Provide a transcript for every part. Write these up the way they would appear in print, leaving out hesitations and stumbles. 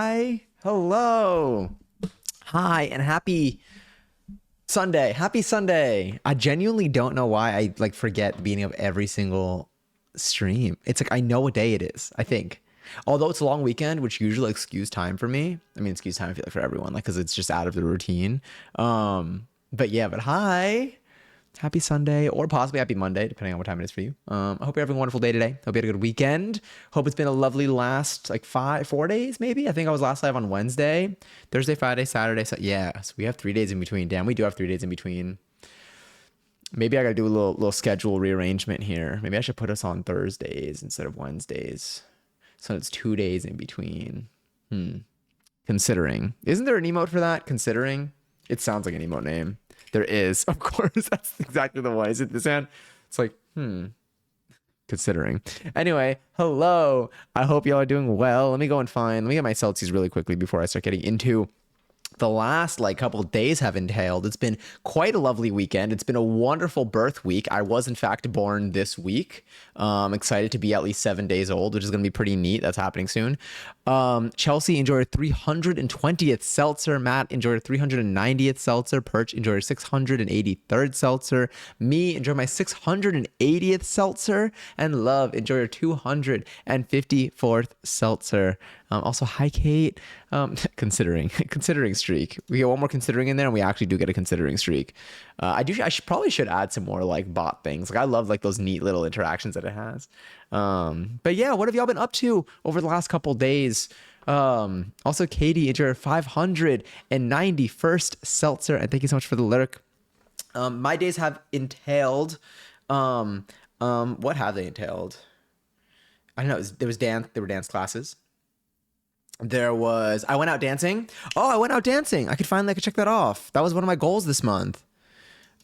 hi, hello, hi, and happy Sunday. Happy Sunday. I genuinely don't know why I like forget the beginning of every single stream. It's like I know what day it is, I think. Although it's a long weekend, which usually excuse time for me. I mean, excuse time I feel like for everyone, like because it's just out of the routine. But yeah, but hi. Happy Sunday or possibly happy Monday, depending on what time it is for you. I hope you're having a wonderful day today. Hope you had a good weekend. Hope it's been a lovely last like 4 days, maybe. I think I was last live on Wednesday, Thursday, Friday, Saturday. So yeah, so we have 3 days in between. Damn, we do have 3 days in between. Maybe I got to do a little schedule rearrangement here. Maybe I should put us on Thursdays instead of Wednesdays. So it's 2 days in between. Considering. Isn't there an emote for that? Considering? It sounds like an emote name. There is, of course. That's exactly the one. Is it this one? It's like, considering. Anyway, hello. I hope y'all are doing well. Let me get my Celsius really quickly before I start getting into the last like couple of days have entailed. It's been quite a lovely weekend. It's been a wonderful birth week. I was in fact born this week. Excited to be at least 7 days old, which is going to be pretty neat. That's happening soon. Chelsea enjoyed her 320th seltzer. Matt enjoyed her 390th seltzer. Perch enjoyed her 683rd seltzer. Me enjoyed my 680th seltzer. And Love enjoyed her 254th seltzer. Also, hi, Kate. Considering streak. We get one more considering in there, and we actually do get a considering streak. I probably should add some more like bot things. Like I love like those neat little interactions that it has. But yeah, what have y'all been up to over the last couple days? Also, Katie enjoyed her 591st seltzer, and thank you so much for the lyric. My days have entailed. What have they entailed? I don't know. There were dance classes. I went out dancing. Oh, I went out dancing. I could check that off. That was one of my goals this month.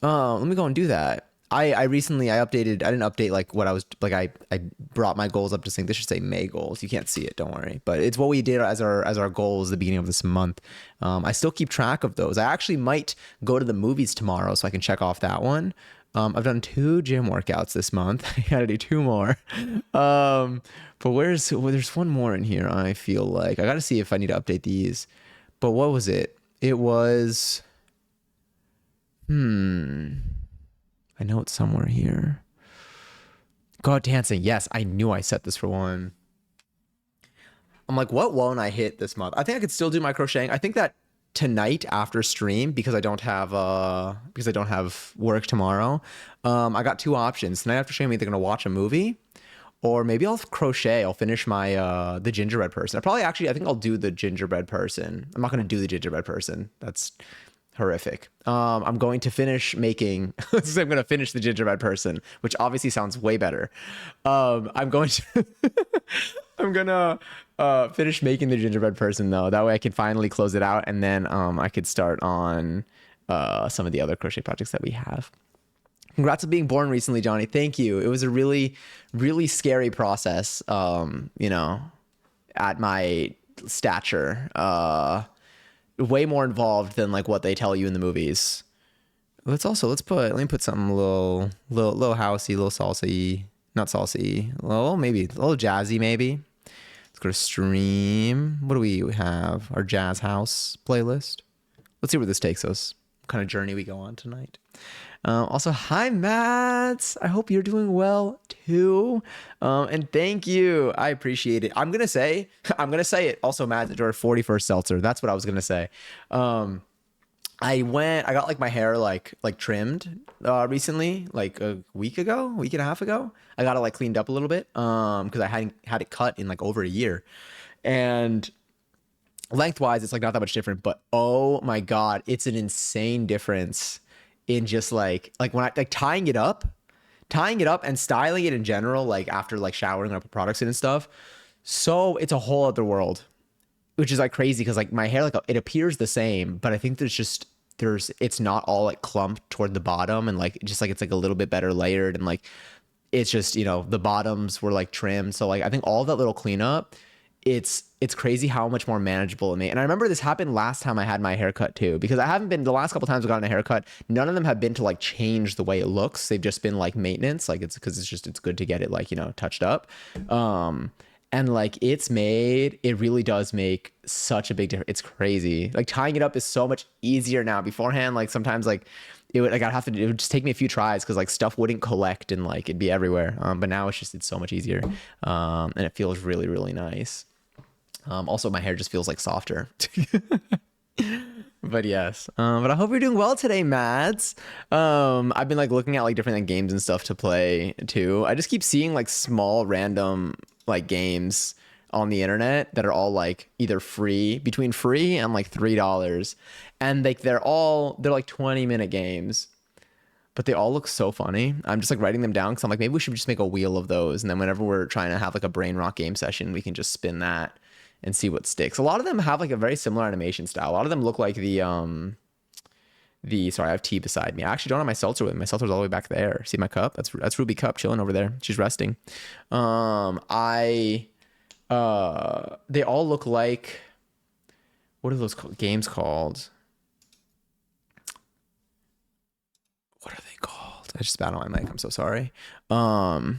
Let me go and do that. I recently updated. I didn't update like what I was like. I brought my goals up to sync. This should say May goals. You can't see it. Don't worry. But it's what we did as our goals at the beginning of this month. I still keep track of those. I actually might go to the movies tomorrow so I can check off that one. I've done 2 gym workouts this month. I gotta do 2 more. But there's one more in here. I feel like I gotta see if I need to update these. But what was it? It was, I know it's somewhere here. Go out dancing. Yes, I knew I set this for one. I'm like, what won't I hit this month? I think I could still do my crocheting. I think that tonight after stream, because I don't have work tomorrow, I got 2 options. Tonight after stream, I'm either gonna watch a movie or maybe I'll crochet. I'll finish my the gingerbread person. I think I'll do the gingerbread person. I'm not gonna do the gingerbread person. That's horrific. I'm going to finish making I'm gonna finish the gingerbread person, which obviously sounds way better. I'm gonna finish making the gingerbread person though. That way I can finally close it out, and then I could start on some of the other crochet projects that we have. Congrats on being born recently, Johnny. Thank you. It was a really, really scary process, at my stature. Way more involved than like what they tell you in the movies. Let me put something a little housey, a little salsy, not salsy, maybe a little jazzy, maybe. Let's go to stream. What do we have? Our jazz house playlist. Let's see where this takes us. What kind of journey we go on tonight. Also, hi, Matt. I hope you're doing well too. And thank you. I appreciate it. I'm going to say it. Also, Matt enjoyed 41st seltzer. That's what I was going to say. I got like my hair like trimmed recently, like a week and a half ago. I got it like cleaned up a little bit because I hadn't had it cut in like over a year. And lengthwise, it's like not that much different, but oh my God, it's an insane difference in just like when I like tying it up and styling it in general, like after like showering and I put products in and stuff. So it's a whole other world, which is like crazy because like my hair, like it appears the same, but I think it's not all like clumped toward the bottom, and like just like it's like a little bit better layered, and like it's just, the bottoms were like trimmed. So like I think all that little cleanup, it's crazy how much more manageable it made. And I remember this happened last time I had my haircut too, because I haven't been, the last couple times I've gotten a haircut, none of them have been to like change the way it looks. They've just been like maintenance. Like it's because it's good to get it like, touched up. And like it really does make such a big difference. It's crazy. Like tying it up is so much easier now. Beforehand, like sometimes like it would like it would just take me a few tries because like stuff wouldn't collect and like it'd be everywhere. But now it's so much easier. And it feels really, really nice. Also my hair just feels like softer. But yes, but I hope you're doing well today, Mads. I've been like looking at like different like, games and stuff to play too. I just keep seeing like small random like games on the internet that are all like either free, between free and like $3, and like they're like 20-minute games, but they all look so funny. I'm just like writing them down because I'm like maybe we should just make a wheel of those, and then whenever we're trying to have like a brain rock game session, we can just spin that and see what sticks. A lot of them have like a very similar animation style. A lot of them look like sorry, I have tea beside me. I actually don't have my seltzer with me. My seltzer's all the way back there. See my cup? That's Ruby Cup chilling over there. She's resting. They all look like, what are those games called? What are they called? I just spat on my mic. I'm so sorry. I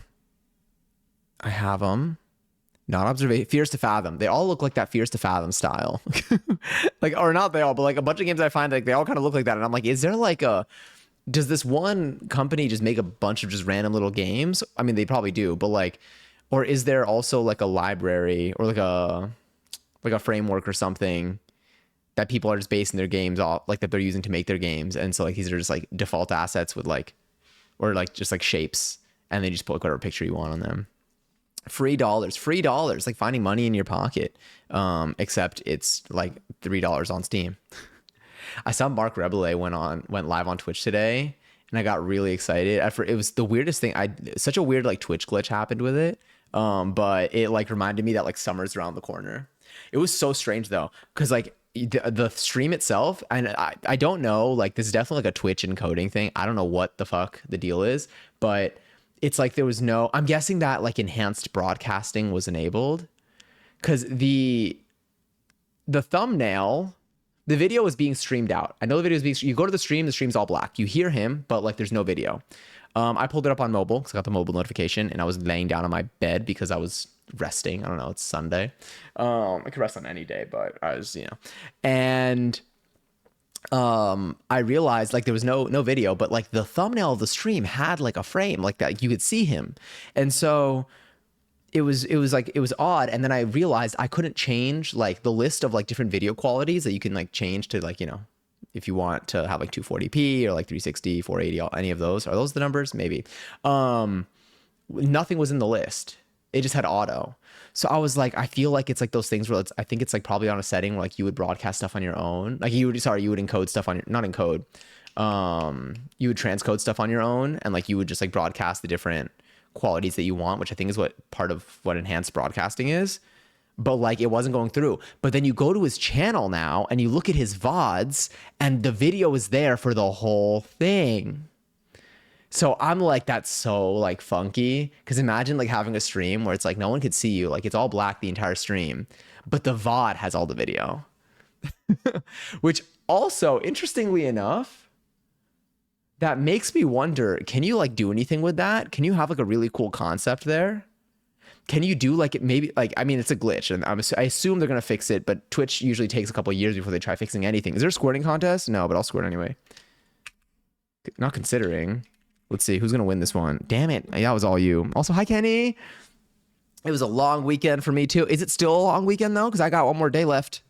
have them. Not observation, Fears to Fathom. They all look like that Fears to Fathom style. Like, or not they all, but like a bunch of games I find like they all kind of look like that. And I'm like, is there like does this one company just make a bunch of just random little games? I mean, they probably do, but like, or is there also like a library or like a framework or something that people are just basing their games off, like that they're using to make their games? And so like these are just like default assets with like, or like just like shapes, and they just put whatever picture you want on them. Free dollars, like finding money in your pocket. Except it's like $3 on Steam. I saw Mark Rebele went live on Twitch today, and I got really excited. It was the weirdest thing. Such a weird like Twitch glitch happened with it. But it like reminded me that like summer's around the corner. It was so strange though, because like the stream itself, and I don't know, like this is definitely like a Twitch encoding thing. I don't know what the fuck the deal is, but it's like there was no, I'm guessing that like enhanced broadcasting was enabled, because the thumbnail, the video was being streamed out. I know the video is being, you go to the stream's all black. You hear him, but like there's no video. I pulled it up on mobile because I got the mobile notification, and I was laying down on my bed because I was resting. I don't know, it's Sunday. I could rest on any day, but I was, and I realized like there was no video, but like the thumbnail of the stream had like a frame like that, you could see him. And so it was odd. And then I realized I couldn't change like the list of like different video qualities that you can like change to like, if you want to have like 240p or like 360, 480, any of those. Are those the numbers? Maybe. Nothing was in the list. It just had auto. So I was like, I feel like it's like those things where I think it's like probably on a setting where like you would broadcast stuff on your own. Like you would encode stuff on your, not encode. You would transcode stuff on your own, and like you would just like broadcast the different qualities that you want, which I think is what part of what enhanced broadcasting is. But like it wasn't going through. But then you go to his channel now and you look at his VODs, and the video is there for the whole thing. So I'm like, that's so like funky, because imagine like having a stream where it's like no one could see you, like it's all black the entire stream, but the VOD has all the video. Which also, interestingly enough, that makes me wonder, can you like do anything with that? Can you have like a really cool concept there? Can you do like maybe like, I mean, it's a glitch, and I assume they're gonna fix it, but Twitch usually takes a couple of years before they try fixing anything. Is there a squirting contest? No, but I'll squirt anyway. Not considering. Let's see who's gonna win this one. Damn it, that was all you. Also, hi Kenny. It was a long weekend for me too. Is it still a long weekend though? Because I got one more day left.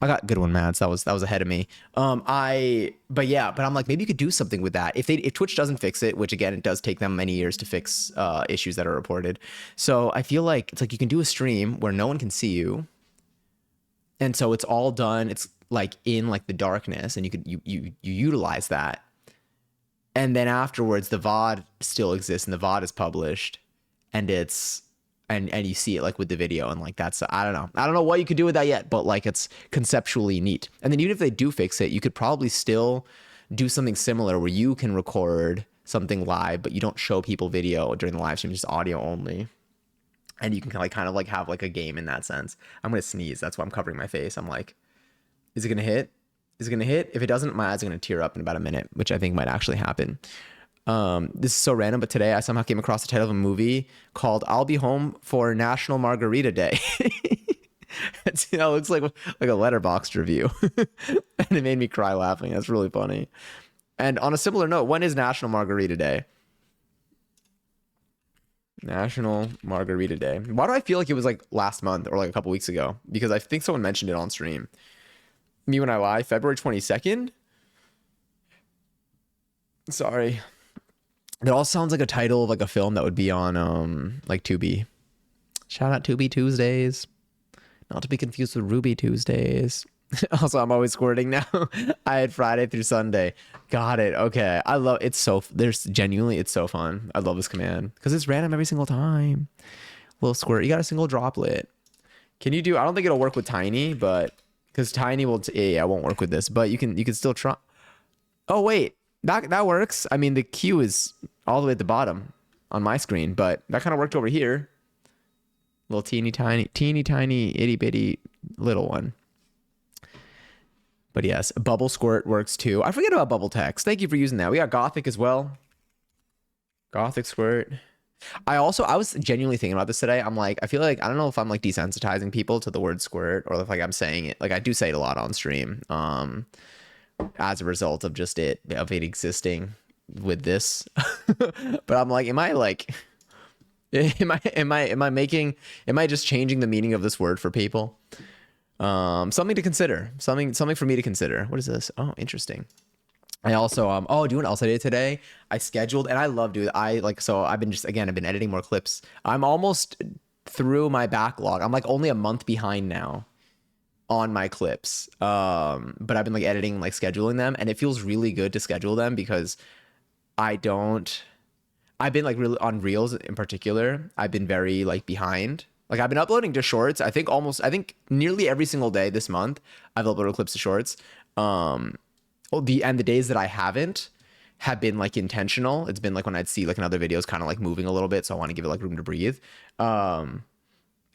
I got good one, Mads. That was ahead of me. But I'm like, maybe you could do something with that. If Twitch doesn't fix it, which again, it does take them many years to fix issues that are reported. So I feel like it's like you can do a stream where no one can see you, and so it's all done. It's like in like the darkness, and you utilize that. And then afterwards, the VOD still exists, and the VOD is published, and it's and you see it like with the video, and like that's, I don't know what you could do with that yet, but like it's conceptually neat. And then even if they do fix it, you could probably still do something similar where you can record something live, but you don't show people video during the live stream, just audio only. And you can like kind of like have like a game in that sense. I'm gonna sneeze, that's why I'm covering my face. I'm like, is it gonna hit? Is it gonna hit? If it doesn't, my eyes are gonna tear up in about a minute, which I think might actually happen. This is so random, but today I somehow came across the title of a movie called "I'll Be Home for National Margarita Day." It looks like a letterboxed review, and it made me cry laughing. That's really funny. And on a similar note, when is National Margarita Day? National Margarita Day. Why do I feel like it was like last month or like a couple weeks ago? Because I think someone mentioned it on stream. Me when I lie, February 22nd. Sorry. That all sounds like a title of like a film that would be on like Tubi. Shout out Tubi Tuesdays. Not to be confused with Ruby Tuesdays. Also, I'm always squirting now. I had Friday through Sunday. Got it. Okay. I love it's so there's genuinely it's so fun. I love this command because it's random every single time. Little squirt. You got a single droplet. Can you do I don't think it'll work with Tiny, but because Tiny will yeah, it won't work with this, but you can still try. Oh wait. That works. I mean the Q is all the way at the bottom on my screen, but that kind of worked over here. Little teeny tiny itty bitty little one. But yes, bubble squirt works too. I forget about bubble text. Thank you for using that. We got Gothic as well. Gothic squirt. I was genuinely thinking about this today. I'm like, I feel like I don't know if I'm like desensitizing people to the word squirt or if like I'm saying it. Like I do say it a lot on stream. As a result of just it existing with this. But I'm like, am I just changing the meaning of this word for people? Something to consider. Something for me to consider. What is this? Oh, interesting. I also do you know what else I did today? I scheduled and I love doing so I've been editing more clips. I'm almost through my backlog. I'm like only a month behind now on my clips. But I've been like editing, like scheduling them, and it feels really good to schedule them because I've been like really on Reels in particular. I've been very like behind. Like I've been uploading to Shorts. I think nearly every single day this month I've uploaded clips to Shorts. The days that I haven't have been like intentional. It's been like when I'd see like another videos kind of like moving a little bit, so I want to give it like room to breathe.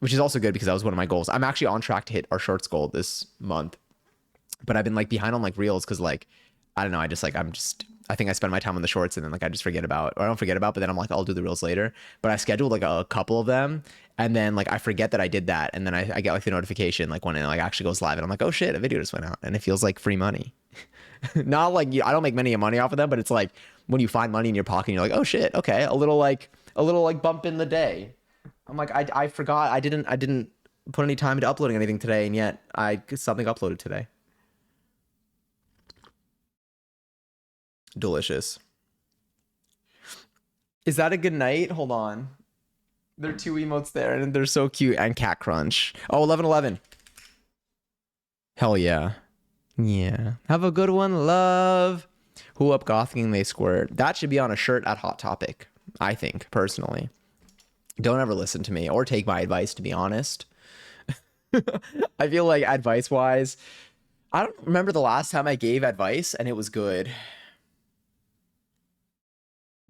Which is also good because that was one of my goals. I'm actually on track to hit our Shorts goal this month, but I've been like behind on like Reels because like I don't know. I think I spend my time on the Shorts and then like I just forget about, or I don't forget about, but then I'm like, I'll do the Reels later. But I scheduled like a couple of them and then like I forget that I did that. And then I get like the notification like when it like actually goes live and I'm like, oh shit, a video just went out, and it feels like free money. Not like I don't make many money off of them, but it's like when you find money in your pocket and you're like, oh shit, okay, a little like bump in the day. I'm like, I forgot I didn't put any time into uploading anything today, and yet something uploaded today. Delicious. Is that a good night? Hold on. There are two emotes there and they're so cute. And Cat Crunch. Oh, 1111. Hell yeah. Yeah. Have a good one, love. Who up gothing they squirt? That should be on a shirt at Hot Topic, I think, personally. Don't ever listen to me or take my advice, to be honest. I feel like advice-wise, I don't remember the last time I gave advice and it was good.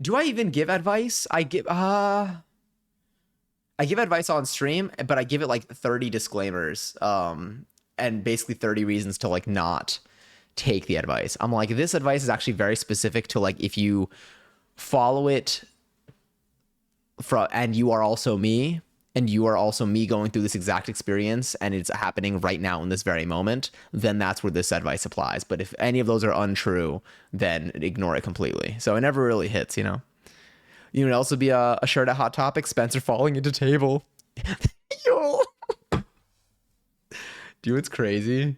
Do I even give advice? I give advice on stream, but I give it like 30 disclaimers, and basically 30 reasons to like not take the advice. I'm like, this advice is actually very specific to like if you follow it and you are also me, and you are also me going through this exact experience and it's happening right now in this very moment, then that's where this advice applies. But if any of those are untrue, then ignore it completely. So it never really hits, you know? You would also be a shirt at Hot Topic, Spencer falling into table. Yo. Dude, it's crazy.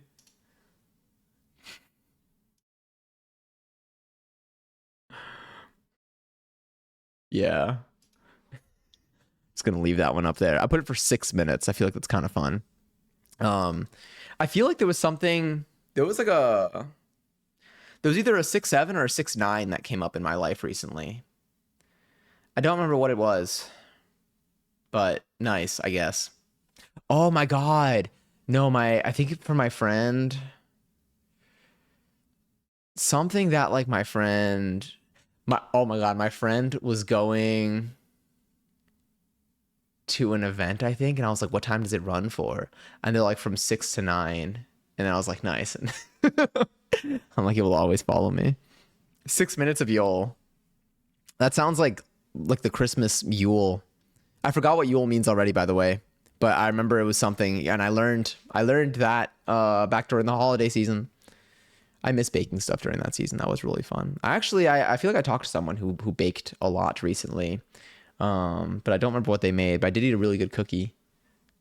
Yeah. Just gonna leave that one up there. I put it for 6 minutes. I feel like that's kind of fun. I feel like there was either a 6'7" or a 6'9" that came up in my life recently. I don't remember what it was, but nice, I guess. Oh my God. No, I think for my friend, something that like oh my God, my friend was going to an event, I think, and I was like, what time does it run for? And they're like from 6 to 9. And then I was like, nice. And I'm like, it will always follow me. 6 minutes of y'all. That sounds like the Christmas Yule. I forgot what Yule means already, by the way, but I remember it was something, and I learned that back during the holiday season. I miss baking stuff during that season. That was really fun. I feel like I talked to someone who baked a lot recently, but I don't remember what they made. But I did eat a really good cookie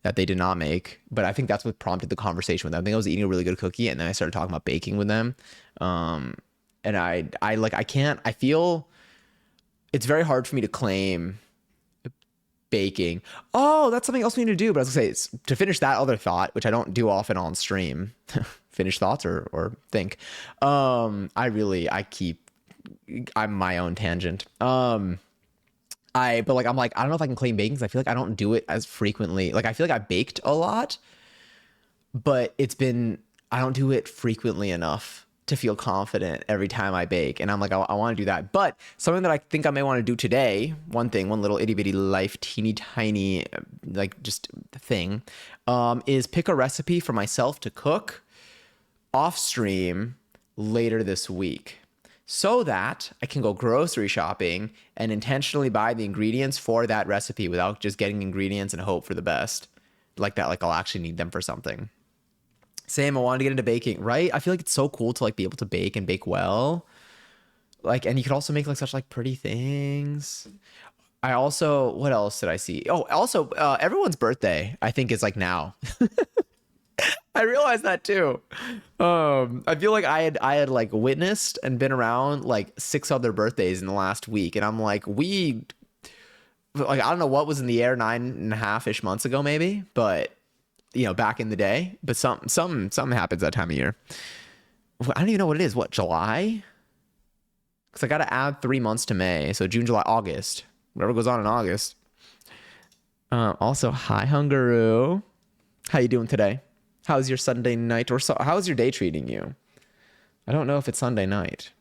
that they did not make. But I think that's what prompted the conversation with them. I think I was eating a really good cookie, and then I started talking about baking with them. And I feel it's very hard for me to claim baking. Oh, that's something else we need to do. But I was gonna say, to finish that other thought, which I don't do often on stream, finish thoughts or think. I'm my own tangent. I'm like, I don't know if I can claim baking because I feel like I don't do it as frequently. Like I feel like I baked a lot, but I don't do it frequently enough to feel confident every time I bake. And I'm like, I want to do that. But something that I think I may want to do today, one little itty bitty life, teeny tiny, like just thing, is pick a recipe for myself to cook off stream later this week so that I can go grocery shopping and intentionally buy the ingredients for that recipe without just getting ingredients and hope for the best like that. Like I'll actually need them for something. Same, I wanted to get into baking, right? I feel like it's so cool to like be able to bake and bake well. Like, and you could also make like such like pretty things. What else did I see? Oh, also, everyone's birthday, I think, is like now. I realized that too. I feel like I had like witnessed and been around like 6 other birthdays in the last week. And I'm like, I don't know what was in the air 9.5-ish months ago, maybe, but back in the day, but something happens that time of year. I don't even know what it is. What, July? Because I got to add 3 months to May. So June, July, August, whatever goes on in August. Also, hi, Hungaroo. How you doing today? How's your Sunday night how's your day treating you? I don't know if it's Sunday night.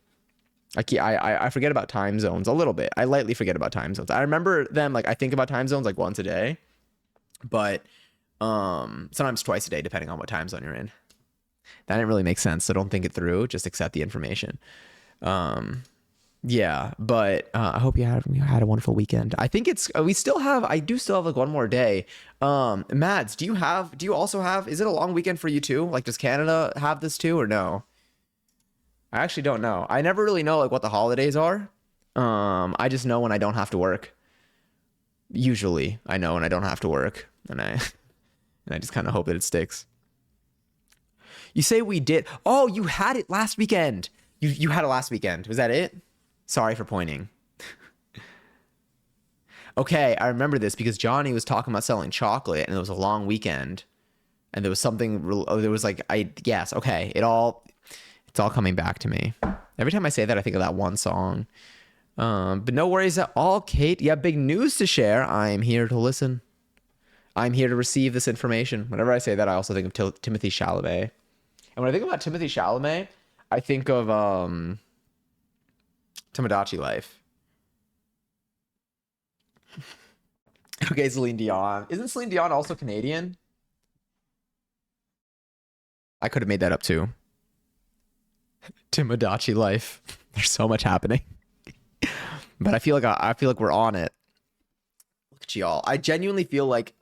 I forget about time zones a little bit. I lightly forget about time zones. I remember them, like I think about time zones like once a day, but sometimes twice a day, depending on what time zone you're in. That didn't really make sense, so don't think it through. Just accept the information. Yeah, but I hope you had a wonderful weekend. I think I do still have like one more day. Mads, do you also have, is it a long weekend for you too? Like, does Canada have this too or no? I actually don't know. I never really know like what the holidays are. I just know when I don't have to work. Usually I know when I don't have to work, and I just kind of hope that it sticks. You say we did. Oh, you had it last weekend. You had it last weekend. Was that it? Sorry for pointing. Okay, I remember this because Johnny was talking about selling chocolate, and it was a long weekend, and there was something. There was like yes, okay. It's all coming back to me. Every time I say that, I think of that one song. But no worries at all, Kate. You have big news to share. I am here to listen. I'm here to receive this information. Whenever I say that, I also think of Timothy Chalamet. And when I think about Timothy Chalamet, I think of Tomodachi Life. Okay, Celine Dion. Isn't Celine Dion also Canadian? I could have made that up too. Tomodachi Life. There's so much happening. But I feel like we're on it. Look at y'all. I genuinely feel like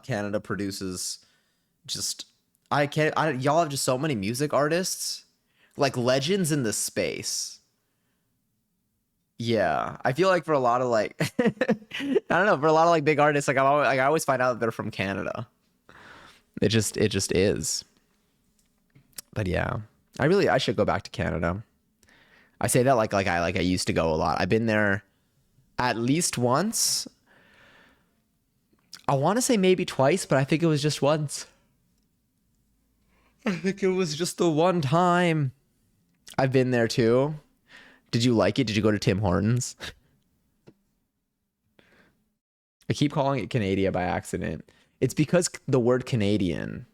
Canada produces just y'all have just so many music artists, like legends in the space. Yeah, I feel like for a lot of like I don't know, for a lot of like big artists, like I always find out that they're from Canada. It just is. But yeah, I should go back to Canada. I say that like I used to go a lot. I've been there at least once. I want to say maybe twice, but I think it was just once. I think it was just the one time. I've been there too. Did you like it? Did you go to Tim Hortons? I keep calling it Canada by accident. It's because the word Canadian.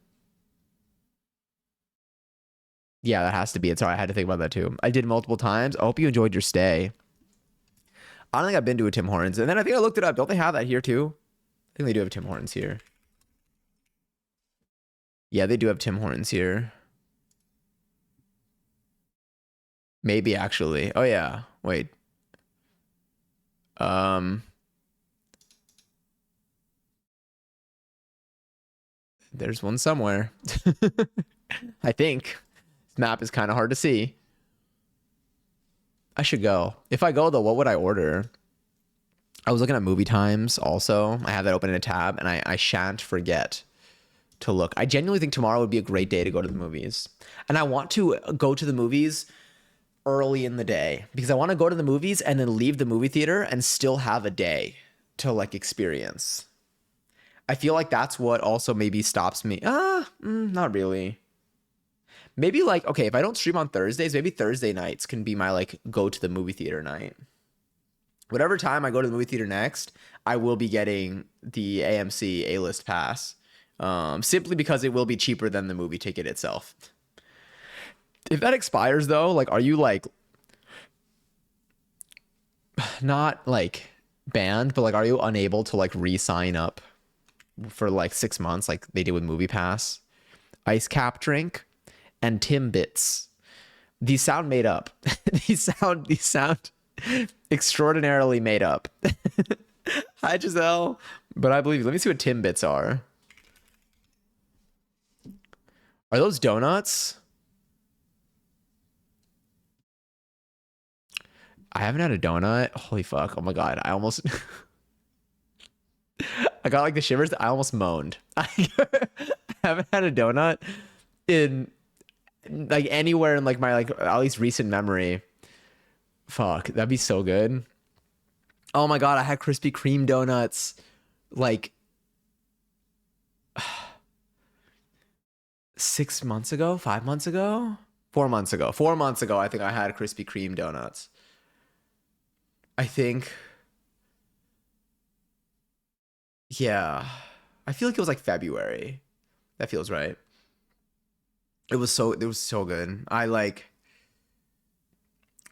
Yeah, that has to be it. Sorry, I had to think about that too. I did multiple times. I hope you enjoyed your stay. I don't think I've been to a Tim Hortons. And then I think I looked it up. Don't they have that here too? I think they do have Tim Hortons here. Yeah, they do have Tim Hortons here. Maybe actually. Oh yeah. Wait. Um, there's one somewhere. I think. This map is kind of hard to see. I should go. If I go though, what would I order? I was looking at movie times also. I have that open in a tab, and I shan't forget to look. I genuinely think tomorrow would be a great day to go to the movies. And I want to go to the movies early in the day because I want to go to the movies and then leave the movie theater and still have a day to like experience. I feel like that's what also maybe stops me. Not really. Maybe like, okay, if I don't stream on Thursdays, maybe Thursday nights can be my like go to the movie theater night. Whatever time I go to the movie theater next, I will be getting the AMC A-list pass. Simply because it will be cheaper than the movie ticket itself. If that expires though, like, are you like not like banned, but like, are you unable to like re-sign up for like 6 months, like they did with Movie Pass? Ice Cap Drink and Timbits. These sound made up. these sound extraordinarily made up. Hi, Giselle. But I believe. Let me see what Timbits are. Are those donuts? I haven't had a donut. Holy fuck. Oh my god. I almost I got like the shivers. I almost moaned. I haven't had a donut in like anywhere in like my like at least recent memory. Fuck, that'd be so good. Oh my god, I had Krispy Kreme donuts like 6 months ago, 5 months ago, 4 months ago. 4 months ago, I think I had Krispy Kreme donuts. I think, yeah. I feel like it was like February. That feels right. It was so good. I like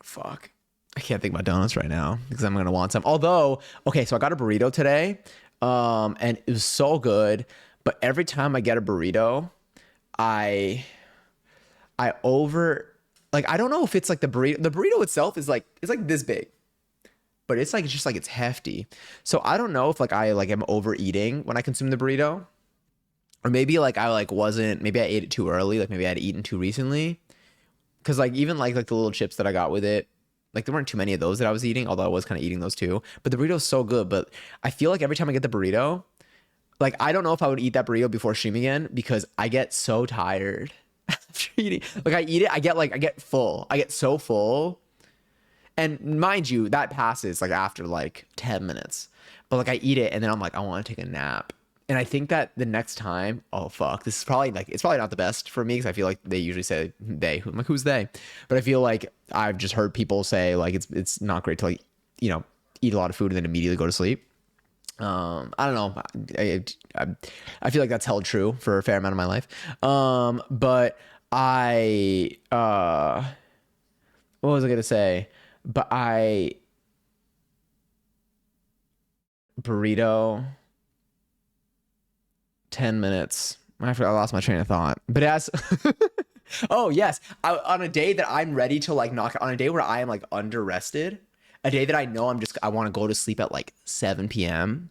fuck. I can't think about donuts right now because I'm gonna want some. Although, okay, so I got a burrito today, and it was so good. But every time I get a burrito, I I over like I don't know if it's like the burrito. The burrito itself is like it's like this big, but it's like it's just like it's hefty. So I don't know if like I like am overeating when I consume the burrito, or maybe like I like wasn't. Maybe I ate it too early. Like maybe I had eaten too recently. Because like even like the little chips that I got with it, like there weren't too many of those that I was eating, although I was kind of eating those too. But the burrito's so good. But I feel like every time I get the burrito, like I don't know if I would eat that burrito before streaming again because I get so tired after eating. Like I eat it, I get full. I get so full. And mind you, that passes like after like 10 minutes. But like I eat it and then I'm like, I want to take a nap. And I think that the next time, oh fuck, this is probably like it's probably not the best for me because I feel like they usually say they. I'm like, who's they? But I feel like I've just heard people say like it's not great to like eat a lot of food and then immediately go to sleep. I don't know. I feel like that's held true for a fair amount of my life. But I what was I gonna say? But I burrito 10 minutes. I lost my train of thought. But as oh yes, on a day that I'm ready to like knock on a day where I am like under rested, a day that I know I want to go to sleep at like 7 p.m.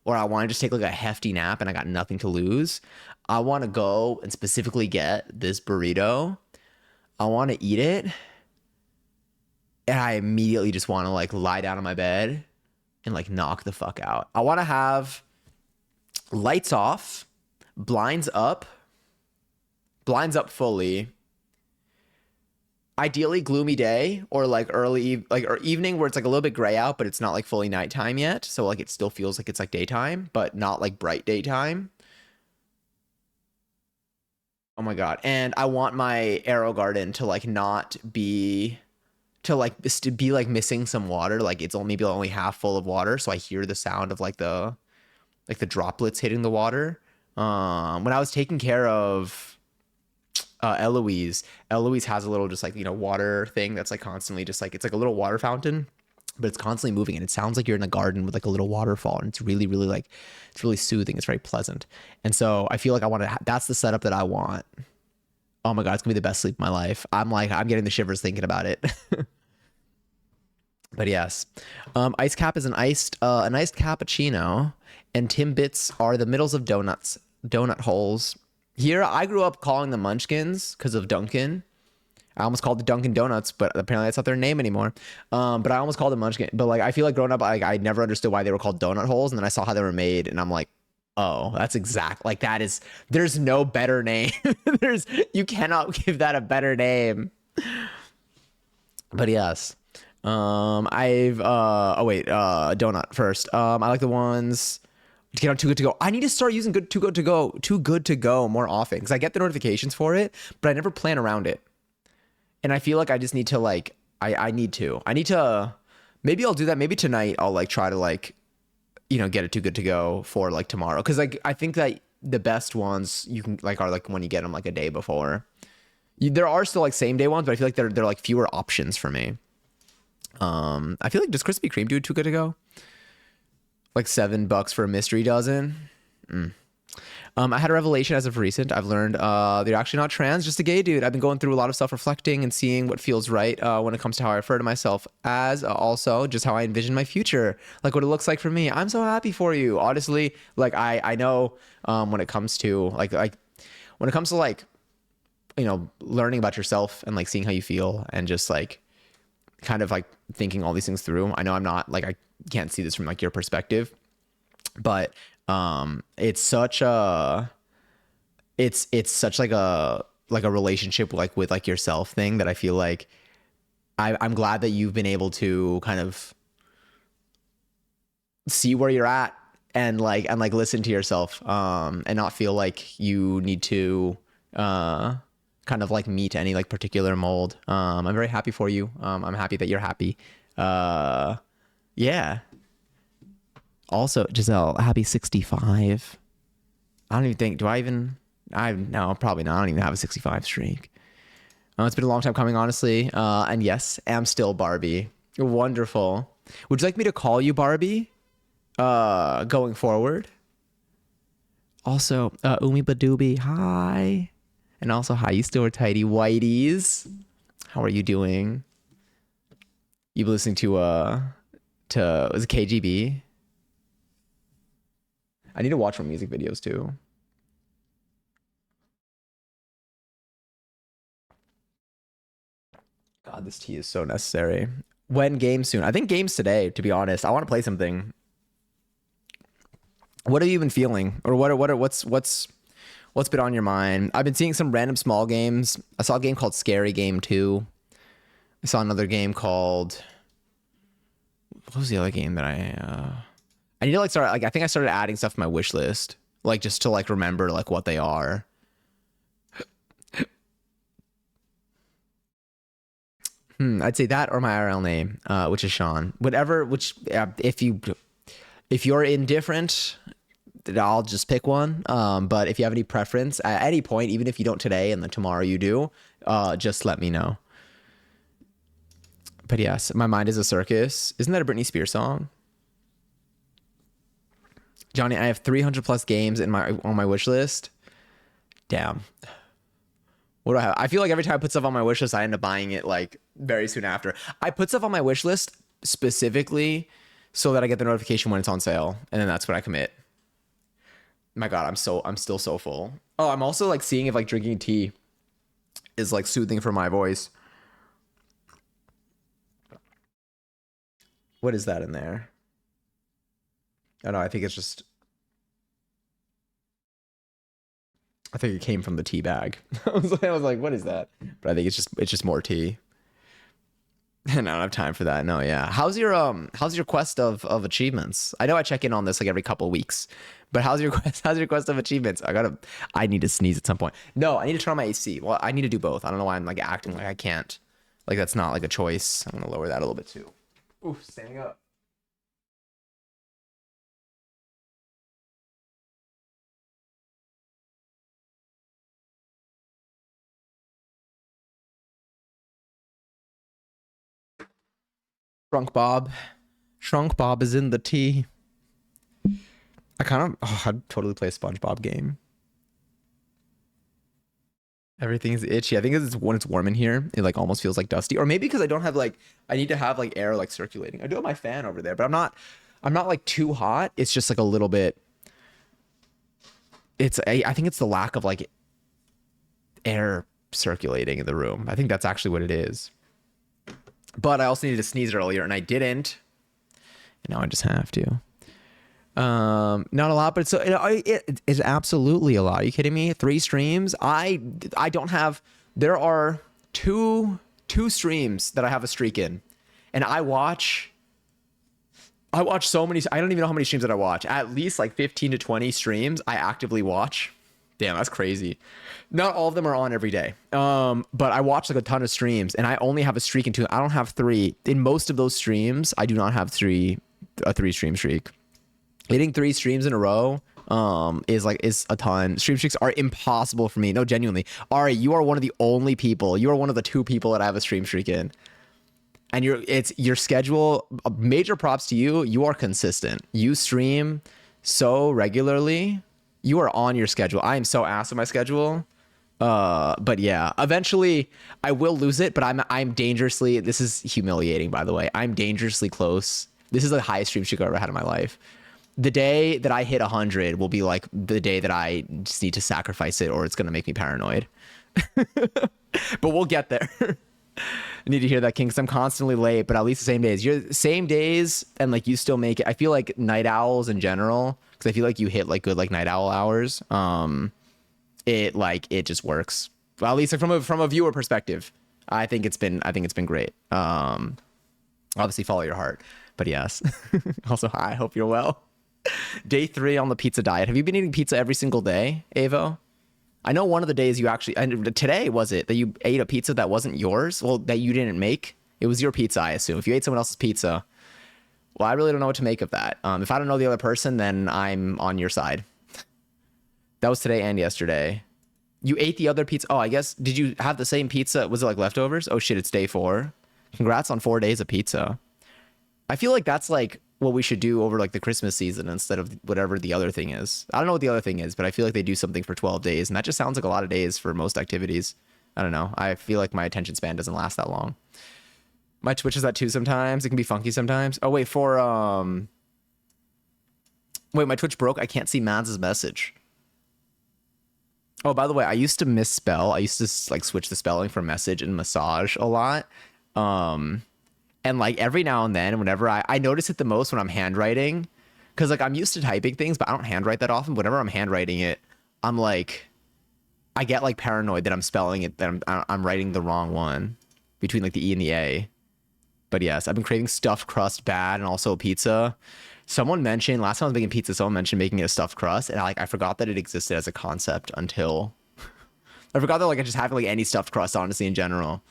or I want to just take like a hefty nap and I got nothing to lose. I want to go and specifically get this burrito. I want to eat it and I immediately just want to like lie down on my bed and like knock the fuck out. I want to have lights off, blinds up fully. Ideally gloomy day or like early like or evening where it's like a little bit gray out but it's not like fully nighttime yet, so like it still feels like it's like daytime but not like bright daytime. Oh my god. And I want my Arrow Garden to like not be to like to be like missing some water, like it's only maybe only half full of water so I hear the sound of like the droplets hitting the water. When I was taking care of Eloise has a little just like water thing that's like constantly just like it's like a little water fountain, but it's constantly moving and it sounds like you're in a garden with like a little waterfall and it's really really like it's really soothing. It's very pleasant, and so I feel like I want to. That's the setup that I want. Oh my god, it's gonna be the best sleep of my life. I'm getting the shivers thinking about it. But yes, Ice Cap is an iced cappuccino, and Timbits are the middles of donut holes. Here, I grew up calling them Munchkins because of Dunkin'. I almost called the Dunkin' Donuts, but apparently that's not their name anymore. But I almost called them Munchkin. But like, I feel like growing up, I never understood why they were called donut holes, and then I saw how they were made, and I'm like, oh, that's exact. Like that is. There's no better name. You cannot give that a better name. But yes. Donut first. I like the ones to get on Too Good To Go. I need to start using Too Good To Go more often because I get the notifications for it, but I never plan around it. And I feel like I just need to like I need to. Maybe I'll do that. Maybe tonight I'll like try to like, get it Too Good To Go for like tomorrow. Cause like I think that the best ones you can like are like when you get them like a day before. There are still like same day ones, but I feel like they're like fewer options for me. I feel like does Krispy Kreme do Too Good To Go? Like $7 for a mystery dozen. I had a revelation as of recent. I've learned they're actually not trans, just a gay dude. I've been going through a lot of self-reflecting and seeing what feels right when it comes to how I refer to myself as, also just how I envision my future, like what it looks like for me. I'm so happy for you. Honestly, like I know when it comes to like when it comes to like, learning about yourself and like seeing how you feel and just like kind of like thinking all these things through. I know I'm not like, I can't see this from like your perspective, but it's such a relationship like with like yourself thing that I feel like I'm glad that you've been able to kind of see where you're at and listen to yourself and not feel like you need to kind of like meet any like particular mold. I'm very happy for you. I'm happy that you're happy. Yeah. Also, Giselle, happy 65. I don't even think, no, probably not. I don't even have a 65 streak. It's been a long time coming, honestly. And yes, am still Barbie. Wonderful. Would you like me to call you Barbie? Going forward? Also, Umi Badooby, hi. And also, hi, you still are tidy whiteys. How are you doing? You've been listening to was it KGB? I need to watch more music videos too. God, this tea is so necessary. When games soon? I think games today, to be honest. I want to play something. What have you been feeling? Or what's been on your mind? I've been seeing some random small games. I saw a game called Scary Game 2. I saw another game called, what was the other game that I need to like start, like I think I started adding stuff to my wish list, like just to like remember like what they are. I'd say that or my IRL name, which is Sean. Whatever, if you're indifferent, I'll just pick one. But if you have any preference at any point, even if you don't today and then tomorrow you do, just let me know. But yes, my mind is a circus. Isn't that a Britney Spears song? Johnny, I have 300 plus games on my wish list. Damn. What do I have? I feel like every time I put stuff on my wish list, I end up buying it like very soon after. I put stuff on my wish list specifically so that I get the notification when it's on sale, and then that's when I commit. My God, I'm still so full. Oh, I'm also like seeing if like drinking tea is like soothing for my voice. What is that in there? Oh no, I think it's just. I think it came from the tea bag. I was like, what is that? But I think it's just more tea. And I don't have time for that. No, yeah. How's your quest of achievements? I know I check in on this like every couple of weeks, but how's your quest of achievements? I need to sneeze at some point. No, I need to turn on my AC. Well, I need to do both. I don't know why I'm like acting like I can't. Like that's not like a choice. I'm gonna lower that a little bit too. Oof, standing up. Shrunk Bob. Shrunk Bob is in the tea. I'd totally play a SpongeBob game. Everything's itchy. I think it's when it's warm in here, it like almost feels like dusty. Or maybe because I don't have like I need to have like air like circulating. I do have my fan over there, but I'm not like too hot. It's just like a little bit. I think it's the lack of like air circulating in the room. I think that's actually what it is. But I also needed to sneeze earlier and I didn't. And now I just have to. Not a lot, but it is absolutely a lot. Are you kidding me? 3 streams. I don't have. There are two streams that I have a streak in, and I watch so many. I don't even know how many streams that I watch. At least like 15 to 20 streams I actively watch. Damn, that's crazy. Not all of them are on every day. But I watch like a ton of streams, and I only have a streak in 2. I don't have 3. In most of those streams, I do not have a 3 stream streak. Hitting 3 streams in a row is a ton. Stream streaks are impossible for me. No, genuinely. Ari, you are one of the only people. You are one of the 2 people that I have a stream streak in. And it's your schedule. Major props to you. You are consistent. You stream so regularly. You are on your schedule. I am so ass with my schedule. But yeah, eventually I will lose it, but I'm dangerously, this is humiliating, by the way. I'm dangerously close. This is the highest stream streak I've ever had in my life. The day that I hit 100 will be like the day that I just need to sacrifice it or it's going to make me paranoid. But we'll get there. I need to hear that, King, because I'm constantly late, but at least the same days. You're same days and like you still make it. I feel like night owls in general, because I feel like you hit like good like night owl hours. It just works. Well, at least like from a viewer perspective, I think it's been great. Obviously follow your heart, but yes. Also, I hope you're well. Day 3 on the pizza diet. Have you been eating pizza every single day, Avo? I know one of the days you actually, and today was it that you ate a pizza that wasn't yours? Well, that you didn't make. It was your pizza, I assume. If you ate someone else's pizza, well, I really don't know what to make of that. If I don't know the other person, then I'm on your side. That was today and yesterday. You ate the other pizza. Oh, I guess, did you have the same pizza? Was it like leftovers? Oh shit, it's day 4. Congrats on 4 days of pizza. I feel like that's like what we should do over like the Christmas season instead of whatever the other thing is. I don't know what the other thing is, but I feel like they do something for 12 days and that just sounds like a lot of days for most activities. I don't know. I feel like my attention span doesn't last that long. My Twitch is that too sometimes. It can be funky sometimes. Oh wait, wait, my Twitch broke. I can't see Mads' message. Oh, by the way, I used to misspell. I used to like switch the spelling for message and massage a lot. And like every now and then, whenever I notice it the most when I'm handwriting, because like I'm used to typing things, but I don't handwrite that often. Whenever I'm handwriting it, I'm like, I get like paranoid that I'm spelling it, that I'm writing the wrong one between like the E and the A. But yes, I've been craving stuffed crust bad and also pizza. Someone mentioned last time I was making pizza, someone mentioned making it a stuffed crust, and I forgot that it existed as a concept until I forgot that like I just have like any stuffed crust, honestly, in general.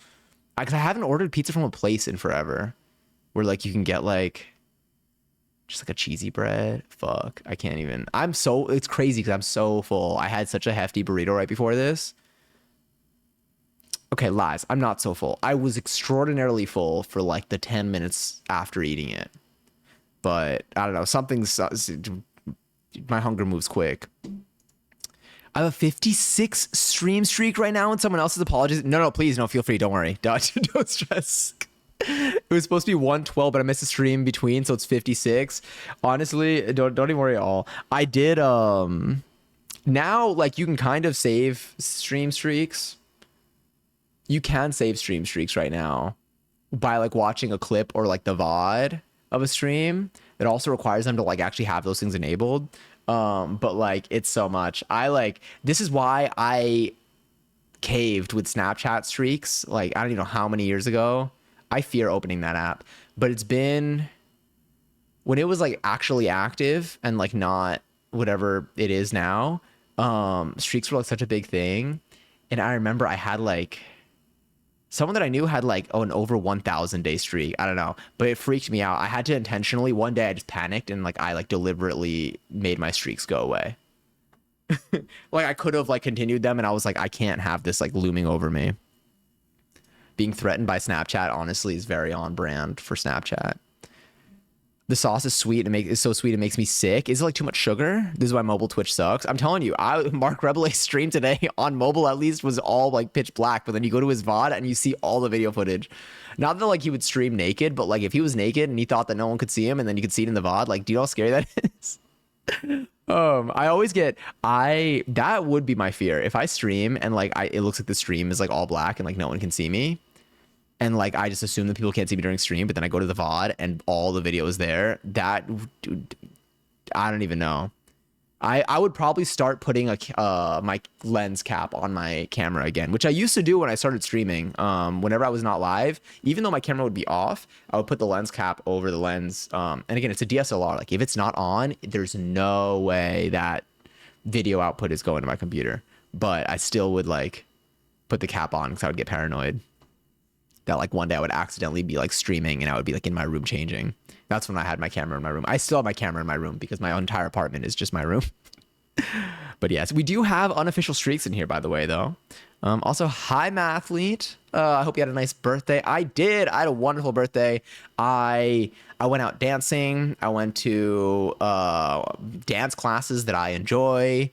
Because I haven't ordered pizza from a place in forever where like you can get like just like a cheesy bread. Fuck, I can't even. It's crazy because I'm so full. I had such a hefty burrito right before this. Okay, lies. I'm not so full. I was extraordinarily full for like the 10 minutes after eating it. But I don't know. My hunger moves quick. I have a 56 stream streak right now and someone else's apologies. No, please, no, feel free. Don't worry. Don't stress. It was supposed to be 112, but I missed a stream between, so it's 56. Honestly, don't even worry at all. I did, now, like, you can kind of save stream streaks. You can save stream streaks right now by, like, watching a clip or, like, the VOD of a stream. It also requires them to, like, actually have those things enabled. But like it's so much. This is why I caved with Snapchat streaks. Like I don't even know how many years ago. I fear opening that app, but it's been when it was like actually active and like not whatever it is now. Streaks were like such a big thing. And I remember I had like someone that I knew had like an over 1,000 day streak. I don't know, but it freaked me out. I had to intentionally, one day I just panicked and like I like deliberately made my streaks go away. Like I could have like continued them and I was like, I can't have this like looming over me. Being threatened by Snapchat honestly is very on brand for Snapchat. The sauce is sweet and it's so sweet it makes me sick. Is it like too much sugar? This is why mobile Twitch sucks. I'm telling you, Mark Rebelay's stream today on mobile at least was all like pitch black, but then you go to his VOD and you see all the video footage. Not that like he would stream naked, but like if he was naked and he thought that no one could see him and then you could see it in the VOD, like do you know how scary that is? I always get that would be my fear. If I stream and like it looks like the stream is like all black and like no one can see me. And like I just assume that people can't see me during stream, but then I go to the VOD and all the video is there. That, dude, I don't even know. I would probably start putting my lens cap on my camera again, which I used to do when I started streaming. Whenever I was not live, even though my camera would be off, I would put the lens cap over the lens. And again, it's a DSLR. Like if it's not on, there's no way that video output is going to my computer. But I still would like put the cap on because I would get paranoid that like one day I would accidentally be like streaming and I would be like in my room changing. That's when I had my camera in my room. I still have my camera in my room because my entire apartment is just my room. But yes, we do have unofficial streaks in here, by the way, though. Also, hi, Mathlete. I hope you had a nice birthday. I did. I had a wonderful birthday. I went out dancing. I went to dance classes that I enjoy.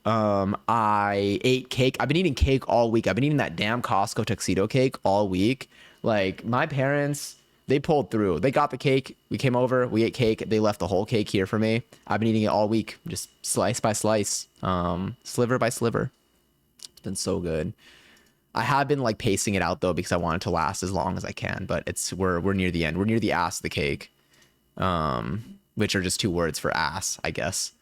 I ate cake. I've been eating cake all week. I've been eating that damn Costco tuxedo cake all week. Like my parents, they pulled through. They got the cake. We came over. We ate cake. They left the whole cake here for me. I've been eating it all week, just slice by slice, sliver by sliver. It's been so good. I have been like pacing it out though because I want it to last as long as I can. But we're near the end. We're near the ass of the cake, which are just two words for ass, I guess.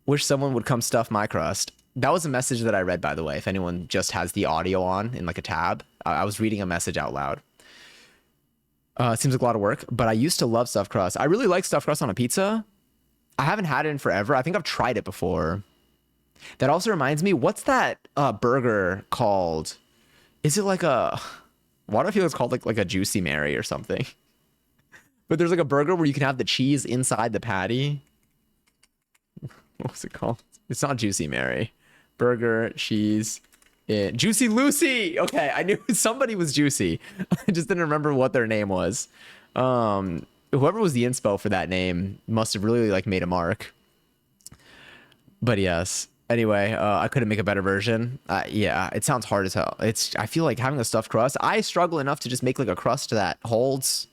Wish someone would come stuff my crust. That was a message that I read, by the way. If anyone just has the audio on in like a tab, I was reading a message out loud. It seems like a lot of work, but I used to love stuffed crust. I really like stuffed crust on a pizza. I haven't had it in forever. I think I've tried it before. That also reminds me, what's that burger called? Is it like why do I feel it's called like a Juicy Mary or something? But there's like a burger where you can have the cheese inside the patty. What was it called? It's not Juicy Mary. Burger, cheese, Juicy Lucy. Okay, I knew somebody was juicy. I just didn't remember what their name was. Whoever was the inspo for that name must have really like made a mark. But yes. Anyway, I couldn't make a better version. Yeah, it sounds hard as hell. I feel like having a stuffed crust. I struggle enough to just make like a crust that holds.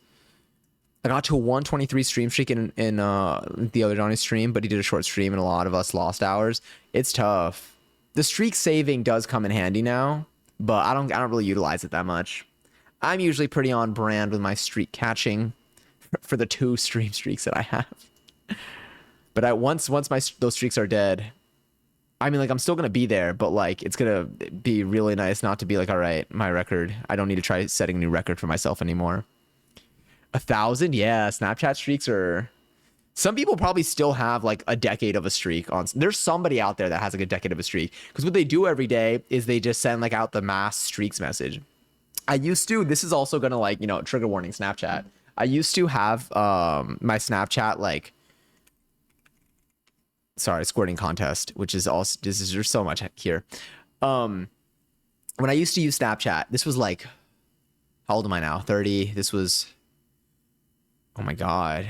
I got to a 123 stream streak in the other Johnny stream, but he did a short stream and a lot of us lost hours. It's tough. The streak saving does come in handy now, but I don't really utilize it that much. I'm usually pretty on brand with my streak catching for the 2 stream streaks that I have. But once those streaks are dead, I mean, like I'm still gonna be there, but like it's gonna be really nice not to be like, all right, my record. I don't need to try setting a new record for myself anymore. 1,000, yeah. Snapchat streaks are. Some people probably still have like a decade of a streak on. There's somebody out there that has like a decade of a streak because what they do every day is they just send like out the mass streaks message. I used to. This is also gonna like trigger warning Snapchat. I used to have my Snapchat like. Sorry, squirting contest, which is also there's so much here. When I used to use Snapchat, this was like, how old am I now? 30. This was. Oh my God.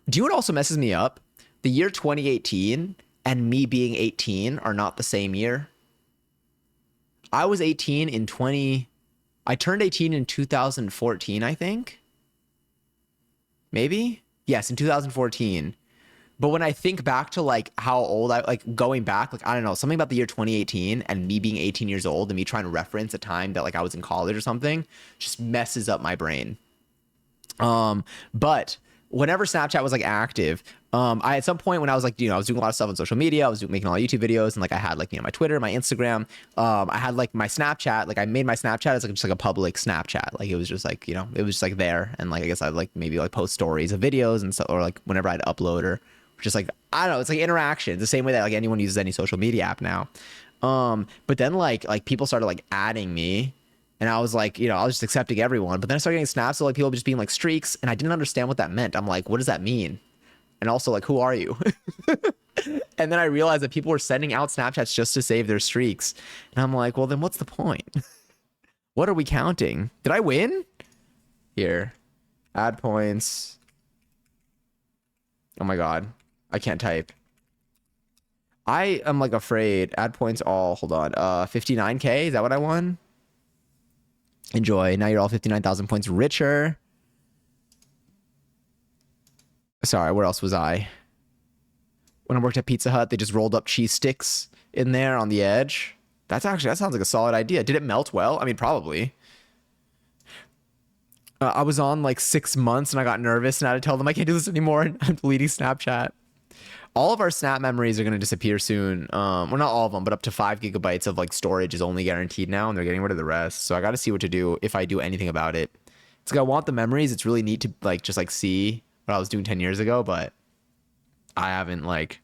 Do you know what also messes me up? The year 2018 and me being 18 are not the same year. I was 18 in I turned 18 in 2014, I think. Maybe? Yes, in 2014. But when I think back to like how old going back, like, I don't know, something about the year 2018 and me being 18 years old and me trying to reference a time that like I was in college or something just messes up my brain. But whenever Snapchat was like active, I at some point when I was like, I was doing a lot of stuff on social media, I was making a lot of YouTube videos, and like I had like my Twitter, my Instagram, I had like my Snapchat, like I made my Snapchat as like just like a public Snapchat, like it was just like it was just like there, and like I guess I'd like maybe like post stories of videos and stuff, or like whenever I'd upload or just like I don't know, it's like interaction, the same way that like anyone uses any social media app now. But then like people started like adding me. And I was like, I was just accepting everyone. But then I started getting snaps of like people just being like streaks. And I didn't understand what that meant. I'm like, what does that mean? And also like, who are you? And then I realized that people were sending out Snapchats just to save their streaks. And I'm like, well, then what's the point? What are we counting? Did I win? Here. Add points. Oh my God. I can't type. I am like afraid. Add points all. Hold on. 59K. Is that what I won? Enjoy. Now you're all 59,000 points richer. Sorry, where else was I? When I worked at Pizza Hut, they just rolled up cheese sticks in there on the edge. That sounds like a solid idea. Did it melt well? I mean, probably. I was on like 6 months and I got nervous and I had to tell them I can't do this anymore. And I'm deleting Snapchat. All of our Snap memories are going to disappear soon. Well, not all of them, but up to 5 gigabytes of like storage is only guaranteed now, and they're getting rid of the rest. So I got to see what to do if I do anything about it. It's like I want the memories. It's really neat to like just like see what I was doing 10 years ago, but I haven't like.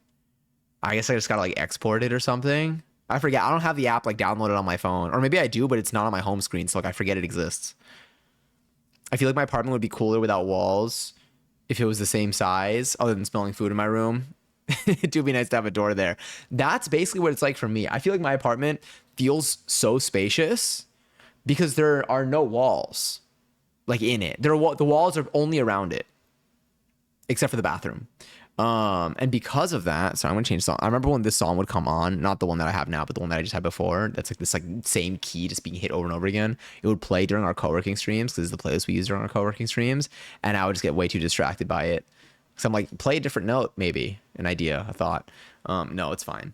I guess I just gotta like export it or something. I forget. I don't have the app like downloaded on my phone, or maybe I do, but it's not on my home screen, so like I forget it exists. I feel like my apartment would be cooler without walls if it was the same size, other than smelling food in my room. It would be nice to have a door there. That's basically what it's like for me. I feel like my apartment feels so spacious because there are no walls like in it. The walls are only around it, except for the bathroom. And because of that, so I'm gonna change song. I remember when this song would come on, not the one that I have now, but the one that I just had before. That's like this like same key just being hit over and over again. It would play during our co-working streams because this is the playlist we use during our co-working streams, and I would just get way too distracted by it. So I'm like, play a different note, maybe an idea, a thought. No, it's fine.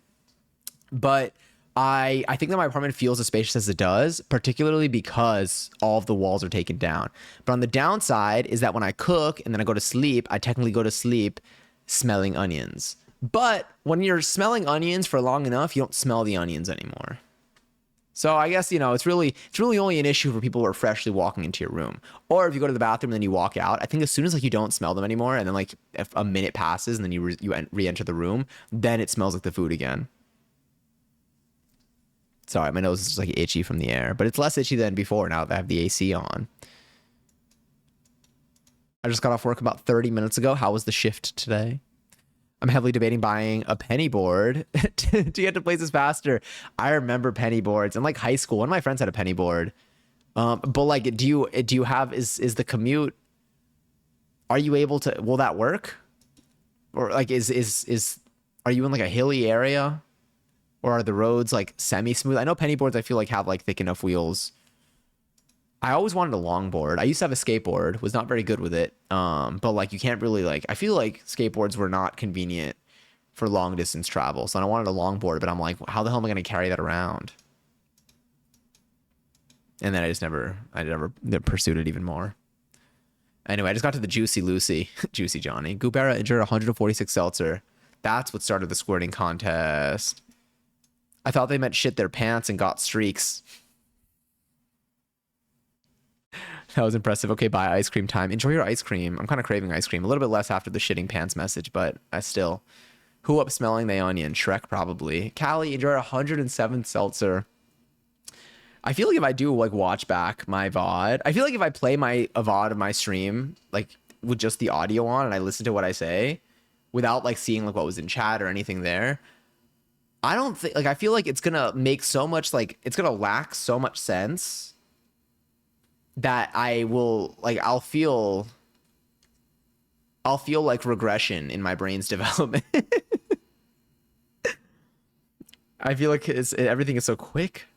But I think that my apartment feels as spacious as it does, particularly because all of the walls are taken down. But on the downside is that when I cook and then I go to sleep, I technically go to sleep smelling onions. But when you're smelling onions for long enough, you don't smell the onions anymore. So I guess, you know, it's really only an issue for people who are freshly walking into your room. Or if you go to the bathroom and then you walk out, I think as soon as like you don't smell them anymore, and then like if a minute passes and then you re-enter the room, then it smells like the food again. Sorry, my nose is just like itchy from the air, but it's less itchy than before now that I have the AC on. I just got off work about 30 minutes ago. How was the shift today? I'm heavily debating buying a penny board to get to places faster. I remember penny boards in like high school. One of my friends had a penny board. But like, do you have, is the commute, are you able to, will that work? Or like, are you in like a hilly area? Or are the roads like semi-smooth? I know penny boards I feel like have like thick enough wheels. I always wanted a longboard. I used to have a skateboard, was not very good with it. But like you can't really like, I feel like skateboards were not convenient for long distance travel. So I wanted a longboard, but I'm like, how the hell am I going to carry that around? And then I never pursued it even more. Anyway, I just got to the Juicy Lucy, Juicy Johnny. Goobera injured 146 seltzer. That's what started the squirting contest. I thought they meant shit their pants and got streaks. That was impressive. Okay, bye. Ice cream time. Enjoy your ice cream. I'm kind of craving ice cream. A little bit less after the shitting pants message, but I still. Who up smelling the onion? Shrek, probably. Callie, enjoy 107 seltzer. I feel like if I do like watch back my VOD, I feel like if I play a VOD of my stream, like with just the audio on and I listen to what I say without like seeing like what was in chat or anything there, I don't think, like, I feel like it's gonna make so much, like, it's gonna lack so much sense that I will, like, I'll feel like regression in my brain's development. I feel like everything is so quick.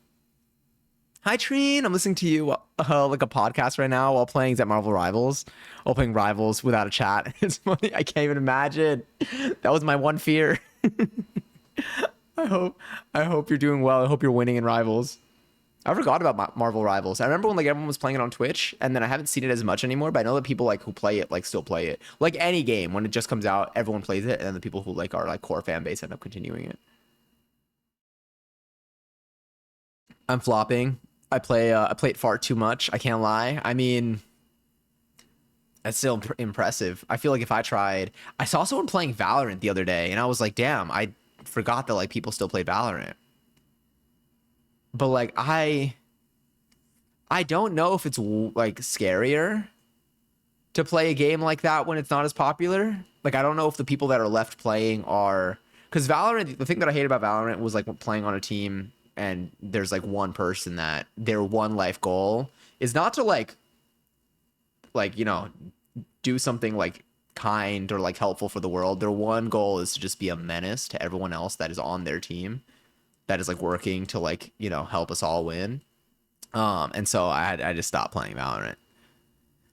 Hi, Treen. I'm listening to you like a podcast right now while playing Marvel Rivals. While playing Rivals without a chat. It's funny. I can't even imagine. That was my one fear. I hope you're doing well. I hope you're winning in Rivals. I forgot about Marvel Rivals. I remember when like everyone was playing it on Twitch, and then I haven't seen it as much anymore. But I know that people like who play it like still play it. Like any game, when it just comes out, everyone plays it, and then the people who like are like core fan base end up continuing it. I'm flopping. I play it far too much. I can't lie. I mean, that's still impressive. I feel like if I tried, I saw someone playing Valorant the other day, and I was like, damn, I forgot that like people still play Valorant. But like I don't know if it's like scarier to play a game like that when it's not as popular. Like I don't know if the people that are left playing are, because Valorant, the thing that I hate about Valorant was like playing on a team and there's like one person that their one life goal is not to like you know do something like kind or like helpful for the world. Their one goal is to just be a menace to everyone else that is on their team, that is like working to like, you know, help us all win. And so I just stopped playing Valorant.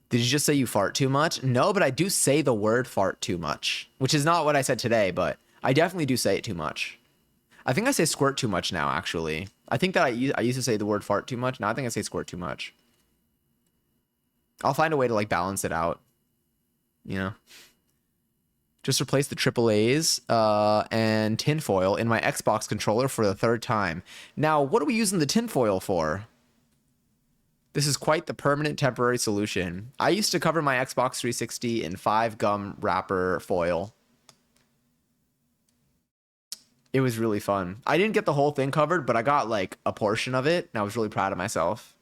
Did you just say you fart too much? No, but I do say the word fart too much, which is not what I said today, but I definitely do say it too much. I think I say squirt too much now, actually. I think that I used to say the word fart too much. Now I think I say squirt too much. I'll find a way to like balance it out, you know? Just replace the AAAs and tinfoil in my Xbox controller for the third time. Now, what are we using the tinfoil for? This is quite the permanent temporary solution. I used to cover my Xbox 360 in 5-gum wrapper foil. It was really fun. I didn't get the whole thing covered, but I got like a portion of it, and I was really proud of myself.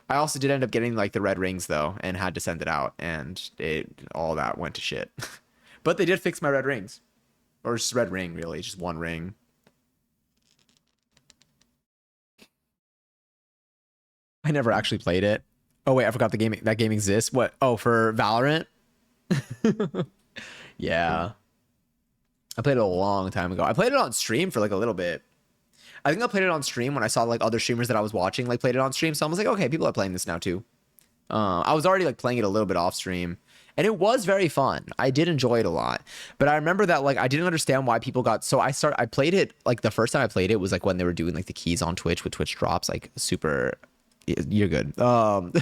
I also did end up getting like the red rings though, and had to send it out, and all that went to shit. But they did fix my red rings. Or just red ring, really, just one ring. I never actually played it. Oh wait, I forgot that game exists. What? Oh, for Valorant? Yeah. I played it a long time ago. I played it on stream for like a little bit. I think I played it on stream when I saw like other streamers that I was watching like played it on stream. So I was like, okay, people are playing this now too. I was already like playing it a little bit off stream, and it was very fun. I did enjoy it a lot, but I remember that like I didn't understand why people got so I played it like the first time I played it was like when they were doing like the keys on Twitch with Twitch drops, like super. You're good. Sorry,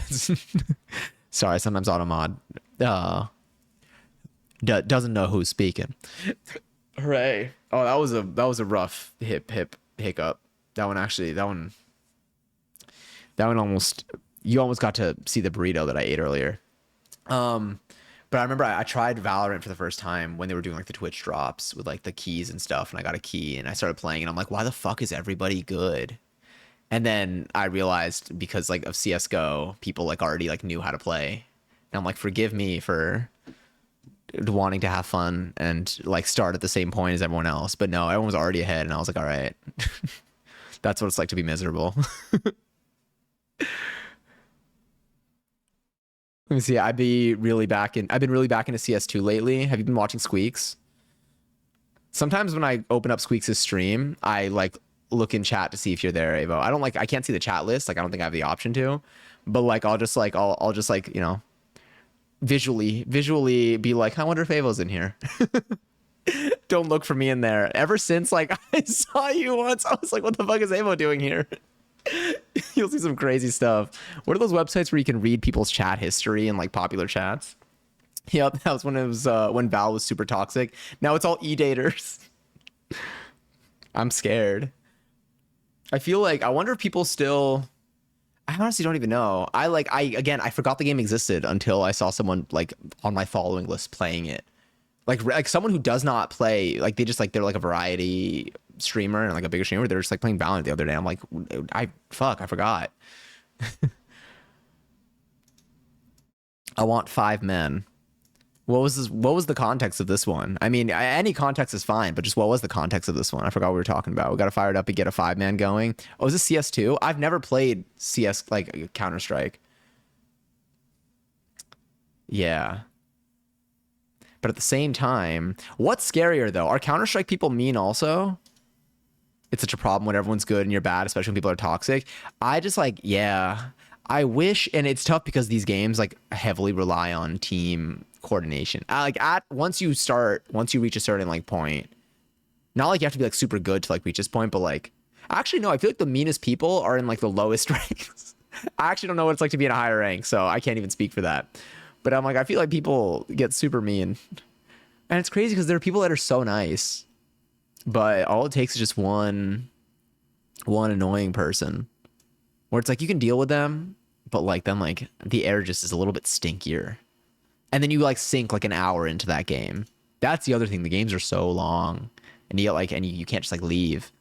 sometimes Automod doesn't know who's speaking. Hooray! Oh, that was a rough hiccup. That one almost, you almost got to see the burrito that I ate earlier. But I remember I tried Valorant for the first time when they were doing like the Twitch drops with like the keys and stuff, and I got a key and I started playing, and I'm like, why the fuck is everybody good? And then I realized because like of CS:GO, people like already like knew how to play. And I'm like, forgive me for wanting to have fun and like start at the same point as everyone else. But no, everyone was already ahead, and I was like, all right. That's what it's like to be miserable. Let me see. I've been really back into CS2 lately. Have you been watching Squeaks? Sometimes when I open up Squeaks' stream, I like look in chat to see if you're there, Avo. I can't see the chat list. Like I don't think I have the option to, but like I'll just like you know, visually be like, I wonder if Avo's in here. Don't look for me in there. Ever since like I saw you once, I was like, what the fuck is Avo doing here? You'll see some crazy stuff. What are those websites where you can read people's chat history and like popular chats? Yep, that was when it was when Val was super toxic. Now it's all e-daters. I'm scared. I feel like I wonder if people still. I honestly don't even know. I forgot the game existed until I saw someone like on my following list playing it. Like someone who does not play, like they just like they're like a variety streamer and like a bigger streamer. They're just like playing Valorant the other day. I'm like, I forgot. I want 5 men. What was the context of this one? I mean, any context is fine, but just what was the context of this one? I forgot what we were talking about. We got to fire it up and get a 5-man going. Oh, is this CS2? I've never played CS, like Counter-Strike. Yeah. But at the same time, what's scarier though? Are Counter-Strike people mean also? It's such a problem when everyone's good and you're bad, especially when people are toxic. I just like, yeah. I wish, and it's tough because these games like heavily rely on team coordination. Once you reach a certain like point, not like you have to be like super good to like reach this point, but like actually no, I feel like the meanest people are in like the lowest ranks. I actually don't know what it's like to be in a higher rank, so I can't even speak for that. But I'm like, I feel like people get super mean, and it's crazy because there are people that are so nice, but all it takes is just one annoying person where it's like you can deal with them, but like then like the air just is a little bit stinkier. And then you like sink like an hour into that game. That's the other thing. The games are so long, and you get like, and you can't just like leave.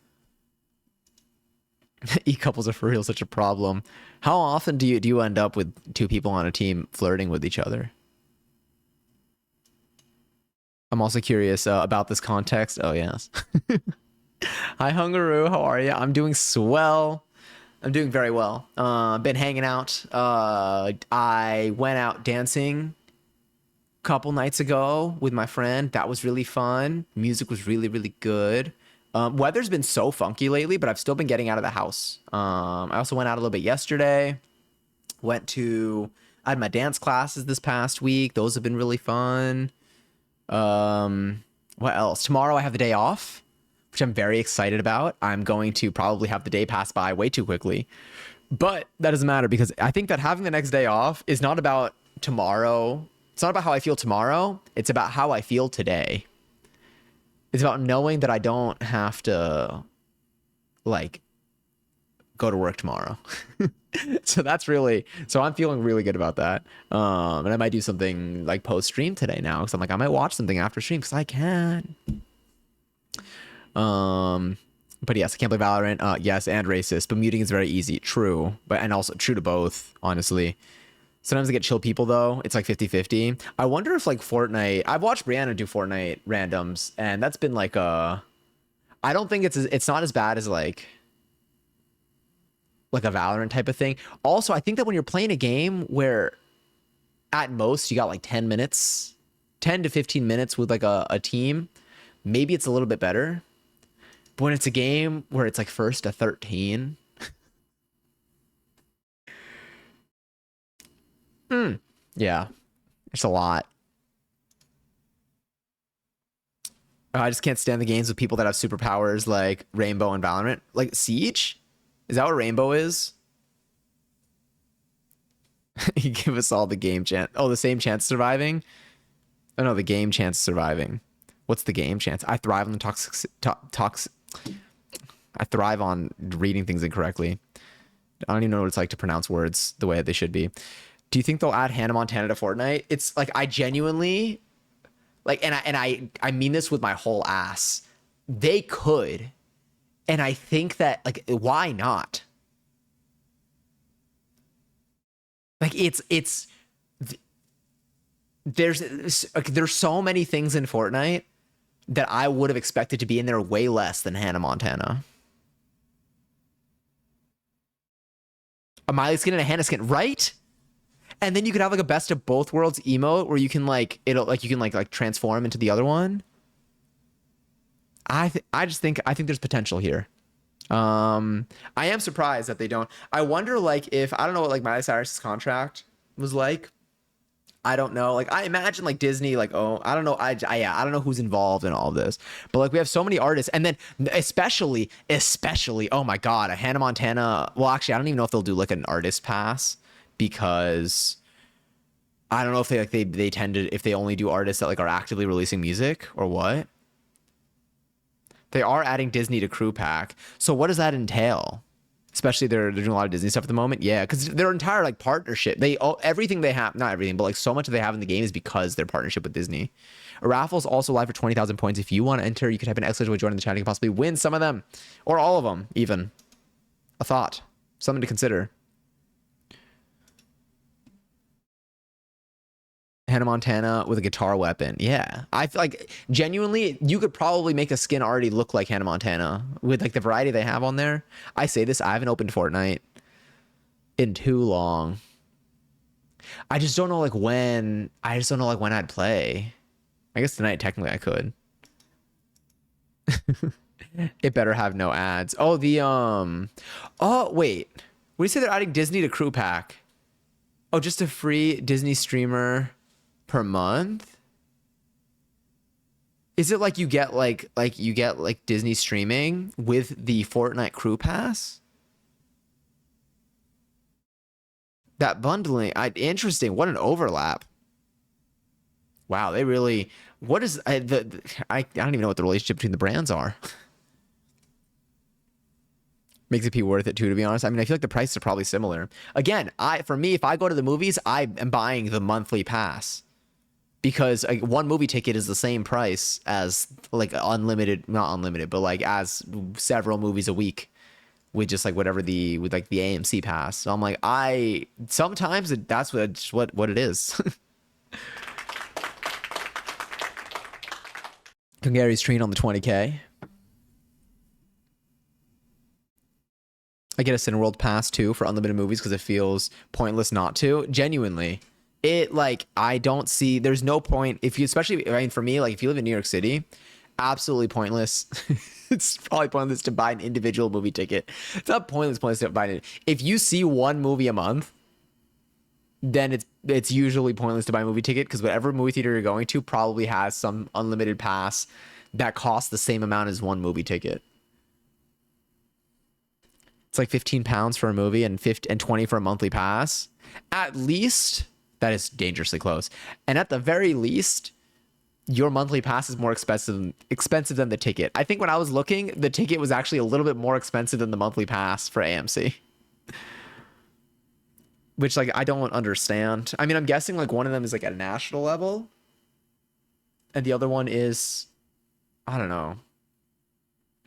E-couples are for real such a problem. How often do you end up with 2 people on a team flirting with each other? I'm also curious about this context. Oh yes. Hi Hungaroo, how are you? I'm doing swell. I'm doing very well. Been hanging out. I went out dancing couple nights ago with my friend. That was really fun. Music was really, really good. Weather's been so funky lately, but I've still been getting out of the house. I also went out a little bit yesterday. I had my dance classes this past week. Those have been really fun. What else? Tomorrow I have the day off, which I'm very excited about. I'm going to probably have the day pass by way too quickly. But that doesn't matter because I think that having the next day off is not about tomorrow. It's not about how I feel tomorrow. It's about how I feel today. It's about knowing that I don't have to like go to work tomorrow. So I'm feeling really good about that. And I might do something like post stream today now because I'm like, I might watch something after stream because I can. But yes, I can't play Valorant. Yes, and racist, but muting is very easy. True. And also true to both, honestly. Sometimes I get chill people though. It's like 50-50. I wonder if like Fortnite, I've watched Brianna do Fortnite randoms and that's been like I don't think it's not as bad as like a Valorant type of thing. Also, I think that when you're playing a game where at most you got like 10 minutes, 10 to 15 minutes with like a team, maybe it's a little bit better. But when it's a game where it's like first to 13, yeah, it's a lot. I just can't stand the games with people that have superpowers like Rainbow and Valorant. Like Siege? Is that what Rainbow is? You give us all the game chance. Oh, the same chance surviving? Oh no, the game chance surviving. What's the game chance? I thrive on the I thrive on reading things incorrectly. I don't even know what it's like to pronounce words the way they should be. Do you think they'll add Hannah Montana to Fortnite? It's like I genuinely like, and I mean this with my whole ass. They could, and I think that like, why not? Like there's so many things in Fortnite that I would have expected to be in there way less than Hannah Montana. A Miley skin and a Hannah skin, right? And then you could have like a best of both worlds emote where you can like you can like transform into the other one. I think there's potential here. I am surprised that they don't. I wonder like if I don't know what like Miley Cyrus's contract was like. I don't know. Like I imagine like Disney, like, oh, I don't know. Yeah, I don't know who's involved in all of this, but like we have so many artists, and then especially, oh my God, a Hannah Montana. Well, actually, I don't even know if they'll do like an artist pass because I don't know if they tend to, if they only do artists that like are actively releasing music or what. They are adding Disney to Crew Pack, so what does that entail? Especially they're doing a lot of Disney stuff at the moment. Yeah, because their entire like partnership, everything they have, not everything, but like so much that they have in the game is because their partnership with Disney. A raffle is also live for 20,000 points. If you want to enter, you can type in exclamation join in the chat. You can possibly win some of them or all of them, even. A thought, something to consider. Hannah Montana with a guitar weapon. Yeah. I feel like genuinely you could probably make a skin already look like Hannah Montana with like the variety they have on there. I say this, I haven't opened Fortnite in too long. I just don't know like when I'd play. I guess tonight technically I could. It better have no ads. Oh, oh wait. What do you say they're adding Disney to Crew Pack? Oh, just a free Disney streamer per month? Is it like you get like Disney streaming with the Fortnite Crew Pass? That bundling, interesting. What an overlap. Wow, they really. What is I don't even know what the relationship between the brands are. Makes it be worth it too, to be honest. I mean, I feel like the prices are probably similar. Again, for me, if I go to the movies, I am buying the monthly pass because one movie ticket is the same price as like unlimited, not unlimited, but like as several movies a week with just like whatever with like the AMC pass. So I'm like, sometimes that's what it is. Gary's treat on the 20K. I get a Cineworld pass too for unlimited movies because it feels pointless not to. Genuinely, it like I don't see there's no point if you especially I mean for me like if you live in New York City, absolutely pointless. It's probably pointless to buy an individual movie ticket. It's not pointless to buy it. If you see one movie a month, then it's usually pointless to buy a movie ticket because whatever movie theater you're going to probably has some unlimited pass that costs the same amount as one movie ticket. It's like 15 pounds for a movie and 20 for a monthly pass. At least that is dangerously close. And at the very least, your monthly pass is more expensive than the ticket. I think when I was looking, the ticket was actually a little bit more expensive than the monthly pass for AMC. Which like I don't understand. I mean, I'm guessing like one of them is like at a national level and the other one is I don't know.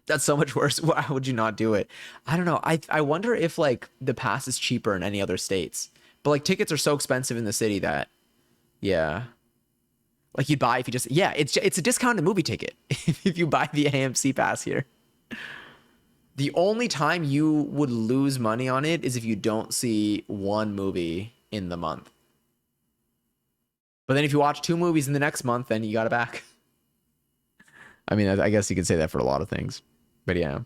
That's so much worse. Why would you not do it? I don't know. I wonder if like the pass is cheaper in any other states. But like tickets are so expensive in the city that yeah. Like you'd buy if you just yeah, it's a discounted movie ticket if you buy the AMC pass here. The only time you would lose money on it is if you don't see one movie in the month. But then if you watch two movies in the next month, then you got it back. I mean, I guess you could say that for a lot of things. But yeah.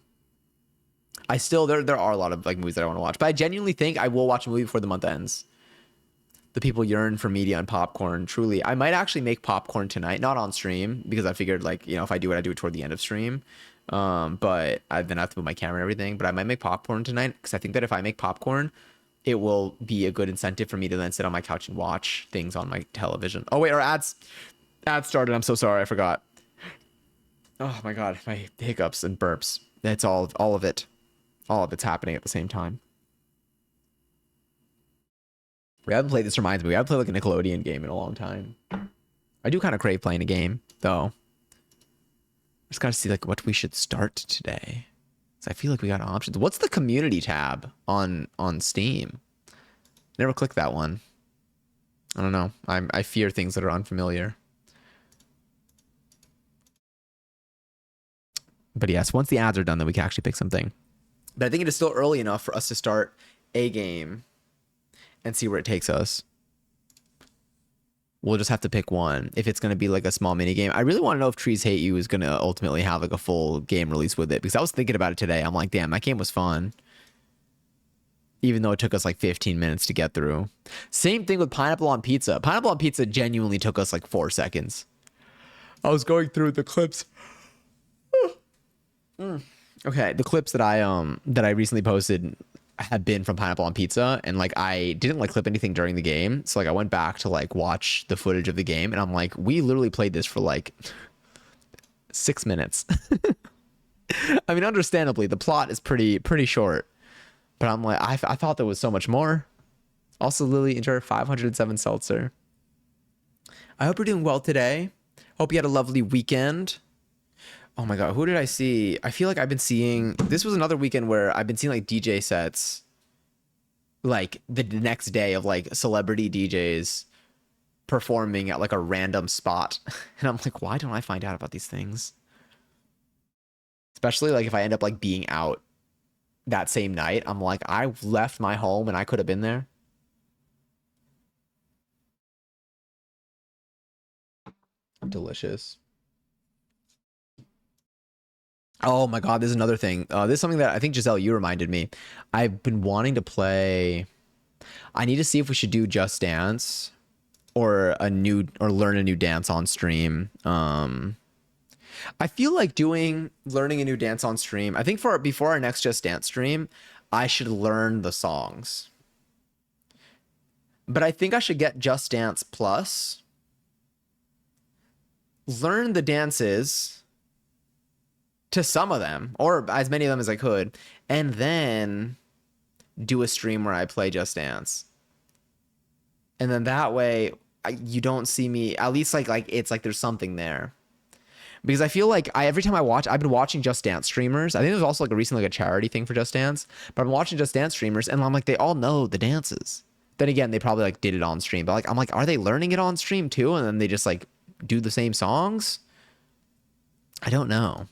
I still there are a lot of like movies that I want to watch. But I genuinely think I will watch a movie before the month ends. The people yearn for media and popcorn. Truly. I might actually make popcorn tonight, not on stream, because I figured like, you know, if I do it, I do it toward the end of stream. But then I have to move my camera and everything. But I might make popcorn tonight because I think that if I make popcorn, it will be a good incentive for me to then sit on my couch and watch things on my television. Oh wait, our ads started. I'm so sorry, I forgot. Oh my god, my hiccups and burps. That's all of it. All of it's happening at the same time. We haven't played, this reminds me, we haven't played like a Nickelodeon game in a long time. I do kind of crave playing a game, though. Just gotta see like what we should start today. So I feel like we got options. What's the community tab on Steam? Never clicked that one. I don't know. I fear things that are unfamiliar. But yes, once the ads are done, then we can actually pick something. But I think it is still early enough for us to start a game and see where it takes us. We'll just have to pick one if it's going to be like a small mini game. I really want to know if Trees Hate You is going to ultimately have like a full game release with it, because I was thinking about it today. I'm like, damn, that game was fun. Even though it took us like 15 minutes to get through. Same thing with Pineapple on Pizza. Pineapple on Pizza genuinely took us like 4 seconds. I was going through the clips. Okay, the clips that I recently posted had been from Pineapple on Pizza, and like I didn't like clip anything during the game, so like I went back to like watch the footage of the game, and I'm like, we literally played this for like 6 minutes. I mean, understandably, the plot is pretty short, but I'm like, I thought there was so much more. Also, Lily, enjoy 507 seltzer. I hope you're doing well today. Hope you had a lovely weekend. Oh my god, who did I see? I feel like I've been seeing... This was another weekend where I've been seeing like DJ sets like the next day of like celebrity DJs performing at like a random spot. And I'm like, why don't I find out about these things? Especially like if I end up like being out that same night. I'm like, I left my home and I could have been there. Delicious. Oh my god, this is another thing. This is something that I think, Giselle, you reminded me. I've been wanting to play... I need to see if we should do Just Dance or learn a new dance on stream. I feel like learning a new dance on stream. I think before our next Just Dance stream, I should learn the songs. But I think I should get Just Dance Plus, learn the dances to some of them, or as many of them as I could, and then do a stream where I play Just Dance. And then that way, you don't see me, at least like it's like there's something there. Because I feel like every time I've been watching Just Dance streamers. I think there's also like recently like a charity thing for Just Dance, but I'm watching Just Dance streamers and I'm like, they all know the dances. Then again, they probably like did it on stream, but like, I'm like, are they learning it on stream too? And then they just like do the same songs? I don't know.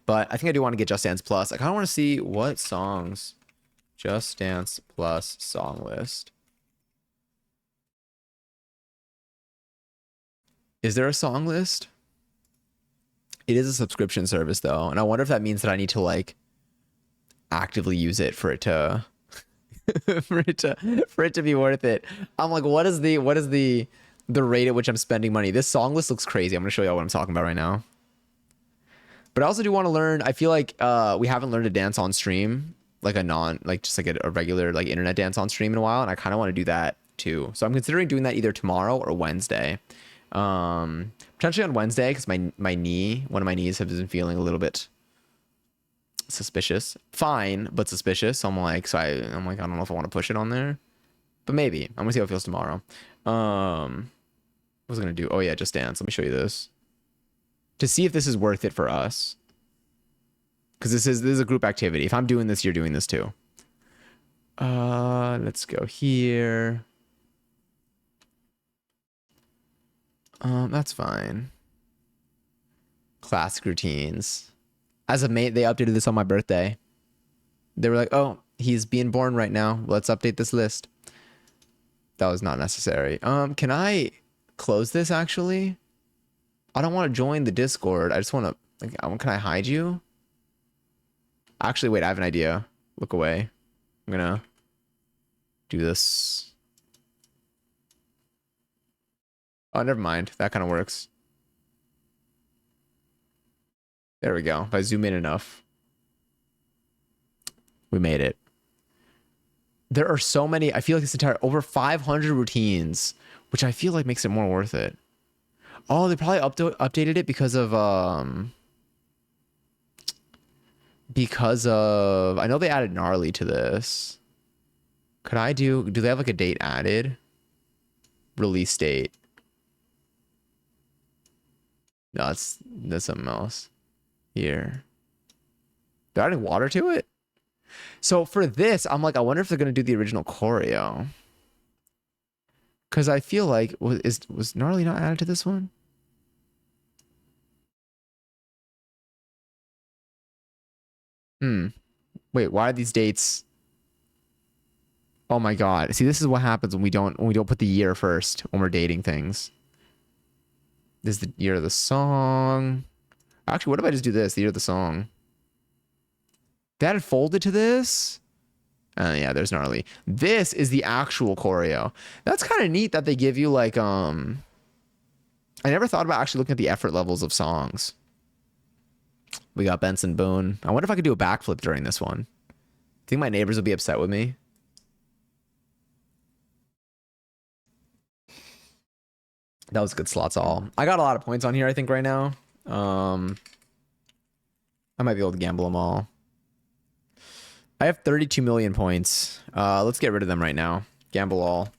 But I think I do want to get Just Dance Plus. I kind of want to see what songs Just Dance Plus song list. Is there a song list? It is a subscription service though, and I wonder if that means that I need to like actively use it for it to for it to be worth it. I'm like, what is the rate at which I'm spending money? This song list looks crazy. I'm gonna show you all what I'm talking about right now. But I also do want to learn. I feel like we haven't learned to dance on stream, like just like a regular like internet dance on stream in a while, and I kind of want to do that too. So I'm considering doing that either tomorrow or Wednesday. Potentially on Wednesday because one of my knees has been feeling a little bit suspicious. Fine, but suspicious. So I'm like, I don't know if I want to push it on there, but maybe I'm gonna see how it feels tomorrow. What was I gonna do? Oh yeah, just dance. Let me show you this to see if this is worth it for us. Because this is a group activity. If I'm doing this, you're doing this too. Let's go here. That's fine. Classic routines. As a mate, they updated this on my birthday. They were like, oh, he's being born right now. Let's update this list. That was not necessary. Can I close this actually? I don't want to join the Discord. I just want to, like, can I hide you? Actually, wait, I have an idea. Look away. I'm gonna do this. Oh, never mind. That kind of works. There we go. If I zoom in enough, we made it. There are so many. I feel like this entire over 500 routines, which I feel like makes it more worth it. Oh, they probably updated it because of I know they added gnarly to this. Could do they have like a date added? Release date. No, that's something else. Here. They're adding water to it? So for this, I'm like, I wonder if they're gonna do the original choreo. Cause I feel like was gnarly not added to this one? Wait, why are these dates? Oh my god. See, this is what happens when we don't put the year first when we're dating things. This is the year of the song. Actually, what if I just do this? The year of the song. They added folded to this? Yeah, there's gnarly. This is the actual choreo. That's kind of neat that they give you like I never thought about actually looking at the effort levels of songs. We got Benson Boone. I wonder if I could do a backflip during this one. Think my neighbors would be upset with me? That was good slots all. I got a lot of points on here, I think, right now. I might be able to gamble them all. I have 32 million points. Let's get rid of them right now. Gamble all.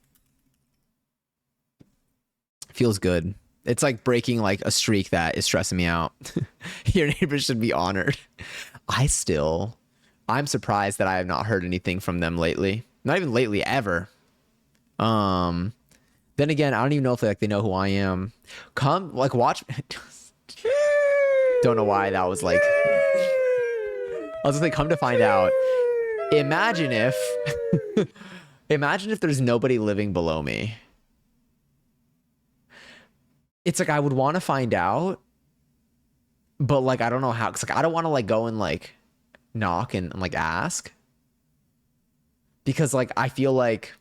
Feels good. It's like breaking like a streak that is stressing me out. Your neighbors should be honored. I'm surprised that I have not heard anything from them lately. Not even lately, ever. Then again, I don't even know if they know who I am. Come, like, watch. Don't know why that was like. I was just like, come to find out. Imagine if there's nobody living below me. It's like I would want to find out, but like I don't know how. Cause like I don't want to like go and like knock and like ask, because like I feel like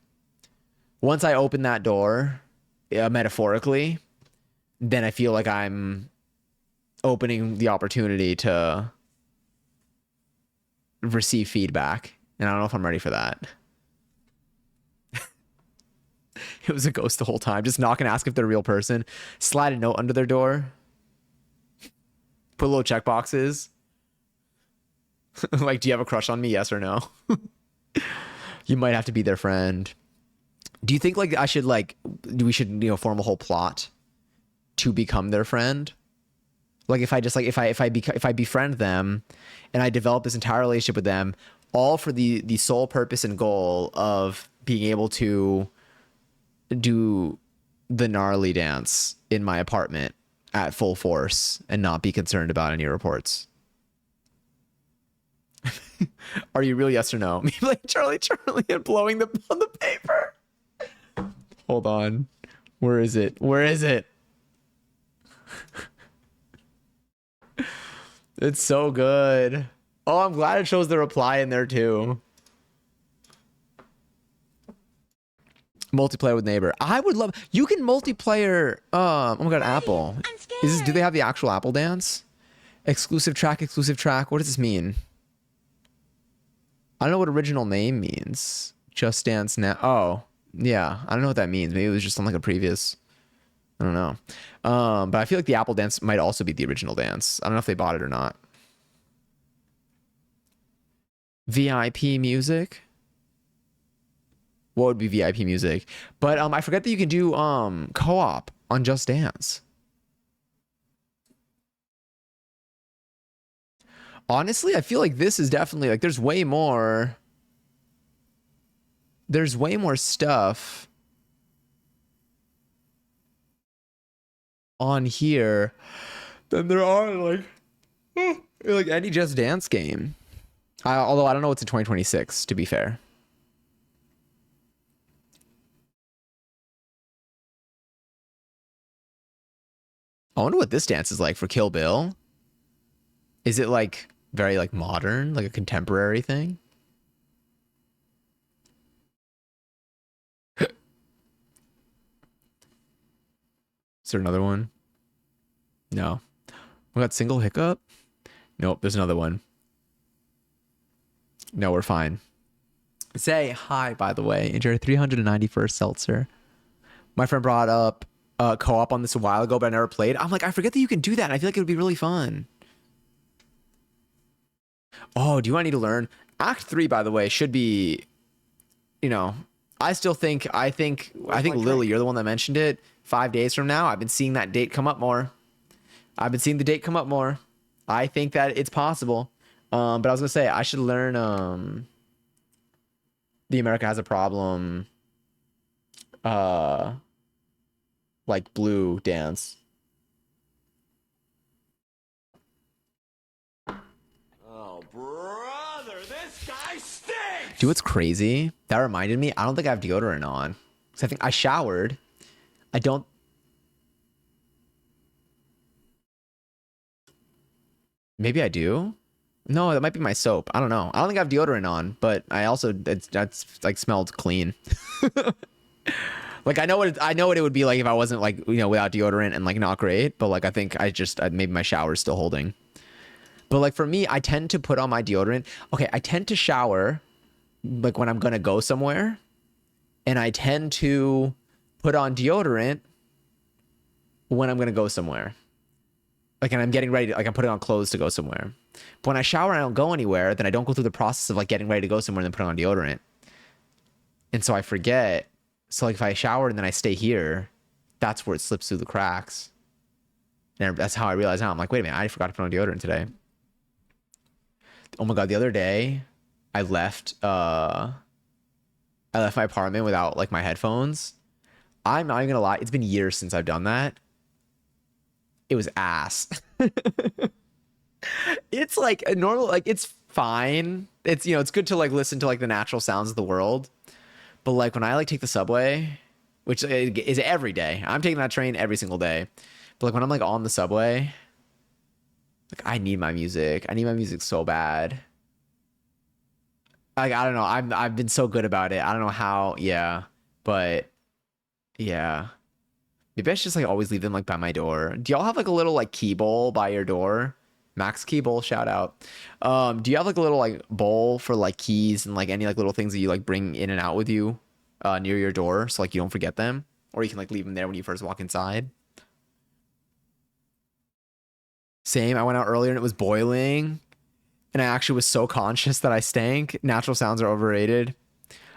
once I open that door, metaphorically, then I feel like I'm opening the opportunity to receive feedback, and I don't know if I'm ready for that. It was a ghost the whole time. Just knock and ask if they're a real person. Slide a note under their door. Put little check boxes. Like, do you have a crush on me? Yes or no? You might have to be their friend. Do you think like I should like we should form a whole plot to become their friend? Like if I just like if I befriend them and I develop this entire relationship with them, all for the sole purpose and goal of being able to do the gnarly dance in my apartment at full force and not be concerned about any reports. Are you real? Yes or no? Me like Charlie and blowing on the paper. Hold on. Where is it? Where is it? It's so good. Oh, I'm glad it shows the reply in there too. Multiplayer with neighbor. I would love. You can multiplayer. Oh my god, Apple. Is this? Do they have the actual Apple Dance? Exclusive track. Exclusive track. What does this mean? I don't know what original name means. Just Dance now. Oh, yeah. I don't know what that means. Maybe it was just on like a previous. I don't know. But I feel like the Apple Dance might also be the original dance. I don't know if they bought it or not. VIP music. What would be VIP music? But I forget that you can do co-op on Just Dance. Honestly, I feel like this is definitely like there's way more stuff on here than there are like any Just Dance game. Although I don't know what's in 2026, to be fair. I wonder what this dance is like for Kill Bill. Is it like very like modern, like a contemporary thing? Is there another one? No. We got single hiccup? Nope, there's another one. No, we're fine. Say hi, by the way. Enjoy 391st seltzer. My friend brought up co-op on this a while ago, but I never played. I'm like, I forget that you can do that. And I feel like it would be really fun. Oh, do you want me to learn? Act 3, by the way, should be, you know, I think Lily, you're the one that mentioned it. 5 days from now, I've been seeing that date come up more. I've been seeing the date come up more. I think that it's possible. But I was gonna say I should learn the America Has a Problem like blue dance. Oh, brother, this guy stinks! Dude, what's crazy? That reminded me, I don't think I have deodorant on. Because I think I showered. I don't. Maybe I do. No, that might be my soap. I don't know. I don't think I have deodorant on, but I also that's like smelled clean. Like I know what it would be like if I wasn't like, you know, without deodorant and like not great, but like I think maybe my shower's still holding. But like for me, I tend to put on my deodorant. Okay, I tend to shower like when I'm gonna go somewhere, and I tend to put on deodorant when I'm gonna go somewhere. Like, and I'm getting ready to, like, I'm putting on clothes to go somewhere. But when I shower and I don't go anywhere, then I don't go through the process of like getting ready to go somewhere and then putting on deodorant. And so I forget. So like if I shower and then I stay here, that's where it slips through the cracks. And that's how I realize now. I'm like, wait a minute, I forgot to put on deodorant today. Oh my God, the other day I left my apartment without like my headphones. I'm not even gonna lie, it's been years since I've done that. It was ass. It's like a normal, like it's fine. It's, you know, it's good to like listen to like the natural sounds of the world. But like when I like take the subway, which is every day, I'm taking that train every single day. But like when I'm like on the subway, like I need my music. I need my music so bad. Like I don't know. I've been so good about it. I don't know how. Yeah, but yeah. Maybe I should just like always leave them like by my door. Do y'all have like a little like key bowl by your door? Max Key Bowl, shout out. Do you have like a little like bowl for like keys and like any like little things that you like bring in and out with you near your door so like you don't forget them? Or you can like leave them there when you first walk inside? Same, I went out earlier and it was boiling and I actually was so conscious that I stank. Natural sounds are overrated.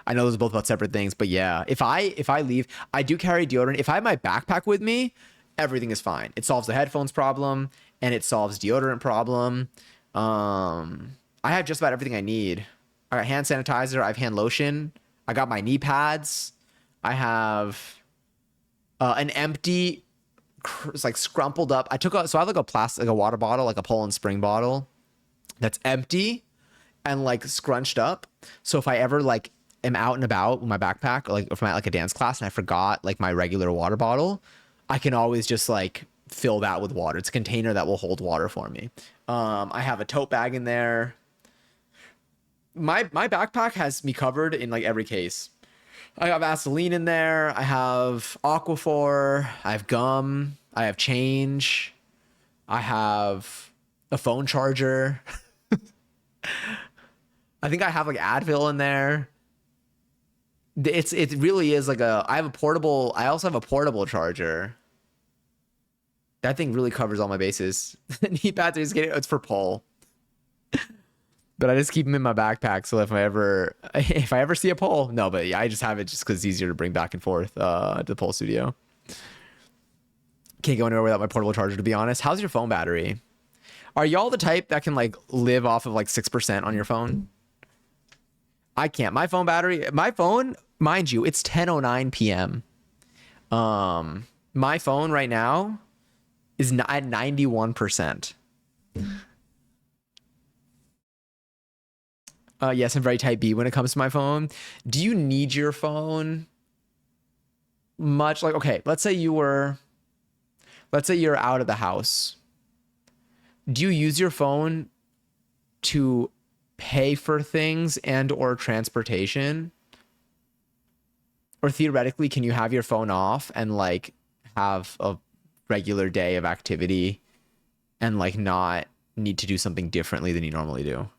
I know those are both about separate things, but yeah, if I leave, I do carry deodorant. If I have my backpack with me, everything is fine. It solves the headphones problem and it solves deodorant problem. I have just about everything I need. I got hand sanitizer. I have hand lotion. I got my knee pads. I have an empty, it's like scrumpled up. So I have like a plastic, like a water bottle, like a Poland Spring bottle that's empty and like scrunched up. So if I ever like am out and about with my backpack, or like if I'm at like a dance class and I forgot like my regular water bottle, I can always just like fill that with water. It's a container that will hold water for me. I have a tote bag in there. My backpack has me covered in like every case. I have Vaseline in there. I have Aquaphor. I have gum. I have change. I have a phone charger. I think I have like Advil in there. It really is like I also have a portable charger. That thing really covers all my bases. Knee pads, it's for pull. But I just keep them in my backpack, so if I ever see a pole, no, but yeah, I just have it just because it's easier to bring back and forth to the pole studio. Can't go anywhere without my portable charger, to be honest. How's your phone battery? Are y'all the type that can like live off of like 6% on your phone? I can't. My phone, mind you, it's 10:09 p.m. My phone right now is at 91%. Yes, I'm very type B when it comes to my phone. Do you need your phone much? Like, okay, let's say you're out of the house. Do you use your phone to pay for things and or transportation? Or theoretically, can you have your phone off and like have a regular day of activity and like not need to do something differently than you normally do?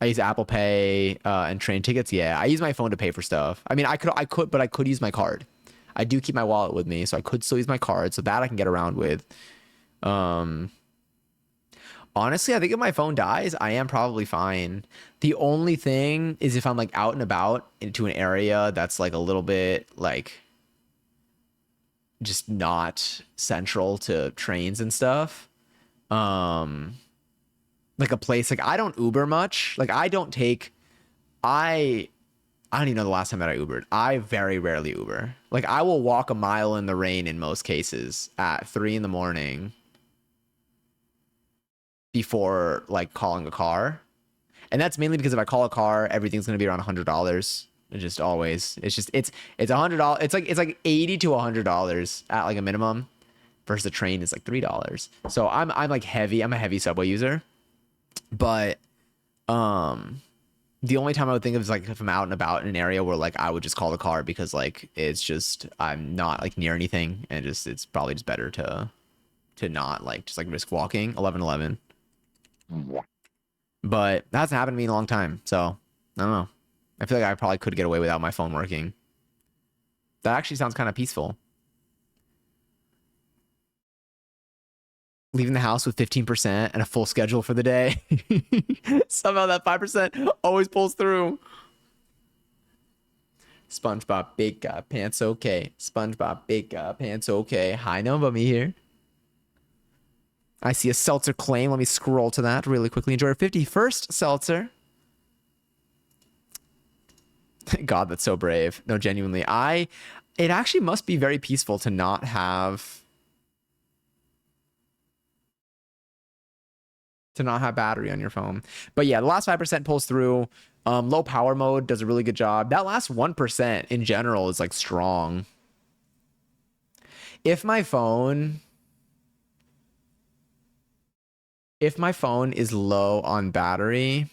I use Apple Pay and train tickets. Yeah, I use my phone to pay for stuff. I mean, I could use my card. I do keep my wallet with me, so I could still use my card, so that I can get around with. Honestly, I think if my phone dies, I am probably fine. The only thing is if I'm like out and about into an area that's like a little bit like just not central to trains and stuff. Like a place like I don't Uber much. Like I don't even know the last time that I Ubered. I very rarely Uber. Like I will walk a mile in the rain in most cases at 3 a.m. before like calling a car. And that's mainly because if I call a car, everything's going to be around $100. It's just always, it's $100. It's like $80 to $100 at like a minimum versus the train is like $3. So I'm like heavy. I'm a heavy subway user. But the only time I would think of is like if I'm out and about in an area where like I would just call the car because like it's just I'm not like near anything and just it's probably just better to not like just like risk walking 11:11. But that hasn't happened to me in a long time, so I don't know. I feel like I probably could get away without my phone working. That actually sounds kind of peaceful. Leaving the house with 15% and a full schedule for the day. Somehow that 5% always pulls through. SpongeBob Big Got Pants okay. SpongeBob Big Got Pants okay. Hi, no but me here. I see a seltzer claim. Let me scroll to that really quickly. Enjoy our 51st seltzer. God, that's so brave. No, genuinely. It actually must be very peaceful to not have battery on your phone. But yeah, the last 5% pulls through. Low power mode does a really good job. That last 1% in general is like strong. If my phone is low on battery,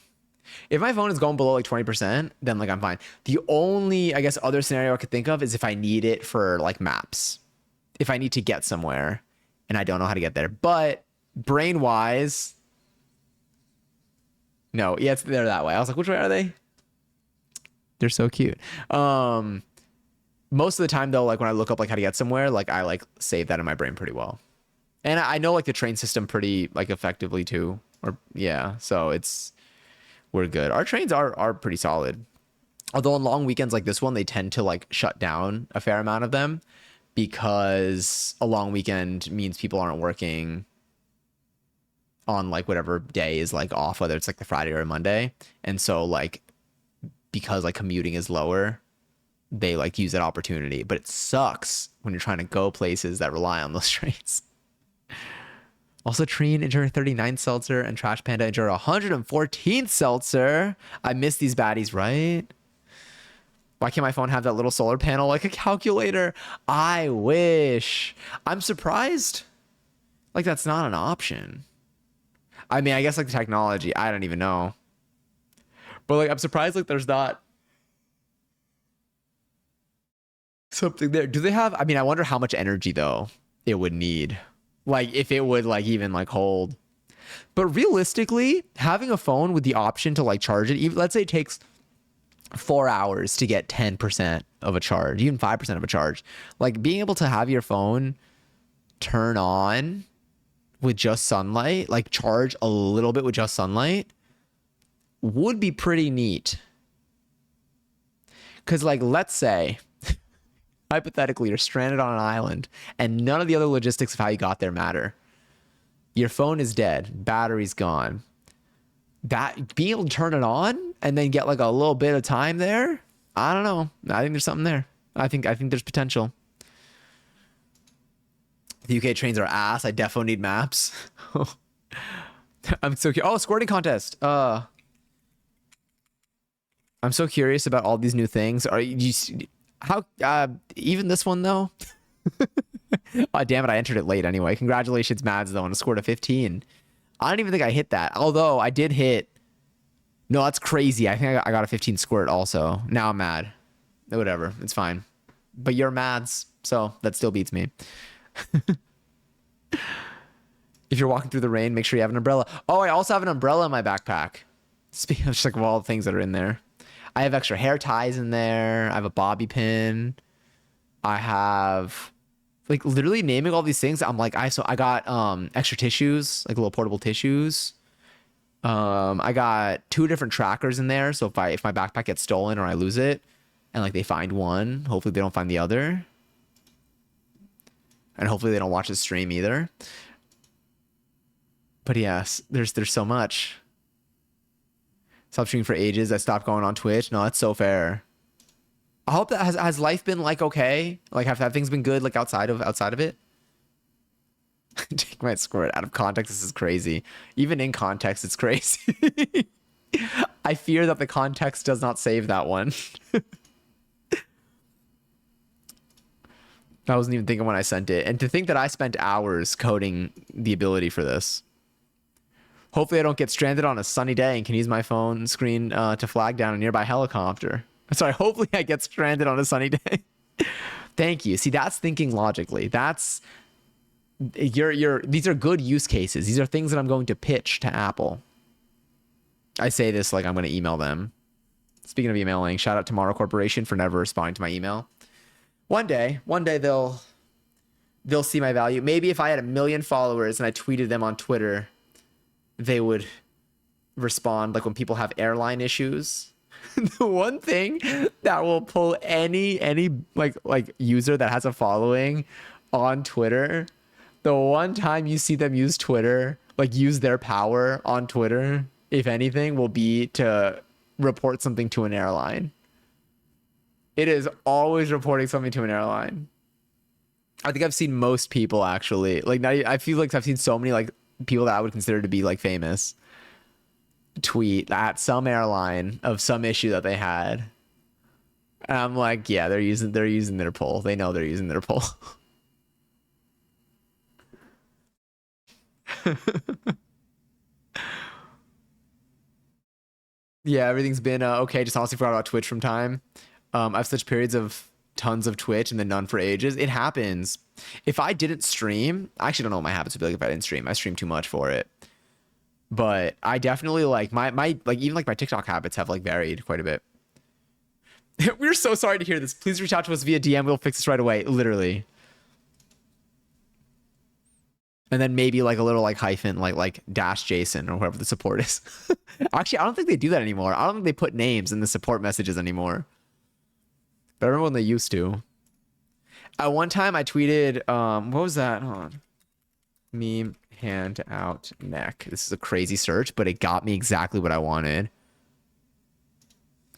if my phone is going below like 20%, then like I'm fine. The only, I guess, other scenario I could think of is if I need it for like maps. If I need to get somewhere and I don't know how to get there. But brain wise, no, yeah, they're that way. I was like, which way are they? They're so cute. Most of the time though, like when I look up like how to get somewhere, like I like save that in my brain pretty well. And I know like the train system pretty like effectively too. Or yeah, so we're good. Our trains are pretty solid. Although on long weekends like this one, they tend to like shut down a fair amount of them because a long weekend means people aren't working on like whatever day is like off, whether it's like the Friday or a Monday. And so like because like commuting is lower, they like use that opportunity. But it sucks when you're trying to go places that rely on those trains. Also, Treen enjoy 39th seltzer and Trash Panda enjoy 114th seltzer. I miss these baddies, right? Why can't my phone have that little solar panel like a calculator? I wish. I'm surprised. Like that's not an option. I mean, I guess like the technology, I don't even know. But like I'm surprised like there's not something there. Do they have, I mean, I wonder how much energy though it would need. Like if it would like even like hold. But realistically, having a phone with the option to like charge it, even let's say it takes 4 hours to get 10% of a charge, even 5% of a charge. Like being able to have your phone turn on with just sunlight, like charge a little bit with just sunlight, would be pretty neat. Because like let's say hypothetically you're stranded on an island and none of the other logistics of how you got there matter. Your phone is dead, battery's gone. That being able to turn it on and then get like a little bit of time there, I don't know. I think there's something there. I think there's potential. The UK trains are ass. I defo need maps. I'm so curious. Oh, squirting contest. I'm so curious about all these new things. Are you how even this one though? Oh, damn it, I entered it late anyway. Congratulations, Mads, though, on a score of 15. I don't even think I hit that. Although I did hit. No, that's crazy. I think I got a 15 squirt also. Now I'm mad. Whatever. It's fine. But you're Mads, so that still beats me. If you're walking through the rain, make sure you have an umbrella. Oh, I also have an umbrella in my backpack. Speaking of just like all the things that are in there. I have extra hair ties in there. I have a bobby pin. I have like literally naming all these things. I'm like, I got extra tissues, like little portable tissues. I got 2 different trackers in there. So if my backpack gets stolen or I lose it and like they find one, hopefully they don't find the other. And hopefully they don't watch the stream either. But yes, there's so much. Stopped streaming for ages. I stopped going on Twitch. No, that's so fair. I hope that has life been like okay? Like have things been good like outside of it? Take my squirt out of context. This is crazy. Even in context, it's crazy. I fear that the context does not save that one. I wasn't even thinking when I sent it. And to think that I spent hours coding the ability for this. Hopefully I don't get stranded on a sunny day and can use my phone screen to flag down a nearby helicopter. Sorry, hopefully I get stranded on a sunny day. Thank you. See, that's thinking logically. That's these are good use cases. These are things that I'm going to pitch to Apple. I say this like I'm going to email them. Speaking of emailing, shout out to Tomorrow Corporation for never responding to my email. One day they'll see my value. Maybe if I had 1 million followers and I tweeted them on Twitter, they would respond like when people have airline issues. The one thing that will pull any like user that has a following on Twitter, the one time you see them use Twitter, like use their power on Twitter, if anything, will be to report something to an airline. It is always reporting something to an airline. I think I've seen most people actually. Like I feel like I've seen so many like people that I would consider to be like famous tweet at some airline of some issue that they had. And I'm like, yeah, they're using their poll. They know they're using their poll. Yeah, everything's been okay. Just honestly forgot about Twitch from time. I've such periods of tons of Twitch and then none for ages. It happens. If I didn't stream, I actually don't know what my habits would be like if I didn't stream. I stream too much for it. But I definitely like my like even like my TikTok habits have like varied quite a bit. We're so sorry to hear this. Please reach out to us via DM. We'll fix this right away. Literally. And then maybe like a little like hyphen like dash Jason or whoever the support is. Actually, I don't think they do that anymore. I don't think they put names in the support messages anymore. But I remember when they used to. At one time I tweeted, what was that? Hold on. Meme hand out neck. This is a crazy search, but it got me exactly what I wanted.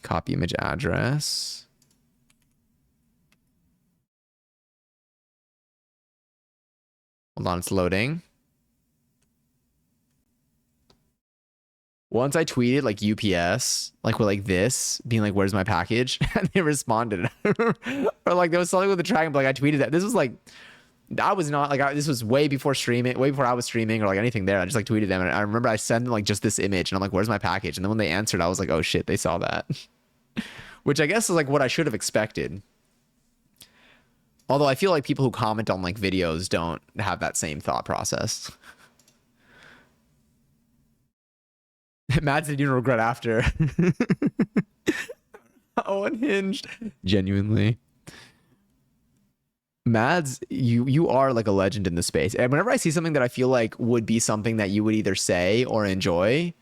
Copy image address. Hold on, it's loading. Once I tweeted like UPS, like with like this, being like, "Where's my package?" and they responded. Or like there was something with the tracking, but like I tweeted that. This was like, I was not like this was way before streaming, way before I was streaming or like anything there. I just like tweeted them, and I remember I sent them like just this image, and I'm like, "Where's my package?" And then when they answered, I was like, "Oh shit, they saw that," which I guess is like what I should have expected. Although I feel like people who comment on like videos don't have that same thought process. Matt said you don't regret after. Oh, unhinged. Genuinely. Mads, you are like a legend in the space. And whenever I see something that I feel like would be something that you would either say or enjoy,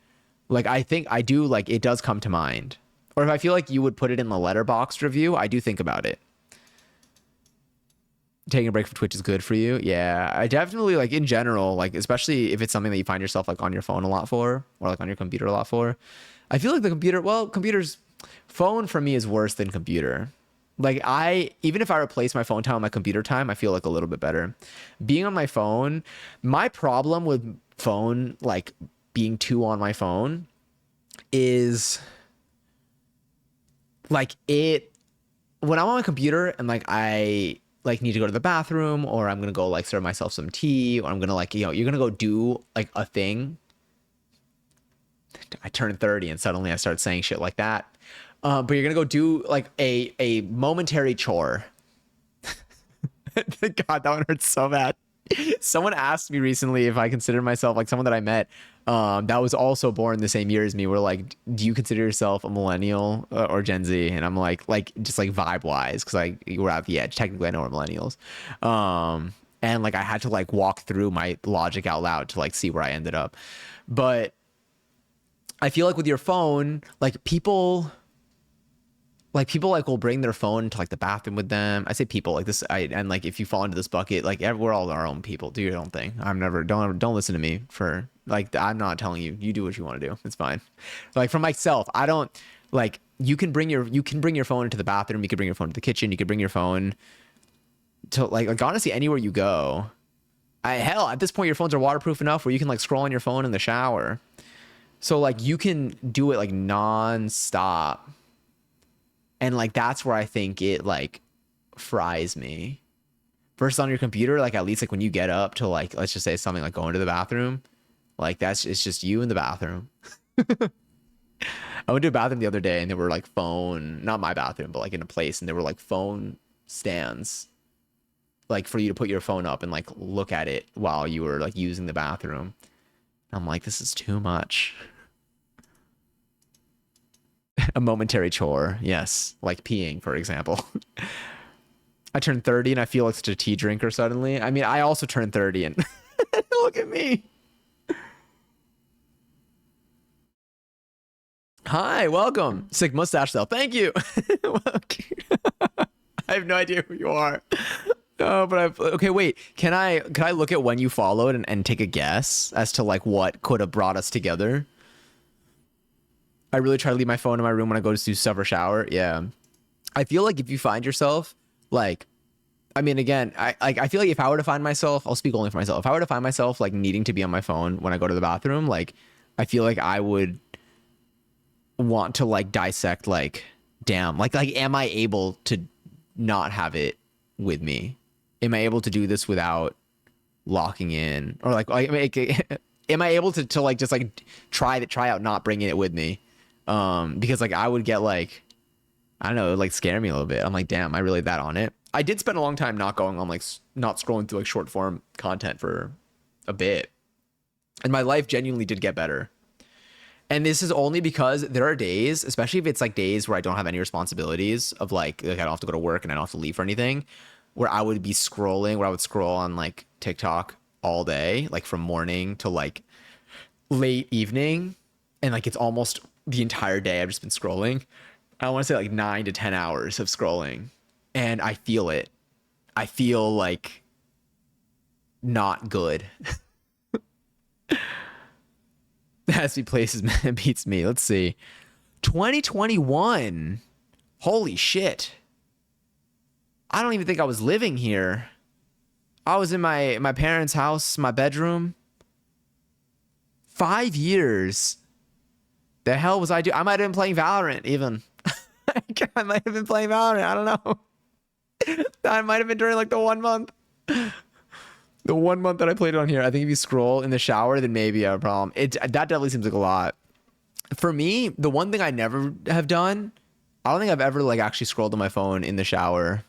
like I think I do like it does come to mind. Or if I feel like you would put it in the letterboxd review, I do think about it. Taking a break from Twitch is good for you. Yeah, I definitely like in general, like especially if it's something that you find yourself like on your phone a lot for, or like on your computer a lot for. I feel like the computer, well, computers, phone for me is worse than computer. Like even if I replace my phone time with my computer time, I feel like a little bit better. Being on my phone, my problem with phone, like being too on my phone is like when I'm on my computer and like I like need to go to the bathroom or I'm gonna go like serve myself some tea or I'm gonna like, you're gonna go do like a thing. I turn 30 and suddenly I start saying shit like that. But you're gonna go do like a momentary chore. God, that one hurts so bad. Someone asked me recently if I consider myself like someone that I met that was also born the same year as me. We're like, do you consider yourself a millennial or Gen Z? And I'm like just like vibe wise, because like we're at the edge. Technically, I know we're millennials. And like I had to like walk through my logic out loud to like see where I ended up. But I feel like with your phone, like people like will bring their phone to like the bathroom with them. I say people like this, and like if you fall into this bucket, like we're all our own people. Do your own thing. Don't listen to me for like I'm not telling you. You do what you want to do. It's fine. Like for myself, I don't like you can bring your phone into the bathroom. You can bring your phone to the kitchen. You can bring your phone to like honestly anywhere you go. Hell, at this point, your phones are waterproof enough where you can like scroll on your phone in the shower. So like you can do it like nonstop. And like that's where I think it like fries me. Versus on your computer, like at least like when you get up to like let's just say something like going to the bathroom, like it's just you in the bathroom. I went to a bathroom the other day and there were like phone, not my bathroom, but like in a place, and there were like phone stands, like for you to put your phone up and like look at it while you were like using the bathroom. I'm like, this is too much. A momentary chore, yes, like peeing, for example. I turned 30 and I feel like such a tea drinker suddenly. I mean, I also turned 30 and look at me. Hi, welcome. Sick mustache though. Thank you. I have no idea who you are. No, but okay, wait. Can I look at when you followed and take a guess as to like what could have brought us together? I really try to leave my phone in my room when I go to do stuff or shower. Yeah. I feel like if you find yourself like, I mean, again, I feel like if I were to find myself, I'll speak only for myself. If I were to find myself like needing to be on my phone when I go to the bathroom, like I feel like I would want to like dissect like, damn, like am I able to not have it with me? Am I able to do this without locking in? Or like am I able to like just like try out not bringing it with me? Because like I would get like, I don't know, it would like scare me a little bit. I'm like, damn, I really that on it. I did spend a long time not going on like not scrolling through like short form content for a bit, and my life genuinely did get better. And this is only because there are days, especially if it's like days where I don't have any responsibilities of like I don't have to go to work and I don't have to leave for anything, where I would be scrolling, where I would scroll on like TikTok all day, like from morning to like late evening, and like it's almost the entire day I've just been scrolling. I want to say like 9 to 10 hours of scrolling, and I feel it. I feel like not good. As he places man beats me. Let's see. 2021. Holy shit. I don't even think I was living here. I was in my parents' house, my bedroom. 5 years. The hell was I doing? I might have been playing Valorant even. I might have been playing Valorant. I don't know. That might have been during like the 1 month. The 1 month that I played it on here. I think if you scroll in the shower, then maybe you have a problem. That definitely seems like a lot. For me, the one thing I never have done, I don't think I've ever like actually scrolled on my phone in the shower.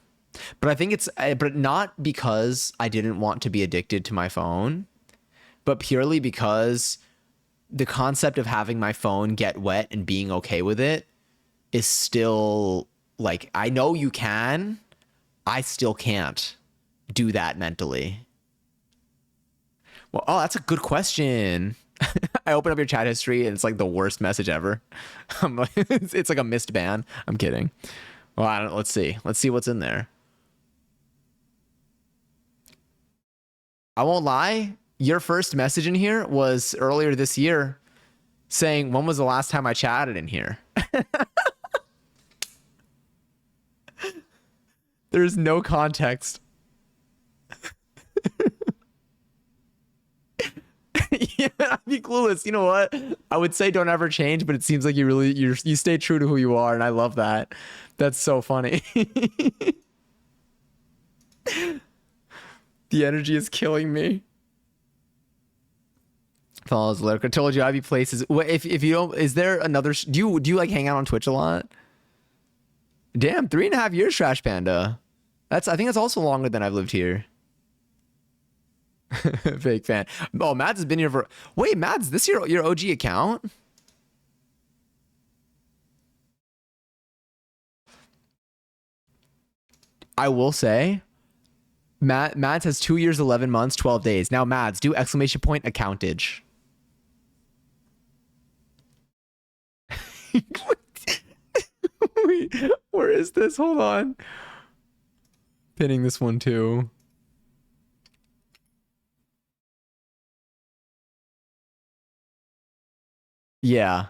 But I think but not because I didn't want to be addicted to my phone, but purely because the concept of having my phone get wet and being okay with it is still like, I know you can, I still can't do that mentally. Well, oh, that's a good question. I open up your chat history and it's like the worst message ever. I'm like, it's like a missed ban. I'm kidding. Well, I don't. Let's see. Let's see what's in there. I won't lie. Your first message in here was earlier this year saying, when was the last time I chatted in here? There's no context. Yeah, I'd be clueless. You know what? I would say don't ever change, but it seems like you stay true to who you are, and I love that. That's so funny. The energy is killing me. Follows lurk. I told you I'd be places. If you don't, is there another? Do you like hang out on Twitch a lot? Damn, 3.5 years, Trash Panda. I think that's also longer than I've lived here. Fake fan. Oh, Mads has been here for. Wait, Mads, this your OG account? I will say, Mads has 2 years, 11 months, 12 days. Now, Mads, do exclamation point accountage. Wait, where is this? Hold on. Pinning this one too. Yeah.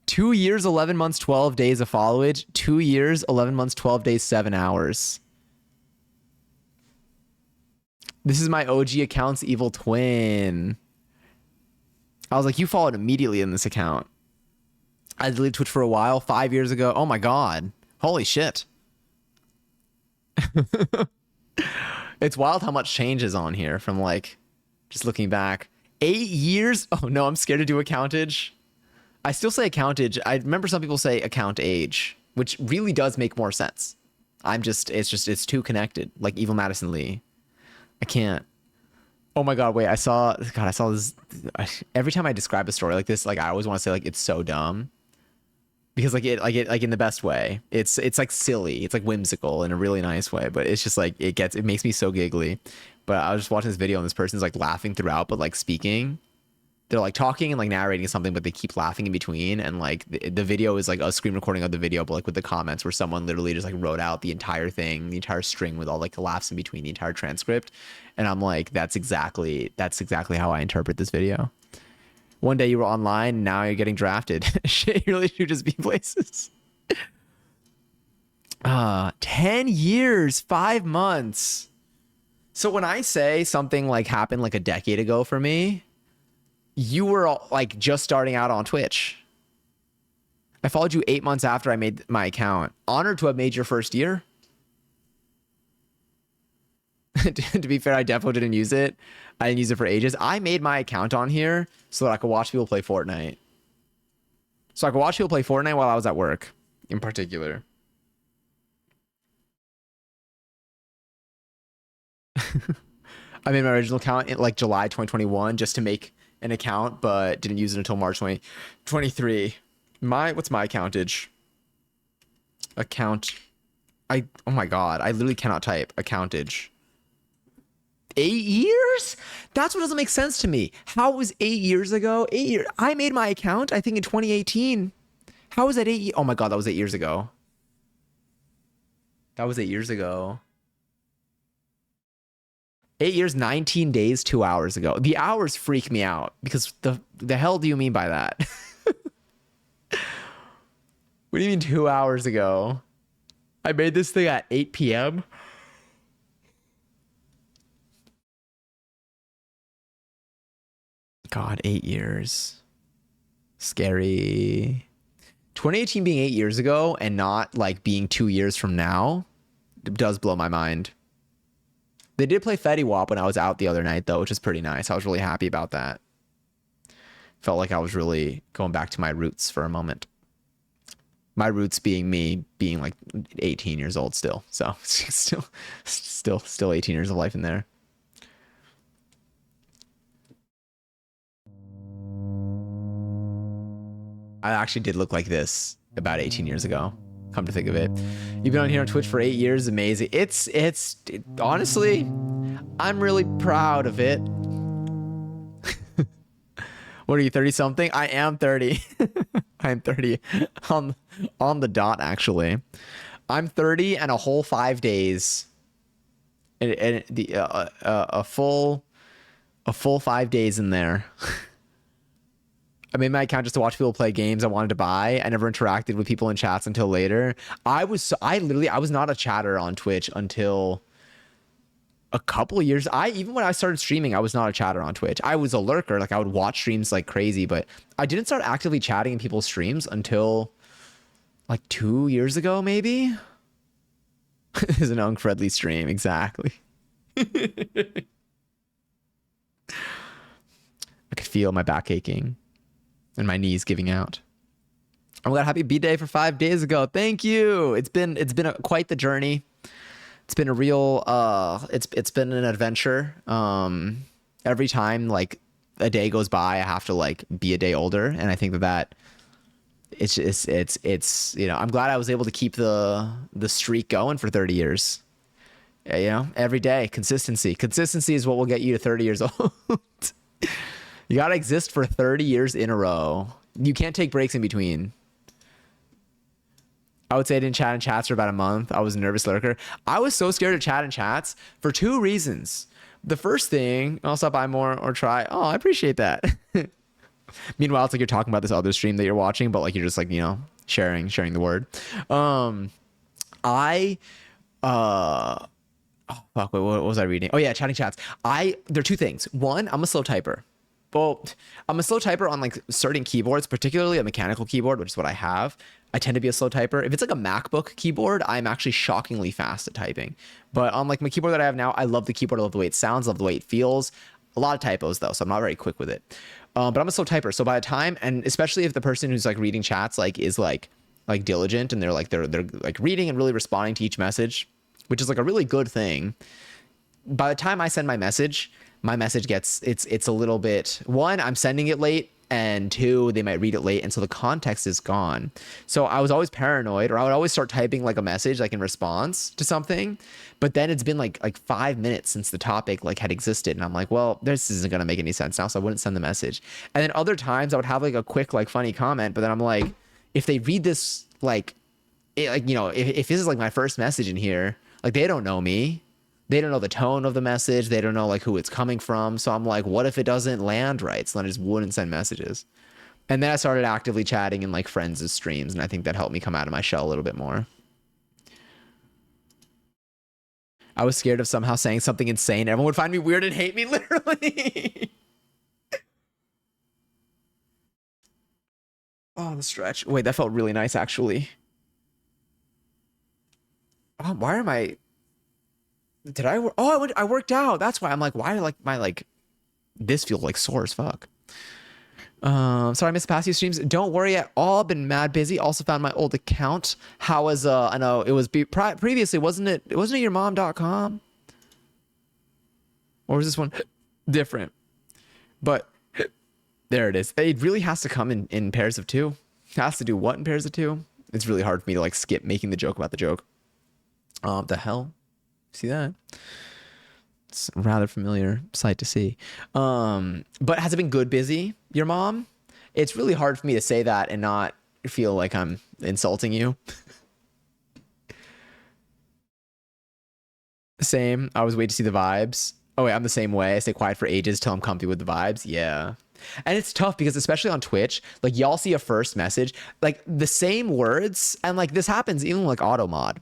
2 years, 11 months, 12 days of followage. 2 years, 11 months, 12 days, 7 hours. This is my OG account's evil twin. I was like, you followed immediately in this account. I deleted Twitch for a while, 5 years ago. Oh my God. Holy shit. It's wild how much changes on here from like just looking back. 8 years? Oh no, I'm scared to do accountage. I still say accountage. I remember some people say account age, which really does make more sense. It's too connected. Like Evil Madison Lee. I can't. Oh my God, wait, I saw this. Every time I describe a story like this, like I always want to say like, it's so dumb. Because like in the best way. It's like silly. It's like whimsical in a really nice way, but it's just like, it makes me so giggly. But I was just watching this video and this person's like laughing throughout, but like speaking. They're like talking and like narrating something, but they keep laughing in between. And like the video is like a screen recording of the video, but like with the comments where someone literally just like wrote out the entire thing, the entire string with all like the laughs in between, the entire transcript. And I'm like, that's exactly how I interpret this video. One day you were online, now you're getting drafted. Shit, you really should just be places. 10 years, 5 months. So when I say something like happened like a decade ago for me, you were like just starting out on Twitch. I followed you 8 months after I made my account. Honored to have made your first year. To be fair, I definitely didn't use it. I didn't use it for ages. I made my account on here so that I could watch people play Fortnite. So I could watch people play Fortnite while I was at work, in particular. I made my original account in like July 2021 just to make an account, but didn't use it until March 2023. What's my accountage? Oh my God, I literally cannot type accountage. 8 years? That's what doesn't make sense to me. How was 8 years ago? 8 years. I made my account, I think in 2018. How was that 8 years? Oh my God, that was 8 years ago. That was 8 years ago. 8 years, 19 days, 2 hours ago. The hours freak me out because the hell do you mean by that? What do you mean 2 hours ago? I made this thing at 8 p.m. God, 8 years. Scary. 2018 being 8 years ago and not like being 2 years from now does blow my mind. They did play Fetty Wap when I was out the other night though, which is pretty nice. I was really happy about that. Felt like I was really going back to my roots for a moment. My roots being me being like 18 years old still. So still 18 years of life in there. I actually did look like this about 18 years ago. Come to think of it. You've been on here on Twitch for 8 years. Amazing. Honestly, I'm really proud of it. What are you, 30 something? I am 30. I'm 30 on the dot, actually. I'm 30 and a whole 5 days. And a full 5 days in there. I made my account just to watch people play games I wanted to buy. I never interacted with people in chats until later. I was not a chatter on Twitch until a couple of years. Even when I started streaming, I was not a chatter on Twitch. I was a lurker. Like I would watch streams like crazy, but I didn't start actively chatting in people's streams until like 2 years ago, maybe. Is an unfriendly stream, exactly. I could feel my back aching and my knees giving out. Oh my god, happy B-Day for 5 days ago. Thank you. It's been quite the journey. It's been a real it's been an adventure. Every time like a day goes by, I have to like be a day older, and I think that it's you know, I'm glad I was able to keep the streak going for 30 years. You know, every day, consistency is what will get you to 30 years old. You got to exist for 30 years in a row. You can't take breaks in between. I would say I didn't chat in chats for about a month. I was a nervous lurker. I was so scared to chat in chats for 2 reasons. The first thing, I'll stop by more or try. Oh, I appreciate that. Meanwhile, it's like you're talking about this other stream that you're watching, but like you're just like, you know, sharing the word. Oh fuck, wait, what was I reading? Oh yeah, chatting chats. There are 2 things. One, I'm a slow typer. Well, I'm a slow typer on like certain keyboards, particularly a mechanical keyboard, which is what I have. I tend to be a slow typer. If it's like a MacBook keyboard, I'm actually shockingly fast at typing. But on like my keyboard that I have now, I love the keyboard. I love the way it sounds, I love the way it feels. A lot of typos though, so I'm not very quick with it. But I'm a slow typer. So by the time, and especially if the person who's like reading chats like is like diligent and they're like reading and really responding to each message, which is like a really good thing. By the time I send my message gets, it's a little bit, 1, I'm sending it late, and 2, they might read it late, and so the context is gone. So I was always paranoid, or I would always start typing like a message like in response to something, but then it's been like 5 minutes since the topic like had existed, and I'm like, well, this isn't gonna make any sense now, so I wouldn't send the message. And then other times I would have like a quick like funny comment, but then I'm like, if they read this like you know, if this is like my first message in here, like they don't know me. They don't know the tone of the message. They don't know like who it's coming from. So I'm like, what if it doesn't land right? So then I just wouldn't send messages. And then I started actively chatting in like friends' streams. And I think that helped me come out of my shell a little bit more. I was scared of somehow saying something insane. Everyone would find me weird and hate me, literally. Oh, the stretch. Wait, that felt really nice, actually. Oh, why am I... Did I? Oh, I worked out. That's why I'm like, why like my like this feels like sore as fuck. Sorry I missed the past few streams. Don't worry at all. Been mad busy. Also found my old account. How was I know it was previously, wasn't it yourmom.com? Or was this one different? But there it is. It really has to come in pairs of 2. It has to do what in pairs of 2? It's really hard for me to like skip making the joke about the joke. The hell? See that? It's a rather familiar sight to see. But has it been good busy, your mom? It's really hard for me to say that and not feel like I'm insulting you. Same. I was waiting to see the vibes. Oh wait, I'm the same way. I stay quiet for ages till I'm comfy with the vibes. Yeah. And it's tough because especially on Twitch, like y'all see a first message, like the same words, and like this happens even like auto mod.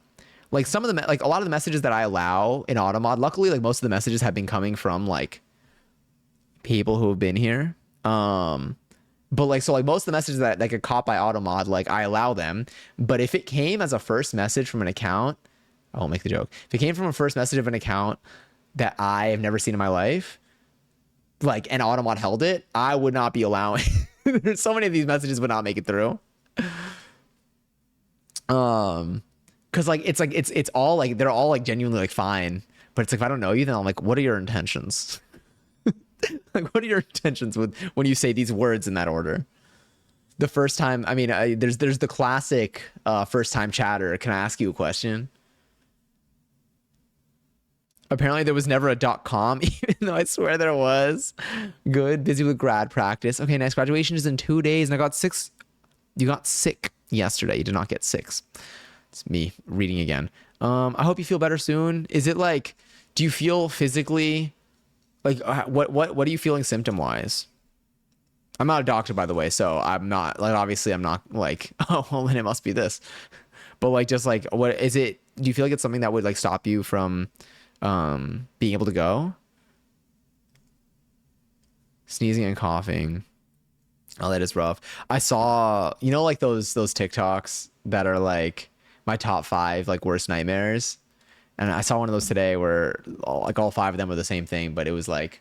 Like some of the, like a lot of the messages that I allow in Automod, luckily, like most of the messages have been coming from like people who have been here. But But like, so like most of the messages that get caught by automod, like I allow them. But if it came as a first message from an account, I won't make the joke. If it came from a first message of an account that I have never seen in my life, like an automod held it, I would not be allowing. There's so many of these messages would not make it through. Cause like it's all like they're all like genuinely like fine. But it's like if I don't know you, then I'm like, what are your intentions? Like, what are your intentions with when you say these words in that order? The first time, I mean, there's the classic first time chatter. Can I ask you a question? Apparently, there was never a .com, even though I swear there was. Good, busy with grad practice. Okay, next graduation is in 2 days, and I got 6. You got sick yesterday. You did not get 6. It's me reading again. I hope you feel better soon. Is it like, do you feel physically? Like, what are you feeling symptom wise? I'm not a doctor, by the way, so I'm not like, obviously I'm not like, oh, well, then it must be this. But like, just like, what is it? Do you feel like it's something that would like stop you from being able to go? Sneezing and coughing. Oh, that is rough. I saw, you know, like those TikToks that are like my top 5 like worst nightmares. And I saw one of those today where like all 5 of them were the same thing, but it was like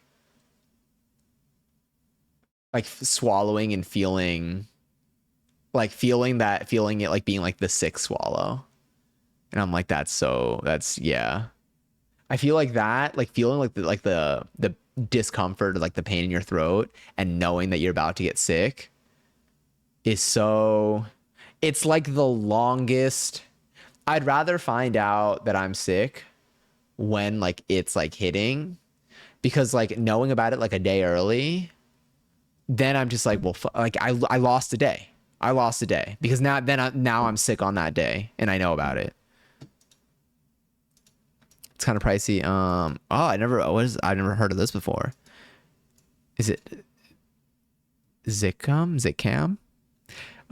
swallowing and feeling it like being like the 6th swallow. And I'm like, yeah. I feel like that, like feeling like the discomfort or like the pain in your throat and knowing that you're about to get sick is so, it's like the longest. I'd rather find out that I'm sick when like it's like hitting, because like knowing about it like a day early, then I'm just like, well, like I lost a day. I lost a day because now I'm sick on that day and I know about it. It's kind of pricey. I've never heard of this before. Is it Zicam?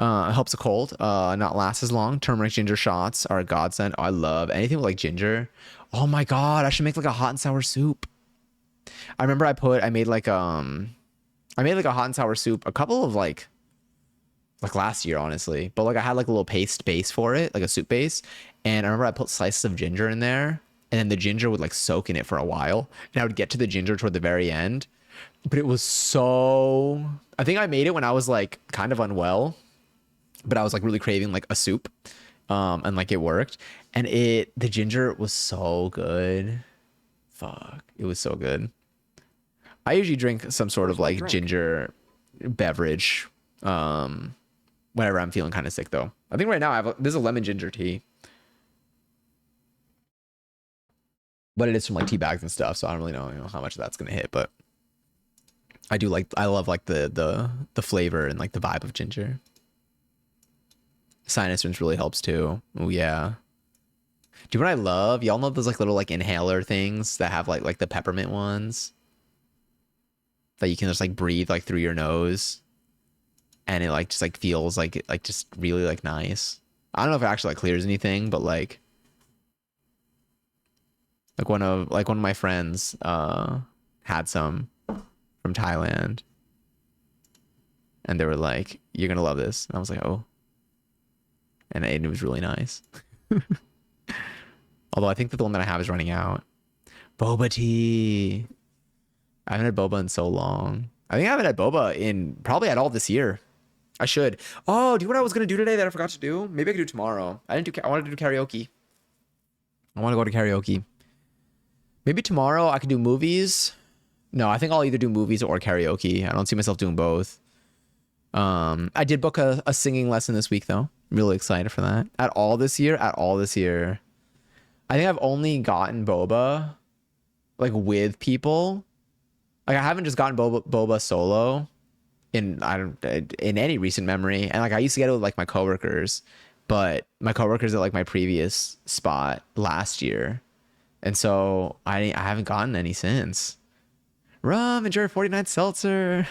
It helps a cold, not last as long. Turmeric ginger shots are a godsend. Oh, I love anything with like ginger. Oh my god, I should make like a hot and sour soup. I remember I made like a hot and sour soup a couple of like last year, honestly. But like I had like a little paste base for it, like a soup base. And I remember I put slices of ginger in there, and then the ginger would like soak in it for a while. And I would get to the ginger toward the very end. But it was so, I think I made it when I was like kind of unwell, but I was like really craving like a soup, and like it worked, and the ginger was so good. Fuck, it was so good. I usually drink some sort of like ginger beverage whenever I'm feeling kind of sick, though. I think right now there's a lemon ginger tea, but it is from like tea bags and stuff, so I don't really know how much that's gonna hit, but I love like the flavor and like the vibe of ginger. Sinus rinse really helps too. Oh yeah. Do you know what I love? Y'all know those like little like inhaler things that have like the peppermint ones that you can just like breathe like through your nose, and it like just like feels like just really like nice. I don't know if it actually like clears anything, but like one of my friends had some from Thailand, and they were like, "You're gonna love this," and I was like, "Oh." And it was really nice. Although I think that the one that I have is running out. Boba tea. I haven't had boba in so long. I think I haven't had boba in probably at all this year. I should. Oh, do you know what I was going to do today that I forgot to do? Maybe I could do tomorrow. I wanted to do karaoke. I want to go to karaoke. Maybe tomorrow I could do movies. No, I think I'll either do movies or karaoke. I don't see myself doing both. I did book a singing lesson this week, though. Really excited for that. At all this year. I think I've only gotten boba like with people. Like I haven't just gotten boba solo in any recent memory. And like I used to get it with like my coworkers, but my coworkers at like my previous spot last year. And so I haven't gotten any since. Rum, enjoy 49 seltzer.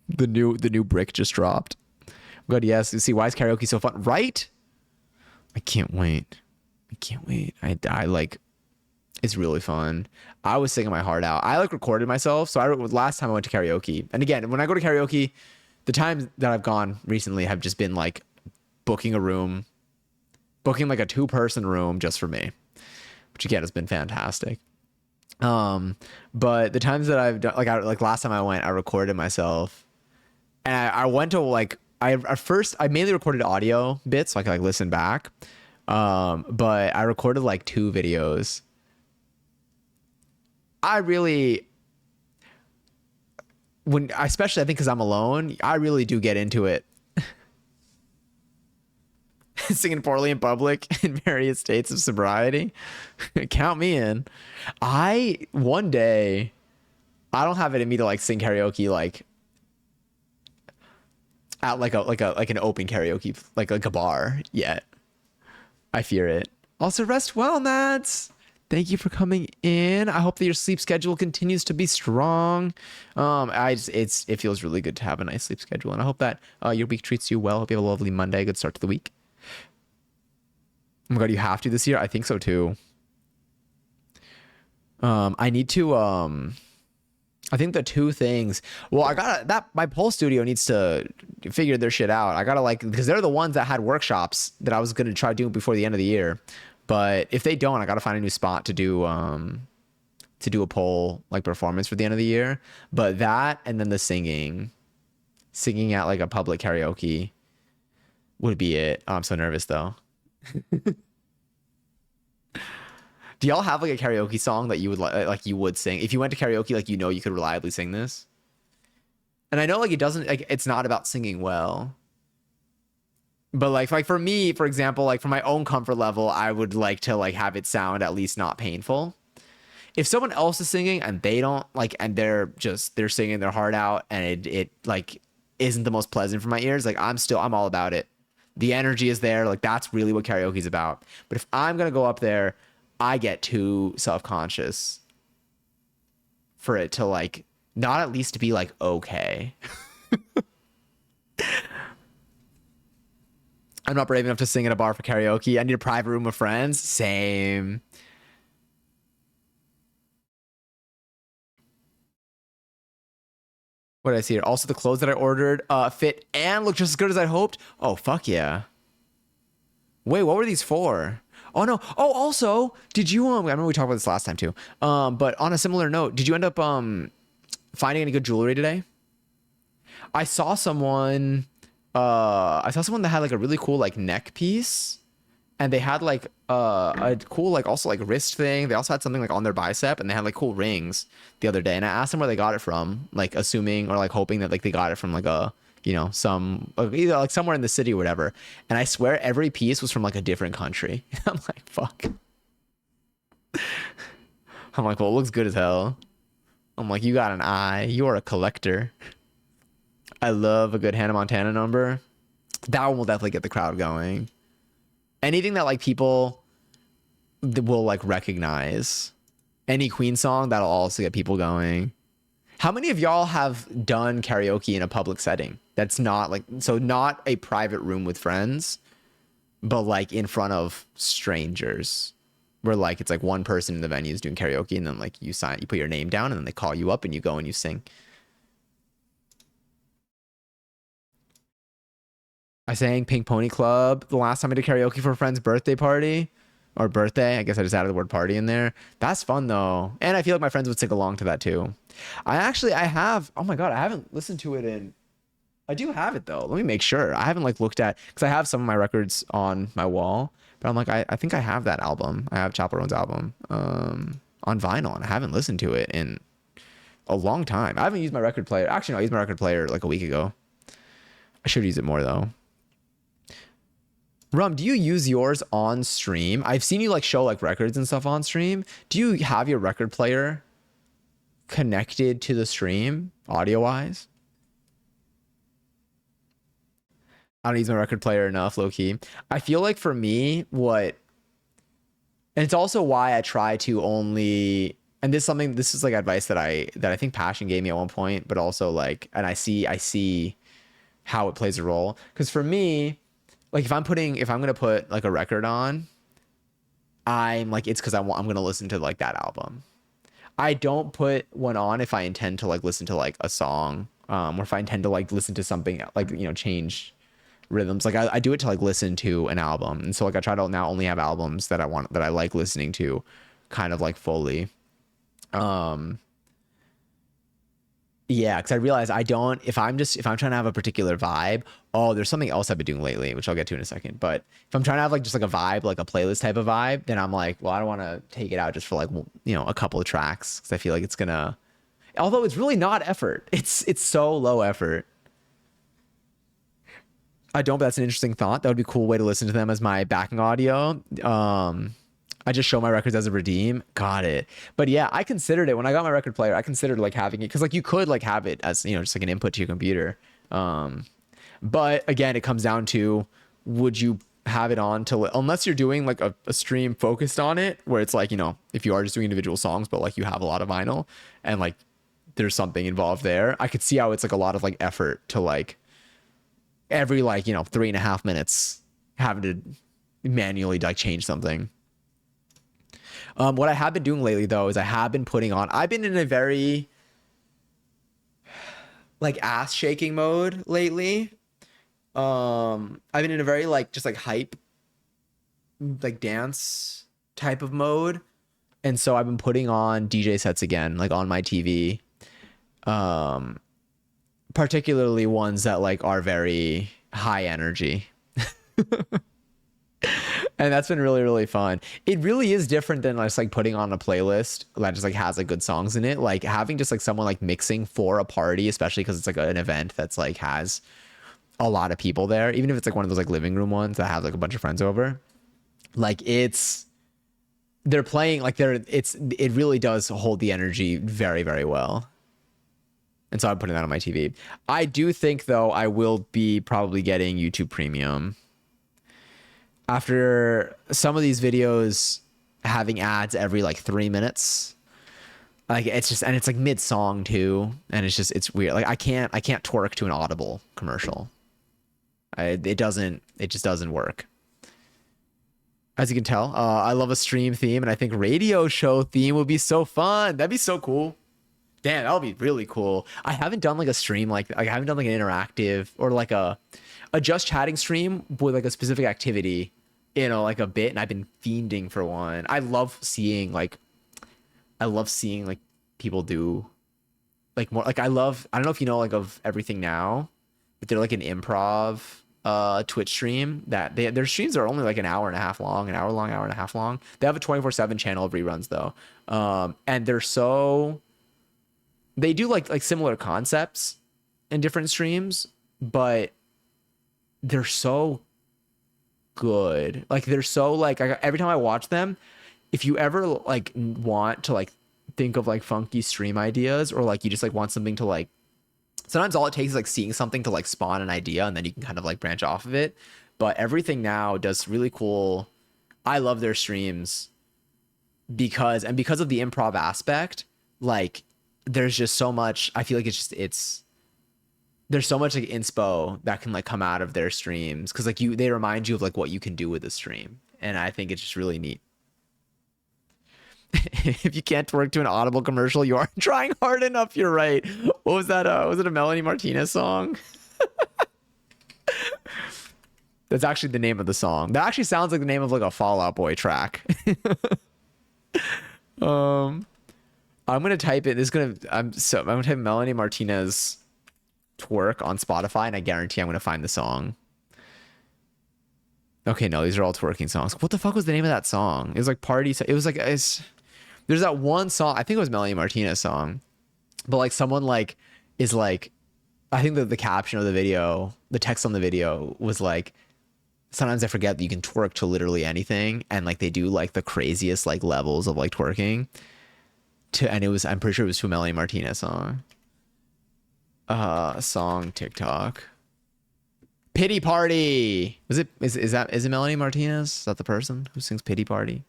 The new brick just dropped. Good, yes. You see, why is karaoke so fun? Right? I can't wait. I like It's really fun. I was singing my heart out. I like recorded myself. So last time I went to karaoke, and again, when I go to karaoke, the times that I've gone recently have just been like booking a room, booking like a 2-person room just for me, which again has been fantastic. But the times that I've done, like last time I went, I recorded myself, and I went to like at first I mainly recorded audio bits so I could like listen back. But I recorded like 2 videos. I really, especially I think because I'm alone, I really do get into it. Singing poorly in public in various states of sobriety. Count me in. One day, I don't have it in me to like sing karaoke like at like an open karaoke like a bar yet. I fear it. Also, rest well, Mads. Thank you for coming in. I hope that your sleep schedule continues to be strong. It feels really good to have a nice sleep schedule, and I hope that your week treats you well. Hope you have a lovely Monday, good start to the week. Oh my god, you have to this year? I think so too. I need to I think the 2 things. Well, I gotta that my pole studio needs to figure their shit out. I gotta like because they're the ones that had workshops that I was gonna try doing before the end of the year. But if they don't, I gotta find a new spot to do a pole like performance for the end of the year. But that and then the singing at like a public karaoke would be it. Oh, I'm so nervous though. Do y'all have like a karaoke song that you would like you would sing if you went to karaoke, like you could reliably sing this? And I know like it doesn't like it's not about singing well. But like for me, for example, like for my own comfort level, I would like to like have it sound at least not painful. If someone else is singing and they don't like and they're singing their heart out and it like isn't the most pleasant for my ears, like I'm all about it. The energy is there, like that's really what karaoke is about. But if I'm gonna go up there, I get too self-conscious for it to like not at least be like okay. I'm not brave enough to sing in a bar for karaoke. I need a private room with friends. Same. What did I see here? Also, the clothes that I ordered fit and look just as good as I hoped. Oh, fuck yeah. Wait, what were these for? Oh, no. Oh, also, did you, I remember we talked about this last time too. But on a similar note, did you end up finding any good jewelry today? I saw someone that had like a really cool like neck piece, and they had like a cool like also like wrist thing. They also had something like on their bicep, and they had like cool rings the other day. And I asked them where they got it from, like assuming or like hoping that like they got it from like a some either like somewhere in the city or whatever. And I swear every piece was from like a different country. I'm like, fuck. I'm like, well, it looks good as hell. I'm like, you got an eye. You are a collector. I love a good Hannah Montana number. That one will definitely get the crowd going. Anything that like people will like recognize. Any Queen song, that'll also get people going. How many of y'all have done karaoke in a public setting? That's not like, so not a private room with friends, but like in front of strangers, where like it's like one person in the venue is doing karaoke, and then like you put your name down, and then they call you up and you go and you sing. I sang Pink Pony Club the last time I did karaoke for a friend's birthday party. Or birthday. I guess I just added the word party in there. That's fun though. And I feel like my friends would sing along to that too. I have, oh my God, I haven't listened to it in, I do have it though. Let me make sure. I haven't like looked at, because I have some of my records on my wall, but I'm like, I think I have that album. I have Chaperone album on vinyl, and I haven't listened to it in a long time. I haven't used my record player. Actually, no, I used my record player like a week ago. I should use it more though. Rum, do you use yours on stream? I've seen you like show like records and stuff on stream. Do you have your record player connected to the stream audio wise? I don't use my record player enough, low key. I feel like for me, and it's also why I try to only, and this is like advice that I think Passion gave me at one point, but also like, and I see how it plays a role. Because for me, like if I'm gonna put like a record on, I'm like, it's because I'm gonna listen to like that album. I don't put one on if I intend to like listen to like a song, or if I intend to like listen to something like, you know, change rhythms. Like I do it to like listen to an album, and so like I try to now only have albums that I like listening to, kind of like fully. Um, Yeah, because I realize I don't. If I'm trying to have a particular vibe, oh, there's something else I've been doing lately, which I'll get to in a second. But if I'm trying to have like just like a vibe, like a playlist type of vibe, then I'm like, well, I don't want to take it out just for like you know, a couple of tracks, because I feel like it's gonna. Although it's really not effort. It's so low effort. I don't. But that's an interesting thought. That would be a cool way to listen to them as my backing audio. I just show my records as a redeem. Got it. But yeah, I considered it when I got my record player. I considered like having it because like you could like have it as, you know, just like an input to your computer. Um, but again, it comes down to, would you have it on to, unless you're doing like a stream focused on it, where it's like, you know, if you are just doing individual songs, but like you have a lot of vinyl and like there's something involved there. I could see how it's like a lot of like effort to like every like, you know, 3.5 minutes having to manually like change something. What I have been doing lately though is I have been putting on, I've been in a very like ass shaking mode lately. I've been in a very like just like hype, like dance type of mode. And so I've been putting on DJ sets again, like on my TV. Um, Particularly ones that like are very high energy. And that's been really, really fun. It really is different than just like putting on a playlist that just like has like good songs in it. Like having just like someone like mixing for a party, especially because it's like an event that's like has a lot of people there, even if it's like one of those like living room ones that have like a bunch of friends over. Like they're playing like it really does hold the energy very, very well. And so I'm putting that on my TV. I do think though I will be probably getting YouTube Premium after some of these videos having ads every like 3 minutes. Like it's just, and it's like mid song too, and it's weird. Like I can't twerk to an Audible commercial. It just doesn't work. As you can tell, I love a stream theme, and I think radio show theme would be so fun. That'd be so cool. Damn, that would be really cool. I haven't done like a stream like I haven't done like an interactive or like a just chatting stream with like a specific activity, you know, like a bit, and I've been fiending for one. I love seeing like people do like more like I don't know if you know like of Everything Now, but they're like an improv Twitch stream that their streams are only like an hour and a half long, an hour long, hour and a half long. They have a 24/7 channel of reruns though. And they do like similar concepts in different streams, but they're so good. Like they're so like every time I watch them, if you ever like want to like think of like funky stream ideas, or like you just like want something to like, sometimes all it takes is like seeing something to like spawn an idea, and then you can kind of like branch off of it. But Everything Now does really cool. I love their streams because of the improv aspect. Like there's just so much, I feel like there's so much like inspo that can like come out of their streams, because like they remind you of like what you can do with a stream, and I think it's just really neat. If you can't work to an Audible commercial, you aren't trying hard enough. You're right. What was that? Was it a Melanie Martinez song? That's actually the name of the song. That actually sounds like the name of like a Fall Out Boy track. I'm gonna type it. I'm gonna type Melanie Martinez twerk on Spotify, and I guarantee I'm gonna find the song. Okay, no, these are all twerking songs. What the fuck was the name of that song? It was like party. It was like there's that one song. I think it was Melanie Martinez song, but like someone like is like, I think that the caption of the video, the text on the video was like, sometimes I forget that you can twerk to literally anything, and like they do like the craziest like levels of like twerking. And I'm pretty sure it was to a Melanie Martinez song. Song TikTok. Pity Party. Is it Melanie Martinez? Is that the person who sings Pity Party?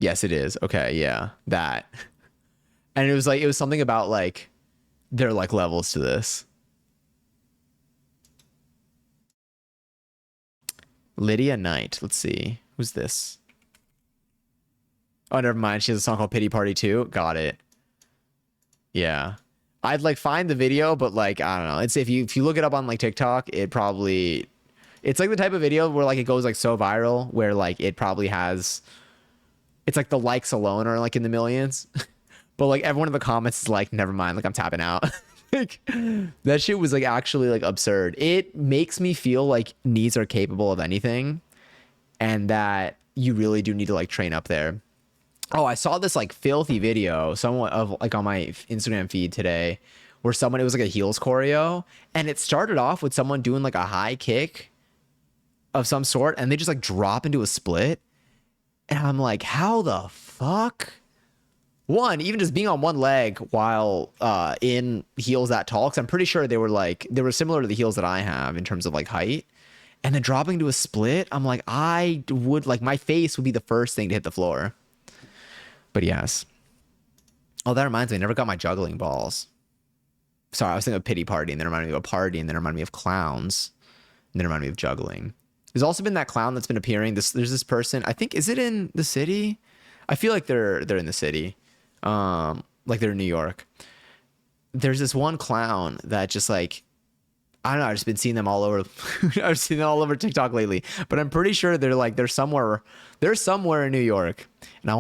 Yes, it is. Okay, yeah. That. And it was something about like there are like levels to this. Lydia Knight. Let's see. Who's this? Oh, never mind. She has a song called Pity Party too. Got it. Yeah. I'd like find the video, but like I don't know. It's if you look it up on like TikTok, it's like the type of video where like it goes like so viral where like it probably has it's like the likes alone are like in the millions. But like everyone in the comments is like, never mind, like I'm tapping out. Like that shit was like actually like absurd. It makes me feel like knees are capable of anything and that you really do need to like train up there. Oh, I saw this like filthy video somewhat of like on my Instagram feed today where it was like a heels choreo and it started off with someone doing like a high kick of some sort and they just like drop into a split. And I'm like, how the fuck? One, even just being on one leg while in heels that tall, because I'm pretty sure they were similar to the heels that I have in terms of like height. And then dropping to a split, I'm like, my face would be the first thing to hit the floor. But yes. Oh, that reminds me, I never got my juggling balls. Sorry, I was thinking of Pity Party, and then it reminded me of a party, and then it reminded me of clowns, and then it reminded me of juggling. There's also been that clown that's been appearing. There's this person, I think, is it in the city? I feel like they're in the city. Like they're in New York. There's this one clown that just like, I don't know, I've just been seeing them all over. I've seen them all over TikTok lately, but I'm pretty sure they're somewhere in New York, and I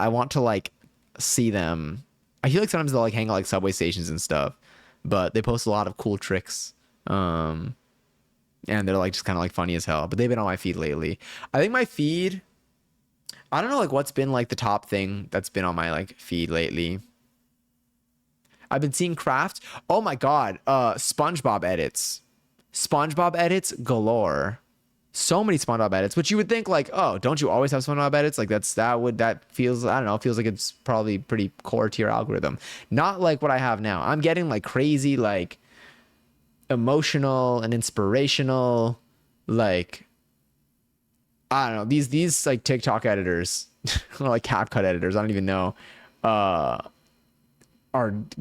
want to like see them. I feel like sometimes they'll like hang out like subway stations and stuff, but they post a lot of cool tricks. And they're like just kind of like funny as hell, but they've been on my feed lately. I think my feed, I don't know like what's been like the top thing that's been on my like feed lately. I've been seeing craft. Oh my God. SpongeBob edits galore. So many SpongeBob edits, which you would think like, oh, don't you always have SpongeBob edits? Like that feels, I don't know, feels like it's probably pretty core to your algorithm. Not like what I have now. I'm getting like crazy, like emotional and inspirational, like, I don't know, these like TikTok editors or like CapCut editors, I don't even know, are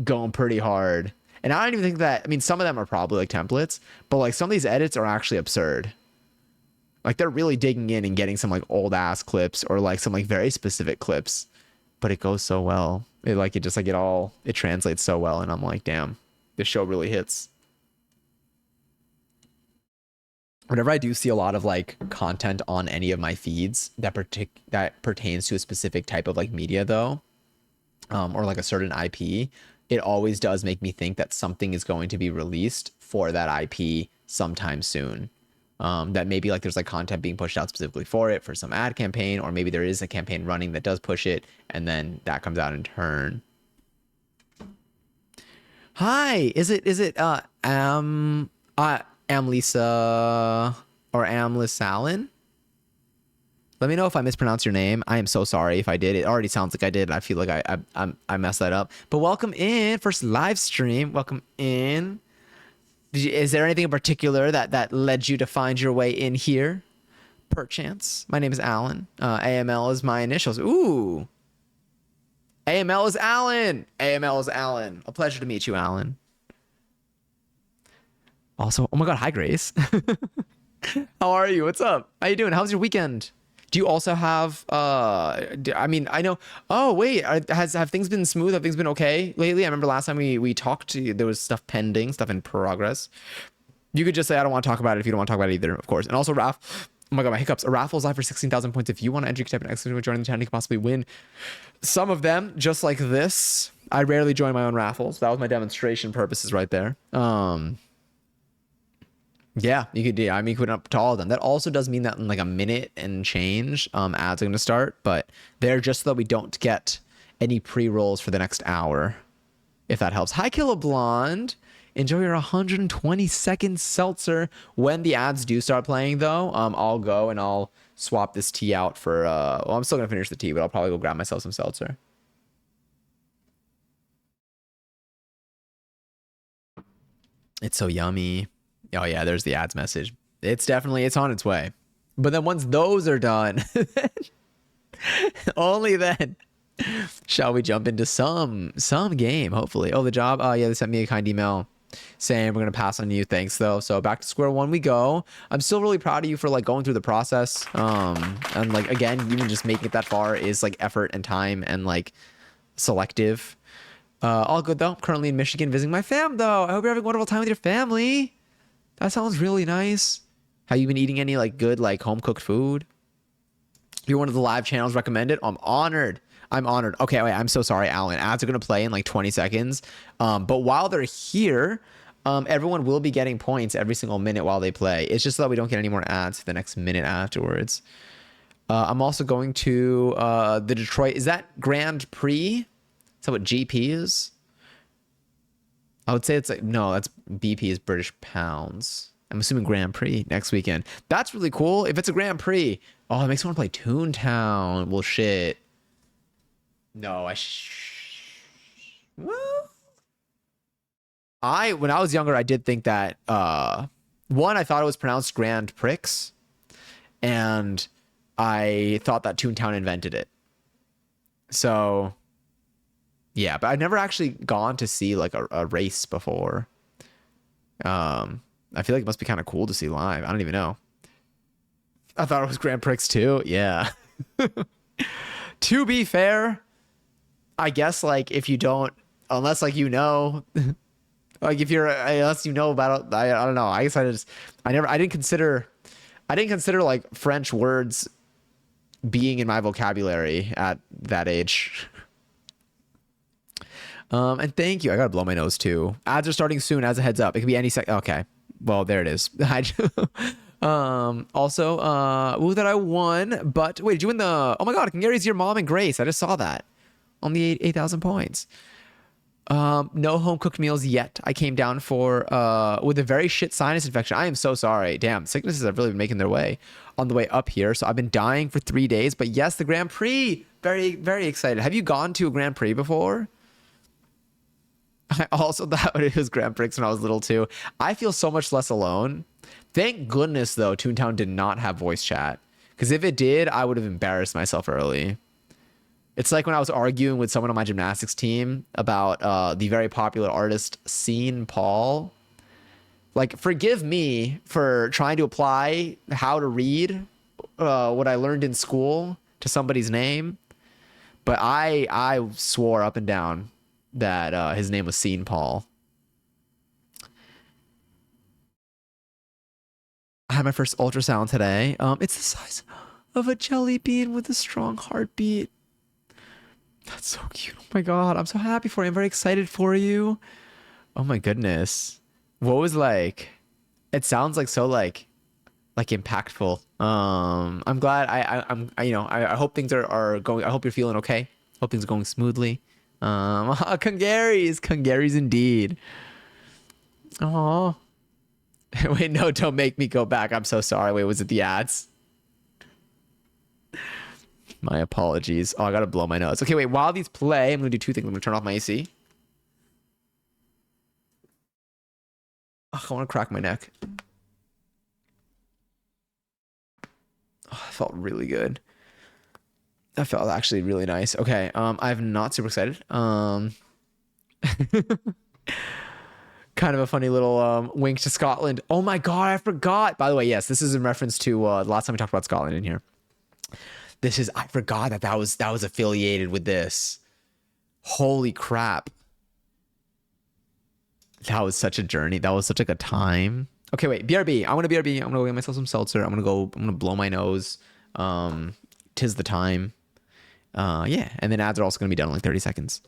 going pretty hard. And I don't even think that, I mean, some of them are probably like templates, but like some of these edits are actually absurd. Like they're really digging in and getting some like old ass clips or like some like very specific clips, but it goes so well. It translates so well. And I'm like, damn, this show really hits. Whenever I do see a lot of like content on any of my feeds that pertains to a specific type of like media though, or like a certain IP, it always does make me think that something is going to be released for that IP sometime soon. That maybe like there's like content being pushed out specifically for it for some ad campaign, or maybe there is a campaign running that does push it and then that comes out in turn. Hi, is it Amlisa or Amlis Allen? Let me know if I mispronounced your name. I am so sorry if I did. It already sounds like I did. I feel like I messed that up. But welcome in, first live stream. Welcome in. Is there anything in particular that led you to find your way in here? Perchance. My name is Alan. AML is my initials. Ooh. AML is Alan. AML is Alan. A pleasure to meet you, Alan. Also, oh my God, hi Grace. How are you? What's up? How you doing? How's your weekend? Do you also have I mean, I know, oh wait, have things been smooth? Have things been okay lately? I remember last time we talked to you, there was stuff pending, stuff in progress. You could just say I don't want to talk about it if you don't want to talk about it either, of course. And also Raph, oh my God, my hiccups. A raffle is live for 16,000 points. If you want to enter, you can type an exclamation join the channel, you can possibly win some of them just like this. I rarely join my own raffles. That was my demonstration purposes right there. Yeah, you could do. I mean, you could up to all of them. That also does mean that in like a minute and change, ads are going to start, but they're just so that we don't get any pre-rolls for the next hour, if that helps. Hi, Killa Blonde. Enjoy your 120-second seltzer. When the ads do start playing, though, I'll go and I'll swap this tea out for, well, I'm still going to finish the tea, but I'll probably go grab myself some seltzer. It's so yummy. Oh yeah, there's the ads message. It's on its way. But then once those are done, only then shall we jump into some game, hopefully. Oh, the job. Oh yeah, they sent me a kind email. saying we're gonna pass on you. Thanks though. So back to square one we go. I'm still really proud of you for like going through the process. And like again, even just making it that far is like effort and time and like selective. All good though. Currently in Michigan visiting my fam though. I hope you're having a wonderful time with your family. That sounds really nice. Have you been eating any like good like home cooked food? You're one of the live channels recommended. I'm honored. I'm honored. Okay, wait, I'm so sorry, Alan. Ads are going to play in like 20 seconds. But while they're here, everyone will be getting points every single minute while they play. It's just so that we don't get any more ads for the next minute afterwards. I'm also going to the Detroit. Is that Grand Prix? Is that what GP is? I would say it's like, no, that's BP is British pounds. I'm assuming Grand Prix next weekend. That's really cool. If it's a Grand Prix, oh, it makes me want to play Toontown. Well, shit. No, well, when I was younger, I did think that one, I thought it was pronounced Grand Prix, and I thought that Toontown invented it. So yeah, but I've never actually gone to see like a race before. I feel like it must be kind of cool to see live. I don't even know. I thought it was Grand Prix too. Yeah. To be fair, I guess like if you don't, unless like you know, like if you're unless you know about it, I don't know. I guess I didn't consider like French words being in my vocabulary at that age. And thank you. I gotta blow my nose too. Ads are starting soon. As a heads up, it could be any sec. Okay, well there it is. Also, ooh, that I won. But wait, did you win the? Oh my God, Gary's your mom and Grace. I just saw that on the 8,000 points. No home cooked meals yet. I came down for with a very shit sinus infection. I am so sorry. Damn, sicknesses have really been making their way on the way up here. So I've been dying for 3 days. But yes, the Grand Prix. Very, very excited. Have you gone to a Grand Prix before? I also thought it was Grand Prix when I was little too. I feel so much less alone. Thank goodness though, Toontown did not have voice chat. Because if it did, I would have embarrassed myself early. It's like when I was arguing with someone on my gymnastics team about the very popular artist Sean Paul. Like, forgive me for trying to apply how to read what I learned in school to somebody's name. But I swore up and down that his name was Sean Paul. I had my first ultrasound today. It's the size of a jelly bean with a strong heartbeat. That's so cute. Oh my God, I'm so happy for you. I'm very excited for you. Oh my goodness. What was like? It sounds like so like impactful. I'm glad. I'm I hope things are going. I hope you're feeling okay. Hope things are going smoothly. Congaries indeed. Oh. Wait, no, don't make me go back. I'm so sorry. Wait, was it the ads? My apologies. Oh, I gotta blow my nose. Okay, wait, while these play, I'm gonna do two things. I'm gonna turn off my AC. Oh, I wanna crack my neck. Oh, that felt really good. That felt actually really nice. Okay, I'm not super excited. Kind of a funny little wink to Scotland. Oh my God, I forgot. By the way, yes, this is in reference to the last time we talked about Scotland in here. I forgot that was affiliated with this. Holy crap. That was such a journey. That was such like a time. Okay, wait, BRB. I want to BRB. I'm gonna go get myself some seltzer. I'm gonna blow my nose. Tis the time. Yeah, and then ads are also gonna be done in like 30 seconds.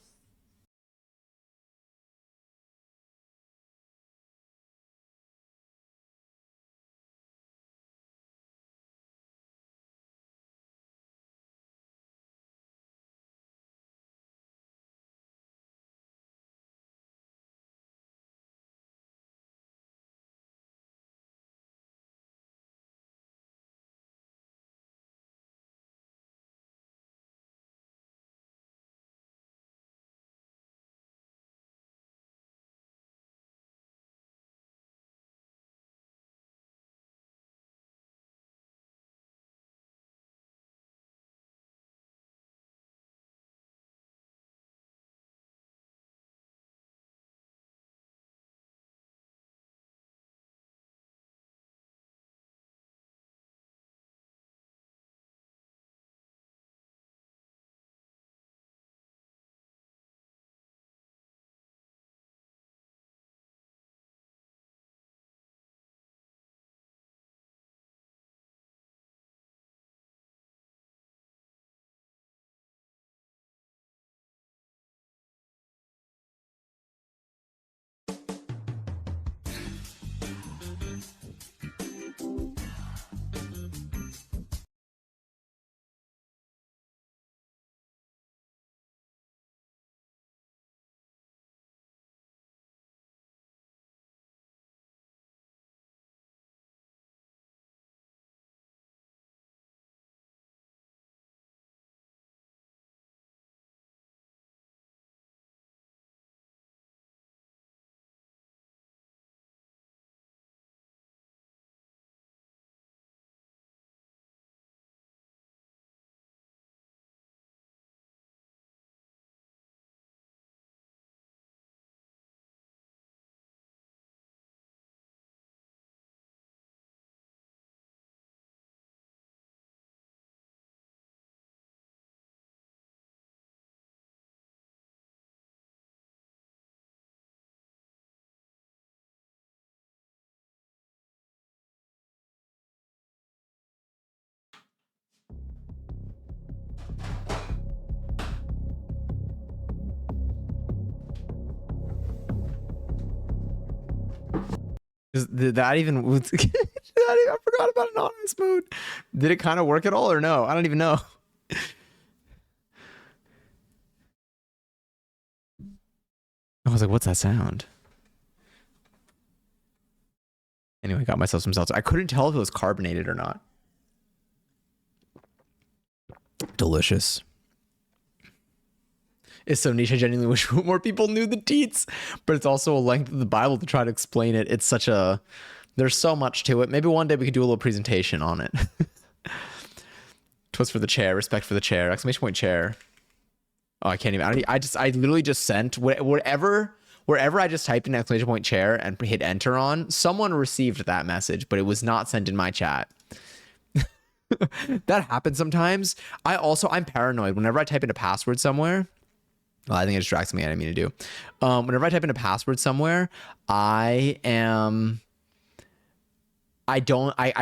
Did that even I forgot about anonymous mode. Did it kind of work at all or no? I don't even know. I was like, what's that sound? Anyway, got myself some seltzer. I couldn't tell if it was carbonated or not. Delicious. It's so niche. I genuinely wish more people knew the deets, but it's also a length of the Bible to try to explain it. It's such a, there's so much to it. Maybe one day we could do a little presentation on it. Twist for the chair, respect for the chair, exclamation point chair. Oh, I can't even, I literally just sent wherever I just typed in exclamation point chair and hit enter on, someone received that message, but it was not sent in my chat. That happens sometimes. I'm paranoid whenever I type in a password somewhere. Well, I think it distracts me. I didn't mean to do. Whenever I type in a password somewhere, I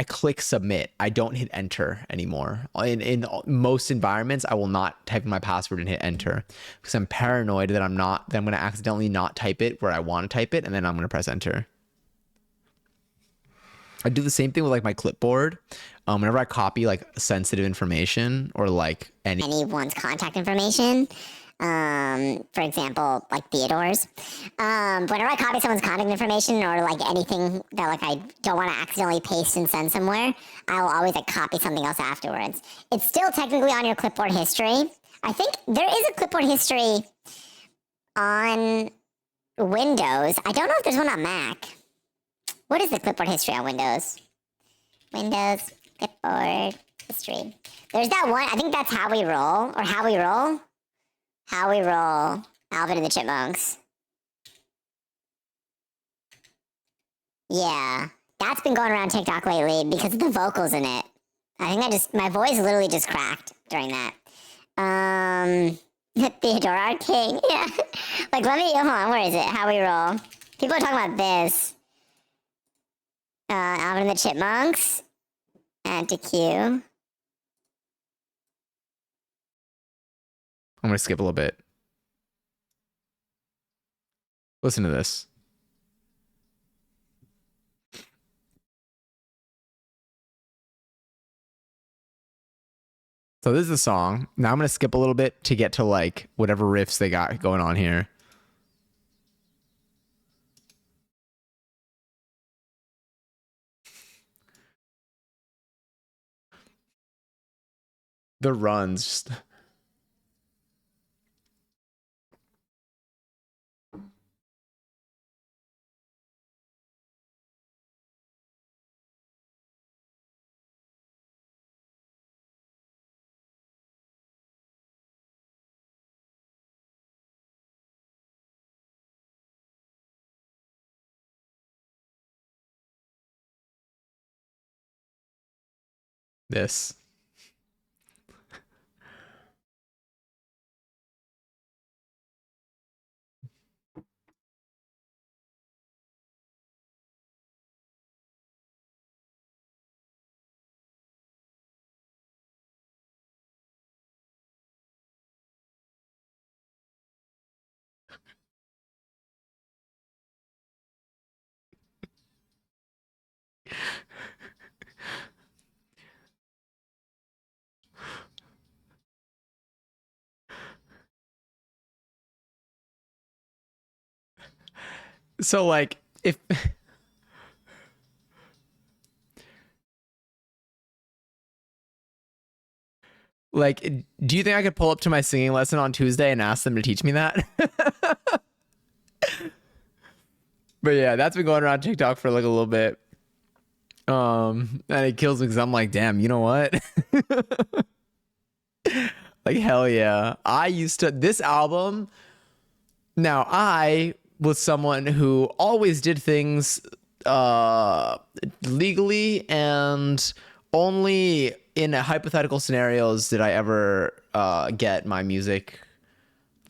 click submit. I don't hit enter anymore. In most environments, I will not type in my password and hit enter because I'm paranoid that I'm going to accidentally not type it where I want to type it, and then I'm going to press enter. I do the same thing with like my clipboard. Whenever I copy like sensitive information or like anyone's contact information, for example, like Theodore's, whenever I copy someone's contact information or like anything that like I don't want to accidentally paste and send somewhere, I will always like copy something else afterwards. It's still technically on your clipboard history. I think there is a clipboard history on Windows. I don't know if there's one on Mac. What is the clipboard history on Windows? Windows, clipboard, history. There's that one. I think that's How We Roll, or How We Roll. How We Roll, Alvin and the Chipmunks. Yeah, that's been going around TikTok lately because of the vocals in it. I think my voice literally just cracked during that. Theodore, our king. Yeah. Like, hold on, where is it? How We Roll. People are talking about this. Alvin and the Chipmunks. Add to queue. I'm going to skip a little bit. Listen to this. So this is the song. Now I'm going to skip a little bit to get to like whatever riffs they got going on here. The runs just... this. So like if like, do you think I could pull up to my singing lesson on Tuesday and ask them to teach me that? But yeah, that's been going around TikTok for like a little bit. And it kills me because I'm like, damn, you know what? Like, hell yeah. This album, now I was someone who always did things legally, and only in hypothetical scenarios did I ever get my music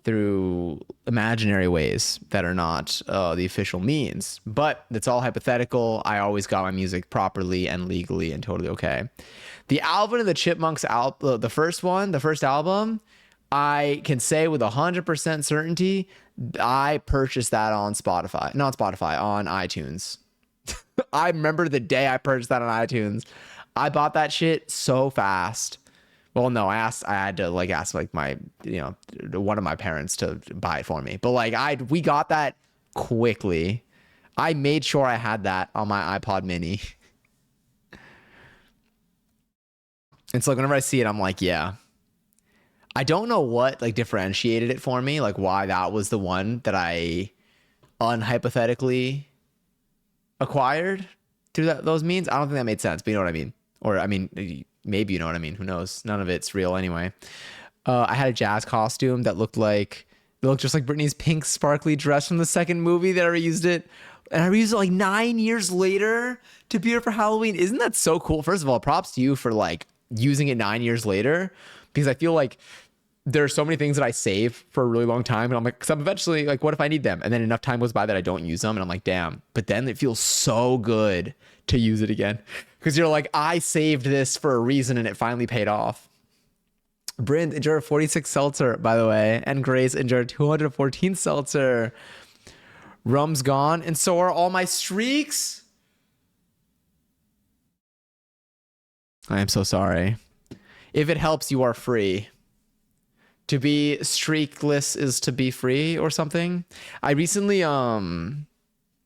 through imaginary ways that are not the official means. But it's all hypothetical. I always got my music properly and legally and totally okay. The Alvin and the Chipmunks the first album, I can say with 100% certainty, I purchased that on Spotify. Not Spotify, on iTunes. I remember the day I purchased that on iTunes. I bought that shit so fast. Well, no, I had to like ask like my, one of my parents to buy it for me. But like we got that quickly. I made sure I had that on my iPod mini. And so like whenever I see it, I'm like, yeah. I don't know what like differentiated it for me, like why that was the one that I unhypothetically acquired through those means. I don't think that made sense, but you know what I mean. Or I mean, maybe you know what I mean. Who knows? None of it's real anyway. I had a jazz costume that looked just like Britney's pink sparkly dress from the second movie that I reused it. And I reused it like 9 years later to be her for Halloween. Isn't that so cool? First of all, props to you for like using it 9 years later, because I feel like there are so many things that I save for a really long time. And I'm like, because I'm eventually like, what if I need them? And then enough time goes by that I don't use them. And I'm like, damn. But then it feels so good to use it again. Because you're like, I saved this for a reason and it finally paid off. Bryn enjoyed 46 seltzer, by the way. And Grace enjoyed 214 seltzer. Rum's gone. And so are all my streaks. I am so sorry. If it helps, you are free. To be streakless is to be free or something. I recently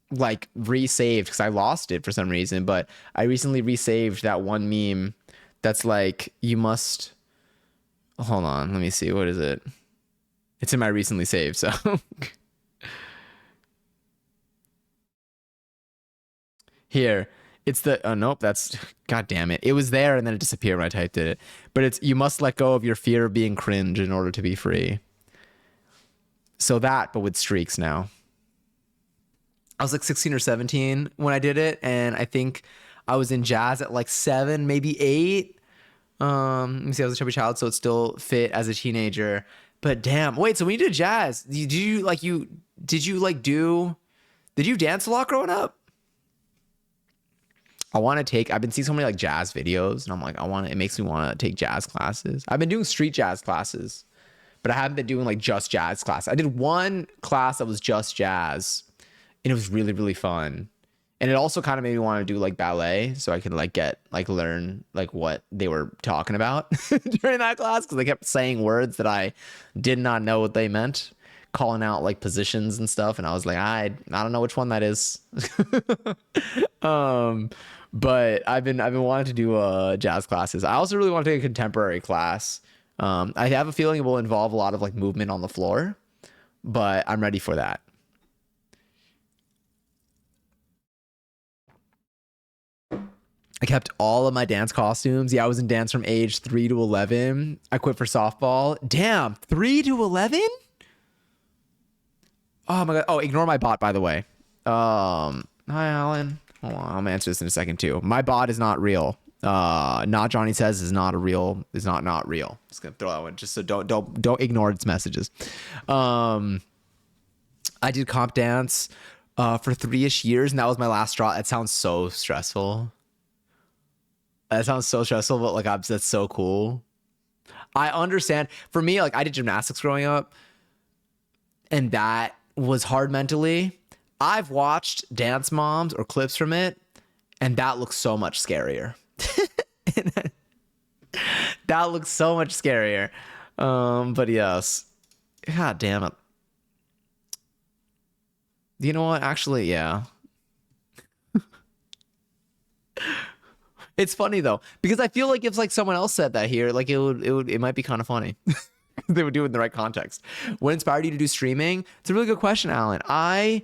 like resaved because I lost it for some reason, but I recently resaved that one meme that's like, you must, hold on, let me see, what is it? It's in my recently saved, so here. It's the, oh nope, that's, god damn it. It was there and then it disappeared when I typed it. But it's, you must let go of your fear of being cringe in order to be free. So that, but with streaks now. I was like 16 or 17 when I did it. And I think I was in jazz at like 7, maybe 8. Let me see, I was a chubby child, so it still fit as a teenager. But damn, wait, so when you did jazz, did you dance a lot growing up? I've been seeing so many like jazz videos and I'm like, it makes me want to take jazz classes. I've been doing street jazz classes, but I haven't been doing like just jazz class. I did one class that was just jazz and it was really, really fun. And it also kind of made me want to do like ballet so I could like learn like what they were talking about during that class. Cause they kept saying words that I did not know what they meant, calling out like positions and stuff. And I was like, I don't know which one that is. But I've been wanting to do jazz classes. I also really want to take a contemporary class. I have a feeling it will involve a lot of like movement on the floor, but I'm ready for that. I kept all of my dance costumes. Yeah, I was in dance from age 3 to 11. I quit for softball. Damn, 3 to 11? Oh my god. Oh, ignore my bot, by the way. Hi, Alan. Hold on, I'm gonna answer this in a second too. My bot is not real. Not Johnny Says is not real. Just gonna throw that one just so don't ignore its messages. I did comp dance for 3-ish years, and that was my last straw. It sounds so stressful. That sounds so stressful, but like that's so cool. I understand. For me, like I did gymnastics growing up, and that was hard mentally. I've watched Dance Moms or clips from it, and that looks so much scarier. That looks so much scarier. But yes. God damn it. You know what? Actually, yeah. It's funny though, because I feel like if like someone else said that here, like it might be kind of funny. They would do it in the right context. What inspired you to do streaming? It's a really good question, Alan. I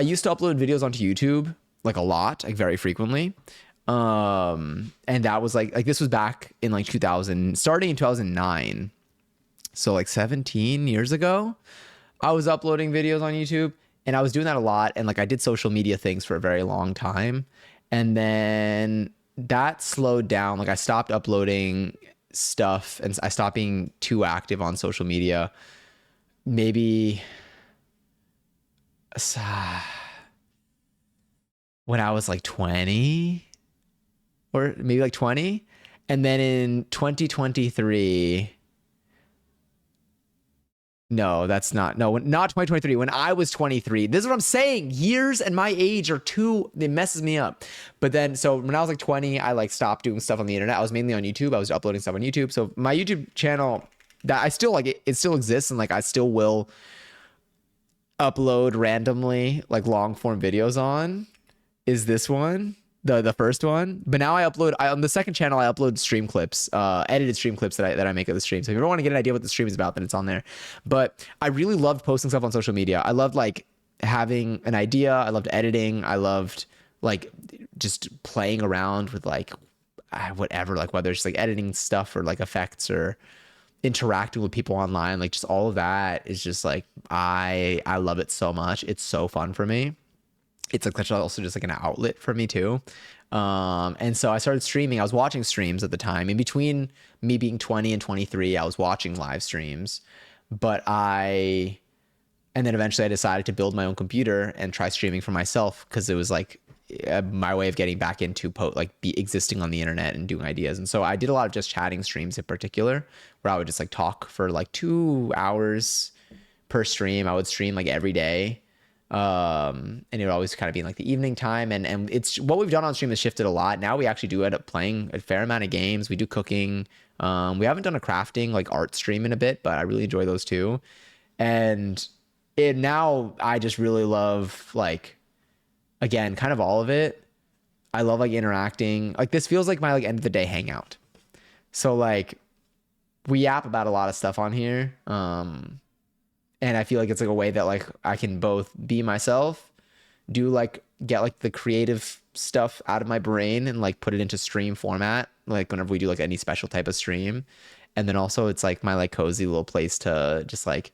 used to upload videos onto YouTube like a lot, like very frequently. And that was like this was back in like 2000, starting in 2009. So like 17 years ago, I was uploading videos on YouTube and I was doing that a lot. And like I did social media things for a very long time. And then that slowed down. Like I stopped uploading stuff and I stopped being too active on social media. Maybe when I was like 20 or maybe like 20. And then in 2023, No, that's not. No, not 2023. When I was 23. This is what I'm saying. Years and my age are too, it messes me up. But then, so when I was like 20, I like stopped doing stuff on the internet. I was mainly on YouTube. I was uploading stuff on YouTube. So my YouTube channel that I still like, it still exists. And like, I still will upload randomly like long form videos on is this one. The first one, but now on the second channel I upload stream clips, edited stream clips that I make of the stream. So if you ever want to get an idea what the stream is about, then it's on there. But I really loved posting stuff on social media. I loved like having an idea. I loved editing. I loved like just playing around with like whatever, like whether it's like editing stuff or like effects or interacting with people online, like just all of that is just like I love it so much. It's so fun for me. It's like such also just like an outlet for me too. And so I started streaming. I was watching streams at the time. In between me being 20 and 23, I was watching live streams. And then eventually I decided to build my own computer and try streaming for myself because it was like my way of getting back into existing on the internet and doing ideas. And so I did a lot of just chatting streams in particular, where I would just like talk for like 2 hours per stream. I would stream like every day. And it would always kind of be in like the evening time, and it's what we've done on stream has shifted a lot. Now we actually do end up playing a fair amount of games. We do cooking. We haven't done a crafting like art stream in a bit, but I really enjoy those too. And now I just really love like, again, kind of all of it. I love like interacting. Like this feels like my like end of the day hangout. So like we yap about a lot of stuff on here. And I feel like it's like a way that like I can both be myself, do like get like the creative stuff out of my brain and like put it into stream format, like whenever we do like any special type of stream. And then also it's like my like cozy little place to just like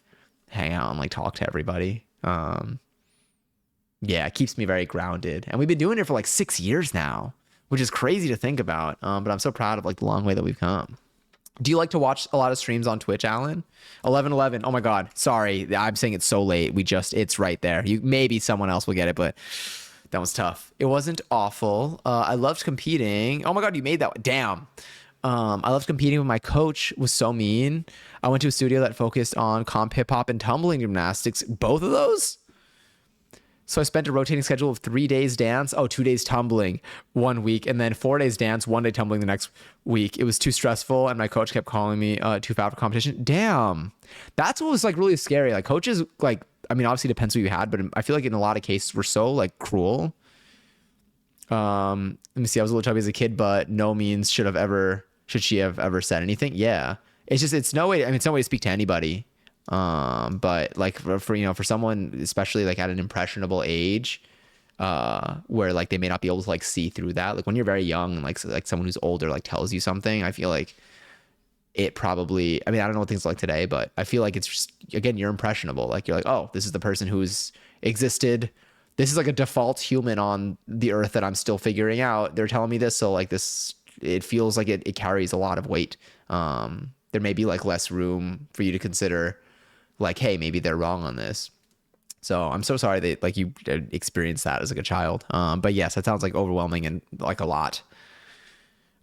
hang out and like talk to everybody. Yeah, it keeps me very grounded. And we've been doing it for like 6 years now, which is crazy to think about. But I'm so proud of like the long way that we've come. Do you like to watch a lot of streams on Twitch, Alan? 1111. Oh my God. Sorry. I'm saying it's so late. It's right there. Maybe someone else will get it, but that was tough. It wasn't awful. I loved competing. Oh my God, you made that. Damn. I loved competing, but my coach was so mean. I went to a studio that focused on comp hip hop and tumbling gymnastics. Both of those? So I spent a rotating schedule of 3 days dance, 2 days tumbling 1 week, and then 4 days dance, 1 day tumbling the next week. It was too stressful, and my coach kept calling me too fat for competition. Damn. That's what was like really scary. Like coaches, like, I mean, obviously it depends who you had, but I feel like in a lot of cases we're so like cruel. Let me see. I was a little chubby as a kid, but no means should she have ever said anything. Yeah. It's no way. I mean, it's no way to speak to anybody. But like for someone, especially like at an impressionable age, where like they may not be able to like see through that, like when you're very young and like someone who's older like tells you something, I feel like it probably, I mean, I don't know what things are like today, but I feel like it's just, again, you're impressionable. Like you're like, oh, this is the person who's existed. This is like a default human on the earth that I'm still figuring out. They're telling me this. So like this, it feels like it carries a lot of weight. There may be like less room for you to consider like, hey, maybe they're wrong on this. So I'm so sorry that like you experienced that as like a child. But yes, that sounds like overwhelming and like a lot.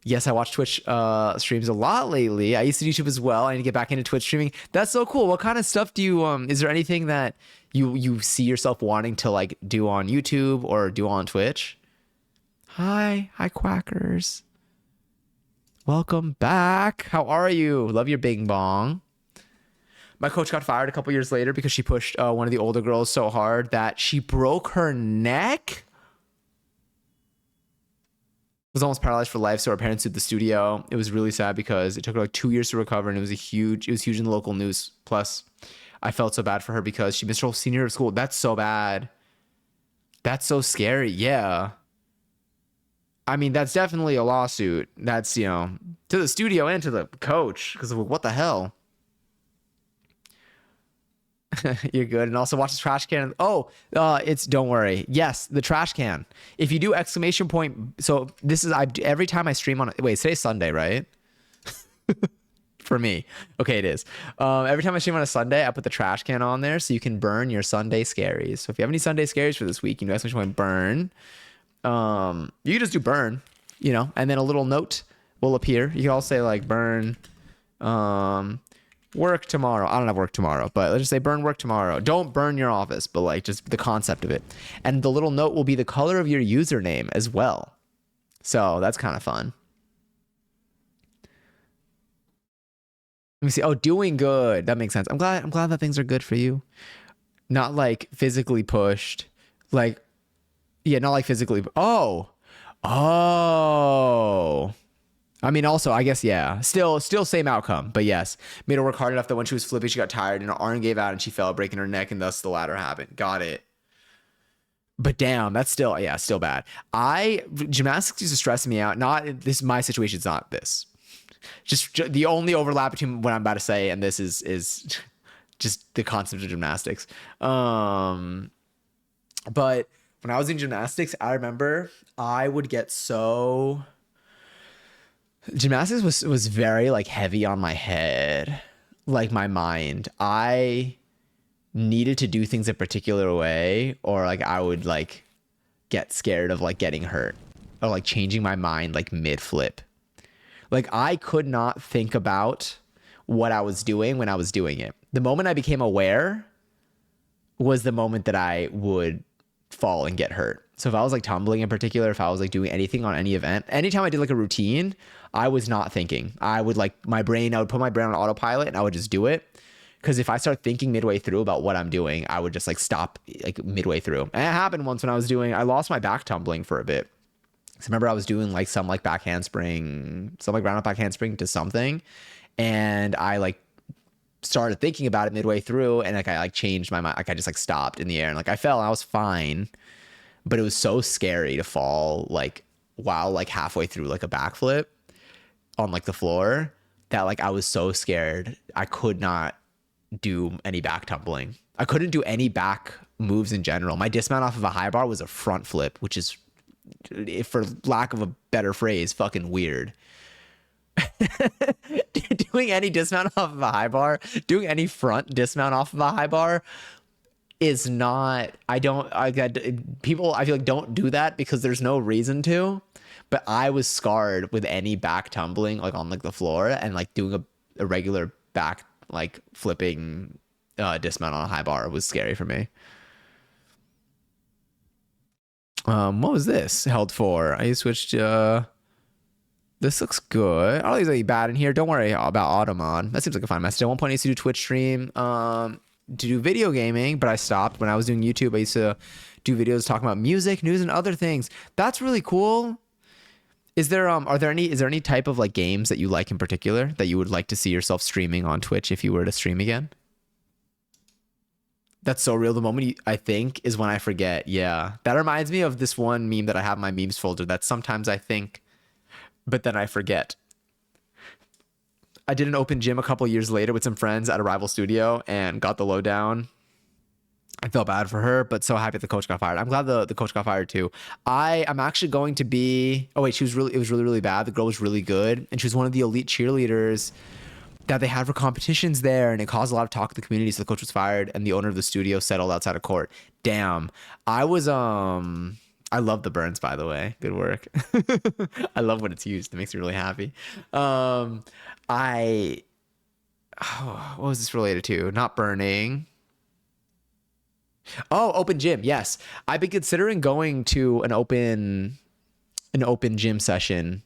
Yes, I watch Twitch streams a lot lately. I used to do YouTube as well. I need to get back into Twitch streaming. That's so cool. What kind of stuff do you is there anything that you see yourself wanting to like do on YouTube or do on Twitch? Hi quackers. Welcome back. How are you? Love your bing bong. My coach got fired a couple years later because she pushed one of the older girls so hard that she broke her neck. Was almost paralyzed for life, so her parents sued the studio. It was really sad because it took her like 2 years to recover, and it was huge in the local news. Plus, I felt so bad for her because she missed her whole senior year of school. That's so bad. That's so scary. Yeah. I mean, that's definitely a lawsuit. That's, to the studio and to the coach, because what the hell? You're good. And also watch the trash can. Don't worry. Yes, the trash can. If you do exclamation point. So this is, every time I stream on, wait, today's Sunday, right? For me. Okay, it is. Every time I stream on a Sunday, I put the trash can on there so you can burn your Sunday scaries. So if you have any Sunday scaries for this week, exclamation point burn. You can just do burn, and then a little note will appear. You can also say like burn, work tomorrow. I don't have work tomorrow, but let's just say burn work tomorrow. Don't burn your office, but like just the concept of it. And the little note will be the color of your username as well. So that's kind of fun. Let me see. Oh, doing good. That makes sense. I'm glad that things are good for you. Not like physically pushed. Like, yeah, not like physically. Oh. I mean, also, I guess, yeah. Still same outcome. But yes, made her work hard enough that when she was flipping, she got tired and her arm gave out and she fell, breaking her neck, and thus the latter happened. Got it. But damn, that's still bad. Gymnastics used to stress me out. Not this. My situation's not this. Just the only overlap between what I'm about to say and this is just the concept of gymnastics. But when I was in gymnastics, I remember I would get so. Gymnastics was very like heavy on my head, like my mind. I needed to do things a particular way, or like I would like get scared of like getting hurt or like changing my mind like mid flip. Like I could not think about what I was doing when I was doing it. The moment I became aware was the moment that I would fall and get hurt. So if I was like tumbling in particular, if I was like doing anything on any event, anytime I did like a routine, I was not thinking. I would like I would put my brain on autopilot and I would just do it. Because if I start thinking midway through about what I'm doing, I would just like stop like midway through. And it happened once when I lost my back tumbling for a bit. So I remember I was doing like some like back handspring, some like round up back handspring to something. And I like started thinking about it midway through and like I like changed my mind. Like I just like stopped in the air and like I fell and I was fine. But it was so scary to fall like while like halfway through like a backflip on like the floor that like I was so scared. I could not do any back tumbling. I couldn't do any back moves in general. My dismount off of a high bar was a front flip, which is, for lack of a better phrase, fucking weird. Doing any dismount off of a high bar, doing any front dismount off of a high bar is not, people I feel like don't do that because there's no reason to, but I was scarred with any back tumbling like on like the floor, and like doing a regular back like flipping dismount on a high bar was scary for me. What was this held for? I switched. This looks good. I don't think there's any bad in here. Don't worry about Automon. That seems like a fine message. At one point, I used to do Twitch stream to do video gaming, but I stopped. When I was doing YouTube, I used to do videos talking about music, news, and other things. That's really cool. Is there any type of like games that you like in particular that you would like to see yourself streaming on Twitch if you were to stream again? That's so real. The moment I think is when I forget. Yeah. That reminds me of this one meme that I have in my memes folder that sometimes I think, but then I forget. I did an open gym a couple years later with some friends at a rival studio and got the lowdown. I felt bad for her, but so happy the coach got fired. I'm glad the coach got fired too. I'm actually going to be, oh wait, it was really bad. The girl was really good. And she was one of the elite cheerleaders that they had for competitions there. And it caused a lot of talk in the community. So the coach was fired and the owner of the studio settled outside of court. Damn. I love the burns, by the way. Good work. I love when it's used. It makes me really happy. What was this related to? Not burning. Oh, open gym. Yes. I've been considering going to an open gym session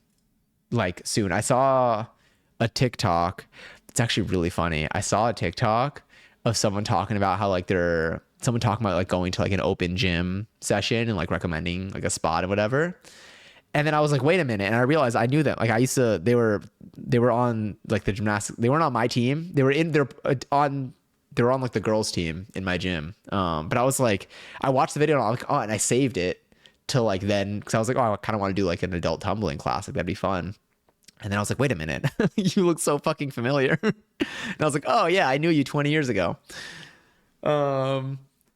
like soon. I saw a TikTok. It's actually really funny. I saw a TikTok of someone talking about how like someone talking about like going to like an open gym session and like recommending like a spot or whatever. And then I was like, wait a minute. And I realized I knew them. Like they were on like the gymnastics. They weren't on my team. They were on like the girls team in my gym. But I was like, I watched the video and I was like, oh, and I saved it to like then, because I was like, oh, I kind of want to do like an adult tumbling class. Like that'd be fun. And then I was like, wait a minute, you look so fucking familiar. And I was like, oh yeah, I knew you 20 years ago.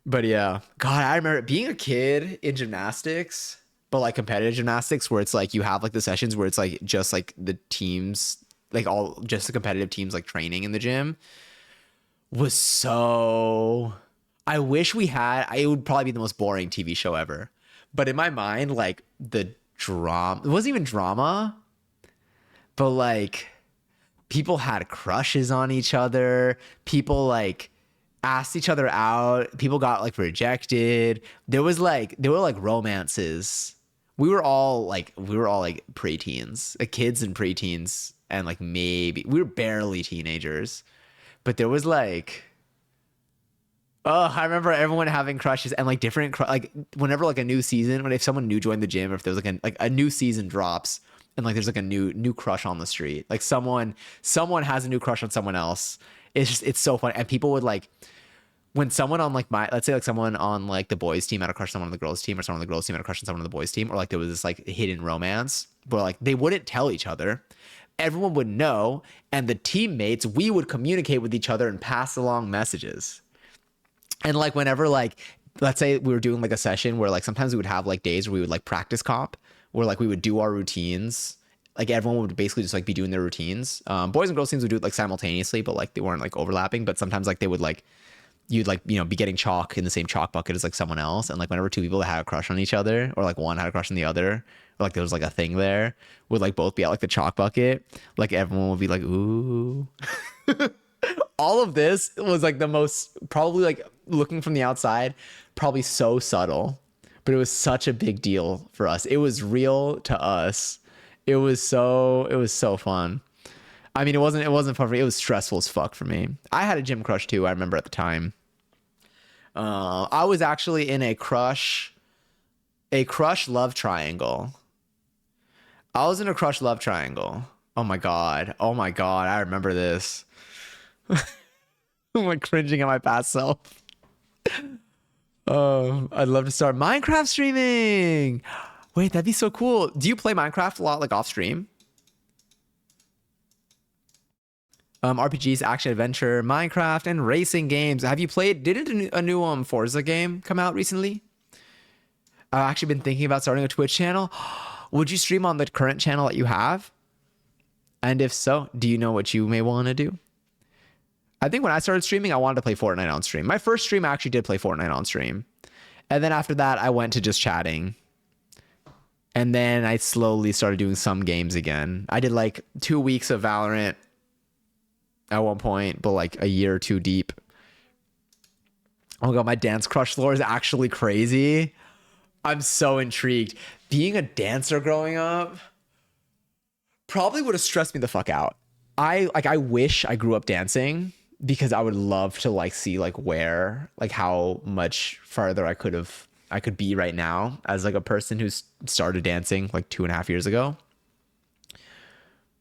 But yeah, God, I remember being a kid in gymnastics, but like competitive gymnastics where it's like you have like the sessions where it's like just like the teams, like all just the competitive teams like training in the gym was so, I wish we had, it would probably be the most boring TV show ever. But in my mind, like the drama, it wasn't even drama, but like People had crushes on each other. People like asked each other out. People got like rejected. There were like romances. We were all like preteens, kids and preteens, and like maybe we were barely teenagers, but there was like, oh, I remember everyone having crushes and like like whenever like a new season, if someone new joined the gym, or if there was like a new season drops and like there's like a new crush on the street, like someone has a new crush on someone else. It's so funny, and people would like, when someone on like let's say like someone on like the boys team had a crush on someone on the girls team, or someone on the girls team had a crush on someone on the boys team, or like there was this like hidden romance, but like they wouldn't tell each other. Everyone would know, and the teammates, we would communicate with each other and pass along messages. And like whenever like, let's say we were doing like a session where like sometimes we would have like days where we would like practice comp, where like we would do our routines. Like everyone would basically just like be doing their routines. Boys and girls teams would do it like simultaneously, but like they weren't like overlapping. But sometimes like they would like, you'd like, you know, be getting chalk in the same chalk bucket as like someone else. And like whenever two people had a crush on each other, or like one had a crush on the other, or like there was like a thing there, would like both be at like the chalk bucket, like everyone would be like, ooh. All of this was like the most, probably like looking from the outside, probably so subtle, but it was such a big deal for us. It was real to us. It was so fun. I mean, it wasn't fun for me. It was stressful as fuck for me. I had a gym crush too. I remember at the time. I was actually in a crush love triangle. I was in a crush love triangle. Oh my God. I remember this. I'm like cringing at my past self. Oh, I'd love to start Minecraft streaming. Wait, that'd be so cool. Do you play Minecraft a lot, like off stream? RPGs, action adventure, Minecraft, and racing games. Have you played? Didn't a new Forza game come out recently? I've actually been thinking about starting a Twitch channel. Would you stream on the current channel that you have? And if so, do you know what you may want to do? I think when I started streaming, I wanted to play Fortnite on stream. My first stream, I actually did play Fortnite on stream. And then after that, I went to just chatting. And then I slowly started doing some games again. I did like 2 weeks of Valorant at one point, but like a year or two deep. Oh my God, my dance crush lore is actually crazy. I'm so intrigued. Being a dancer growing up probably would have stressed me the fuck out. I wish I grew up dancing, because I would love to like see like where, like how much farther I could be right now as like a person who's started dancing like 2.5 years ago.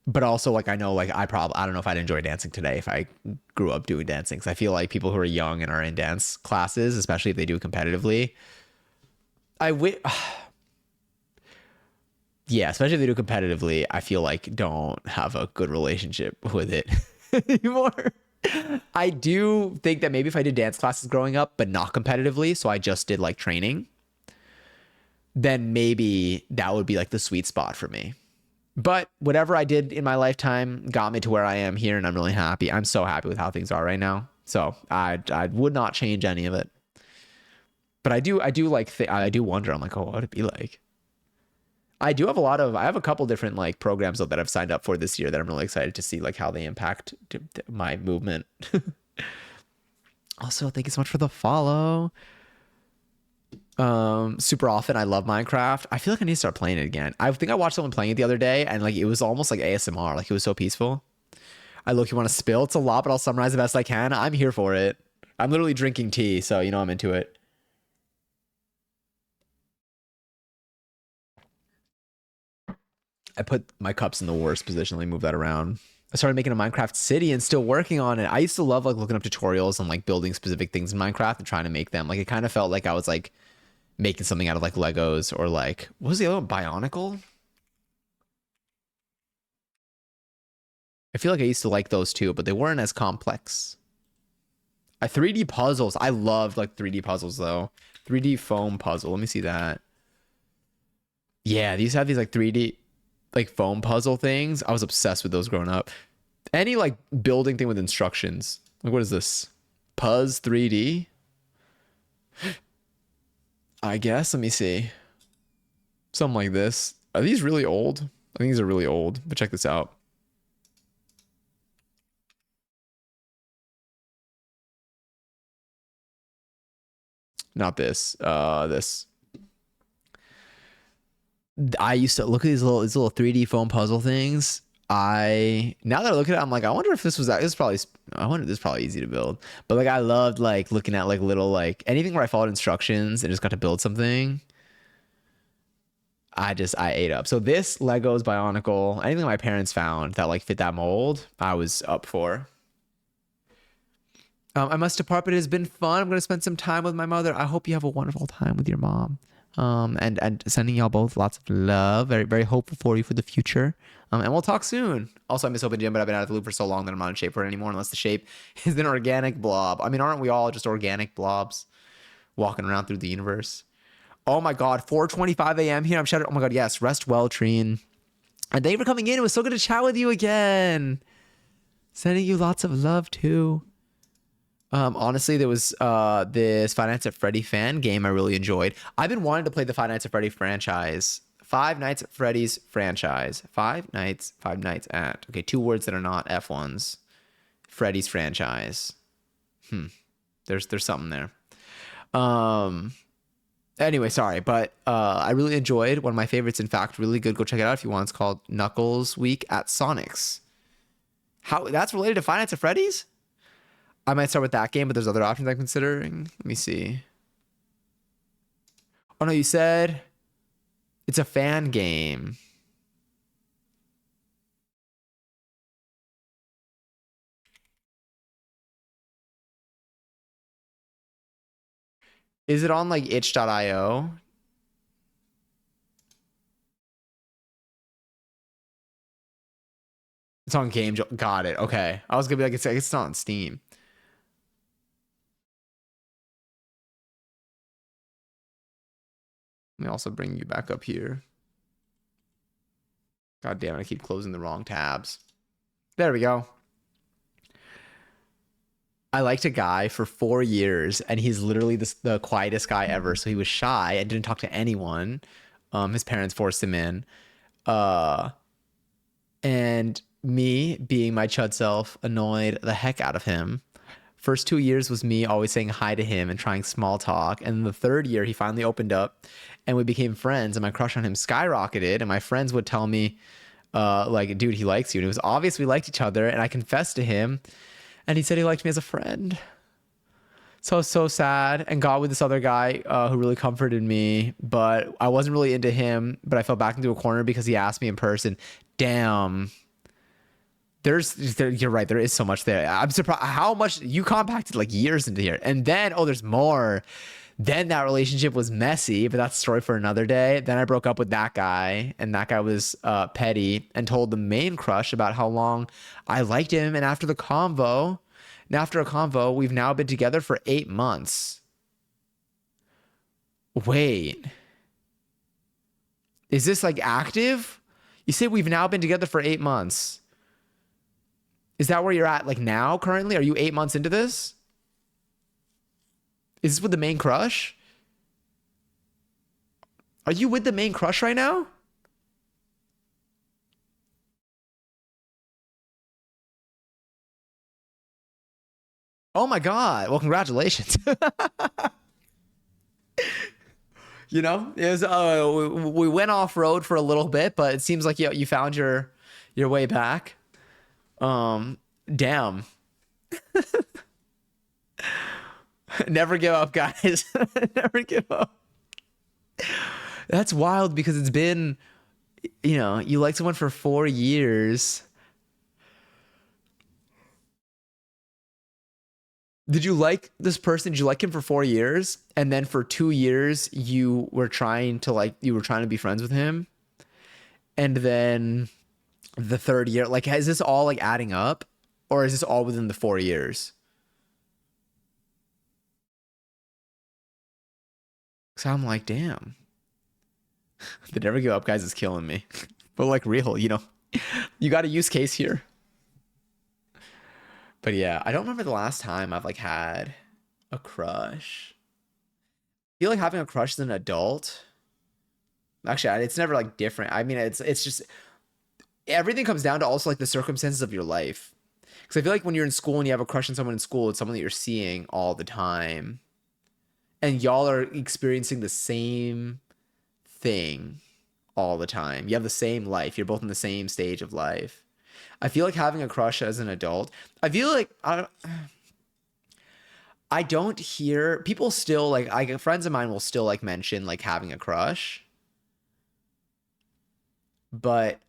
But also like I know like I don't know if I'd enjoy dancing today if I grew up doing dancing, because I feel like people who are young and are in dance classes, especially if they do it competitively, yeah, especially if they do competitively, I feel like don't have a good relationship with it anymore. I do think that maybe if I did dance classes growing up, but not competitively, so I just did like training, then maybe that would be like the sweet spot for me. But whatever I did in my lifetime got me to where I am here, and I'm really happy. I'm so happy with how things are right now. So I would not change any of it. But I do wonder. I'm like, oh, what would it be like? I have a couple different like programs though that I've signed up for this year that I'm really excited to see like how they impact my movement. Also, thank you so much for the follow. Super often I love Minecraft. I feel like I need to start playing it again. I think I watched someone playing it the other day, and like it was almost like ASMR. Like it was so peaceful. I look, you want to spill? It's a lot, but I'll summarize the best I can. I'm here for it. I'm literally drinking tea, so you know I'm into it. I put my cups in the worst position. Let me move that around. I started making a Minecraft city and still working on it. I used to love like looking up tutorials and like building specific things in Minecraft and trying to make them. Like it kind of felt like I was like making something out of like Legos, or like, what was the other one? Bionicle? I feel like I used to like those too, but they weren't as complex. 3D puzzles. I loved like 3D puzzles though. 3D foam puzzle. Let me see that. Yeah, these have these like 3D like foam puzzle things. I was obsessed with those growing up. Any like building thing with instructions. Like what is this? Puzz 3D? I guess. Let me see. Something like this. Are these really old? I think these are really old, but check this out. Not this. This. I used to look at these little 3D foam puzzle things. Now that I look at it, I'm like, I wonder if this was probably, I wonder if this is probably easy to build. But like I loved like looking at like little like anything where I followed instructions and just got to build something. I ate up. So this Legos Bionicle, anything my parents found that like fit that mold, I was up for. I must depart, but it has been fun. I'm going to spend some time with my mother. I hope you have a wonderful time with your mom. And sending y'all both lots of love. Very, very hopeful for you for the future. And we'll talk soon. Also, I miss Open Gym, but I've been out of the loop for so long that I'm not in shape for it anymore unless the shape is an organic blob. I mean, aren't we all just organic blobs walking around through the universe? Oh my God, 4:25 a.m. here. I'm shouting. Oh my God, yes. Rest well, Treen. And thank you for coming in. It was so good to chat with you again. Sending you lots of love too. Honestly, there was this Five Nights at Freddy fan game I really enjoyed. I've been wanting to play the Five Nights at Freddy franchise. Five Nights at Freddy's franchise. Five nights at. Okay, 2 words that are not F1s. Freddy's franchise. There's something there. Anyway, sorry, but I really enjoyed one of my favorites. In fact, really good. Go check it out if you want. It's called Knuckles Week at Sonic's. How that's related to Five Nights at Freddy's? I might start with that game, but there's other options I'm considering. Let me see. Oh no, you said it's a fan game. Is it on like itch.io? It's on Game. Got it. Okay. I was gonna be like, it's not on Steam. Let me also bring you back up here. God damn it, I keep closing the wrong tabs. There we go. I liked a guy for 4 years, and he's literally the quietest guy ever. So he was shy and didn't talk to anyone. His parents forced him in. And me, being my chud self, annoyed the heck out of him. First 2 years was me always saying hi to him and trying small talk. And the third year, he finally opened up and we became friends. And my crush on him skyrocketed. And my friends would tell me, like, dude, he likes you. And it was obvious we liked each other. And I confessed to him. And he said he liked me as a friend. So I was so sad and got with this other guy who really comforted me. But I wasn't really into him. But I fell back into a corner because he asked me in person. Damn. You're right. There is so much there. I'm surprised how much you compacted like years into here. And then, there's more. Then that relationship was messy, but that's a story for another day. Then I broke up with that guy, and that guy was petty and told the main crush about how long I liked him. And after a convo, we've now been together for 8 months. Wait. Is this like active? You say we've now been together for 8 months. Is that where you're at like now currently? Are you 8 months into this? Is this with the main crush? Are you with the main crush right now? Oh my God. Well, congratulations. You know, it was, we went off road for a little bit, but it seems like you found your way back. Damn. Never give up, guys. Never give up. That's wild because it's been, you like someone for 4 years. Did you like this person? Did you like him for 4 years? And then for 2 years, you were trying to be friends with him. And then the third year, like, is this all like adding up? Or is this all within the 4 years? So I'm like, damn. The never give up guys is killing me. But like real, you got a use case here. But yeah, I don't remember the last time I've like had a crush. I feel like having a crush as an adult. Actually, it's never like different. I mean, it's just everything comes down to also like the circumstances of your life. Because I feel like when you're in school and you have a crush on someone in school, it's someone that you're seeing all the time. and y'all are experiencing the same thing all the time. You have the same life. You're both in the same stage of life. I feel like having a crush as an adult, I feel like I don't hear people still like friends of mine will still like mention like having a crush. But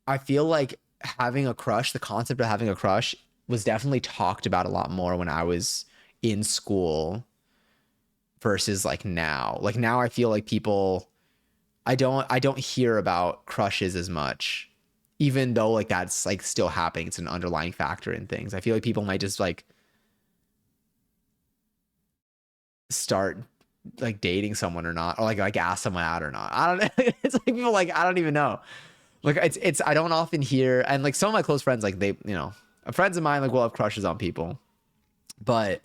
I feel like having a crush, the concept of having a crush was definitely talked about a lot more when I was in school versus like now. Like now I feel like people I don't hear about crushes as much, even though like that's like still happening. It's an underlying factor in things. I feel like people might just like start like dating someone or not, or like ask someone out or not. I don't know. It's like people like I don't even know. Like it's I don't often hear, and like some of my close friends like they, you know, friends of mine like will have crushes on people, but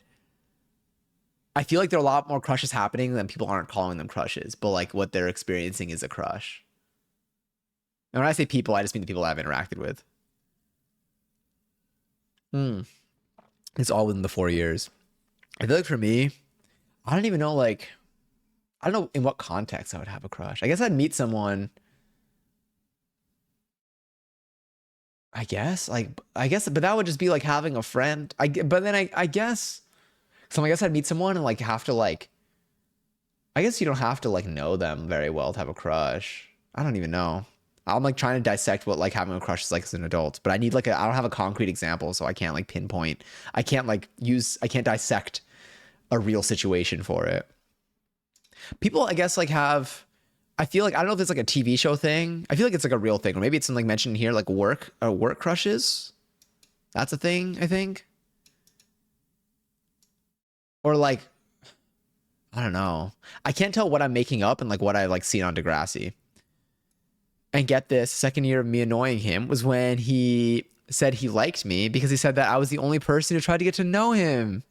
I feel like there are a lot more crushes happening than people aren't calling them crushes, but like what they're experiencing is a crush. And when I say people, I just mean the people I've interacted with. It's all within the 4 years. I feel like for me, I don't even know, like, I don't know in what context I would have a crush. I guess I'd meet someone. I guess, but that would just be like having a friend. But then I guess, so I guess I'd meet someone and like have to like, I guess you don't have to like know them very well to have a crush. I don't even know. I'm like trying to dissect what like having a crush is like as an adult, but I need like I don't have a concrete example, so I can't like pinpoint. I can't dissect a real situation for it. People, I guess, like have, I feel like, I don't know if it's like a TV show thing. I feel like it's like a real thing, or maybe it's like mentioned here, like work crushes. That's a thing, I think. Or like, I don't know. I can't tell what I'm making up and like what I like seen on Degrassi. And get this, second year of me annoying him was when he said he liked me because he said that I was the only person who tried to get to know him.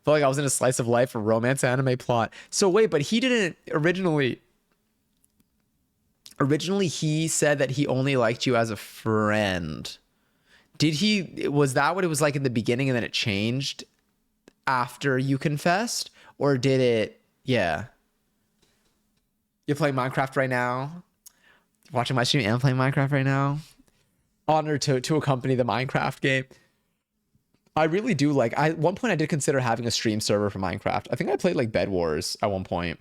Felt like I was in a slice of life or romance anime plot. So wait, but he didn't originally he said that he only liked you as a friend. Was that what it was like in the beginning and then it changed after you confessed? Or did it, yeah. You're playing Minecraft right now? Watching my stream and playing Minecraft right now? Honored to accompany the Minecraft game. I really do like, at one point I did consider having a stream server for Minecraft. I think I played like Bed Wars at one point.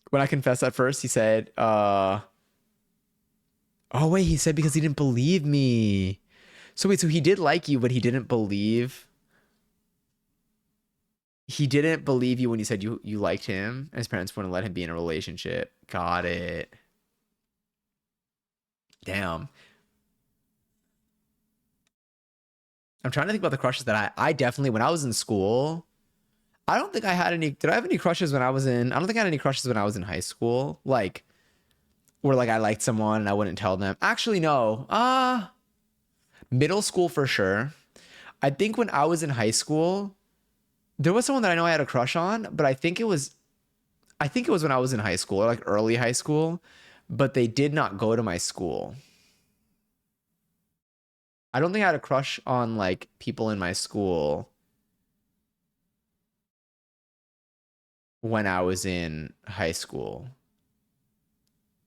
When I confessed at first, he said, oh wait, he said because he didn't believe me. So wait, so he did like you, but he didn't believe you when you said you liked him, and his parents wouldn't let him be in a relationship. Got it. Damn. I'm trying to think about the crushes that I definitely, when I was in school, I don't think I had any. Did I have any crushes when I was in? I don't think I had any crushes when I was in high school. Like, where like I liked someone and I wouldn't tell them. Actually, no. Middle school for sure. I think when I was in high school, there was someone that I know I had a crush on, but I think it was when I was in high school, or like early high school, but they did not go to my school. I don't think I had a crush on like people in my school when I was in high school.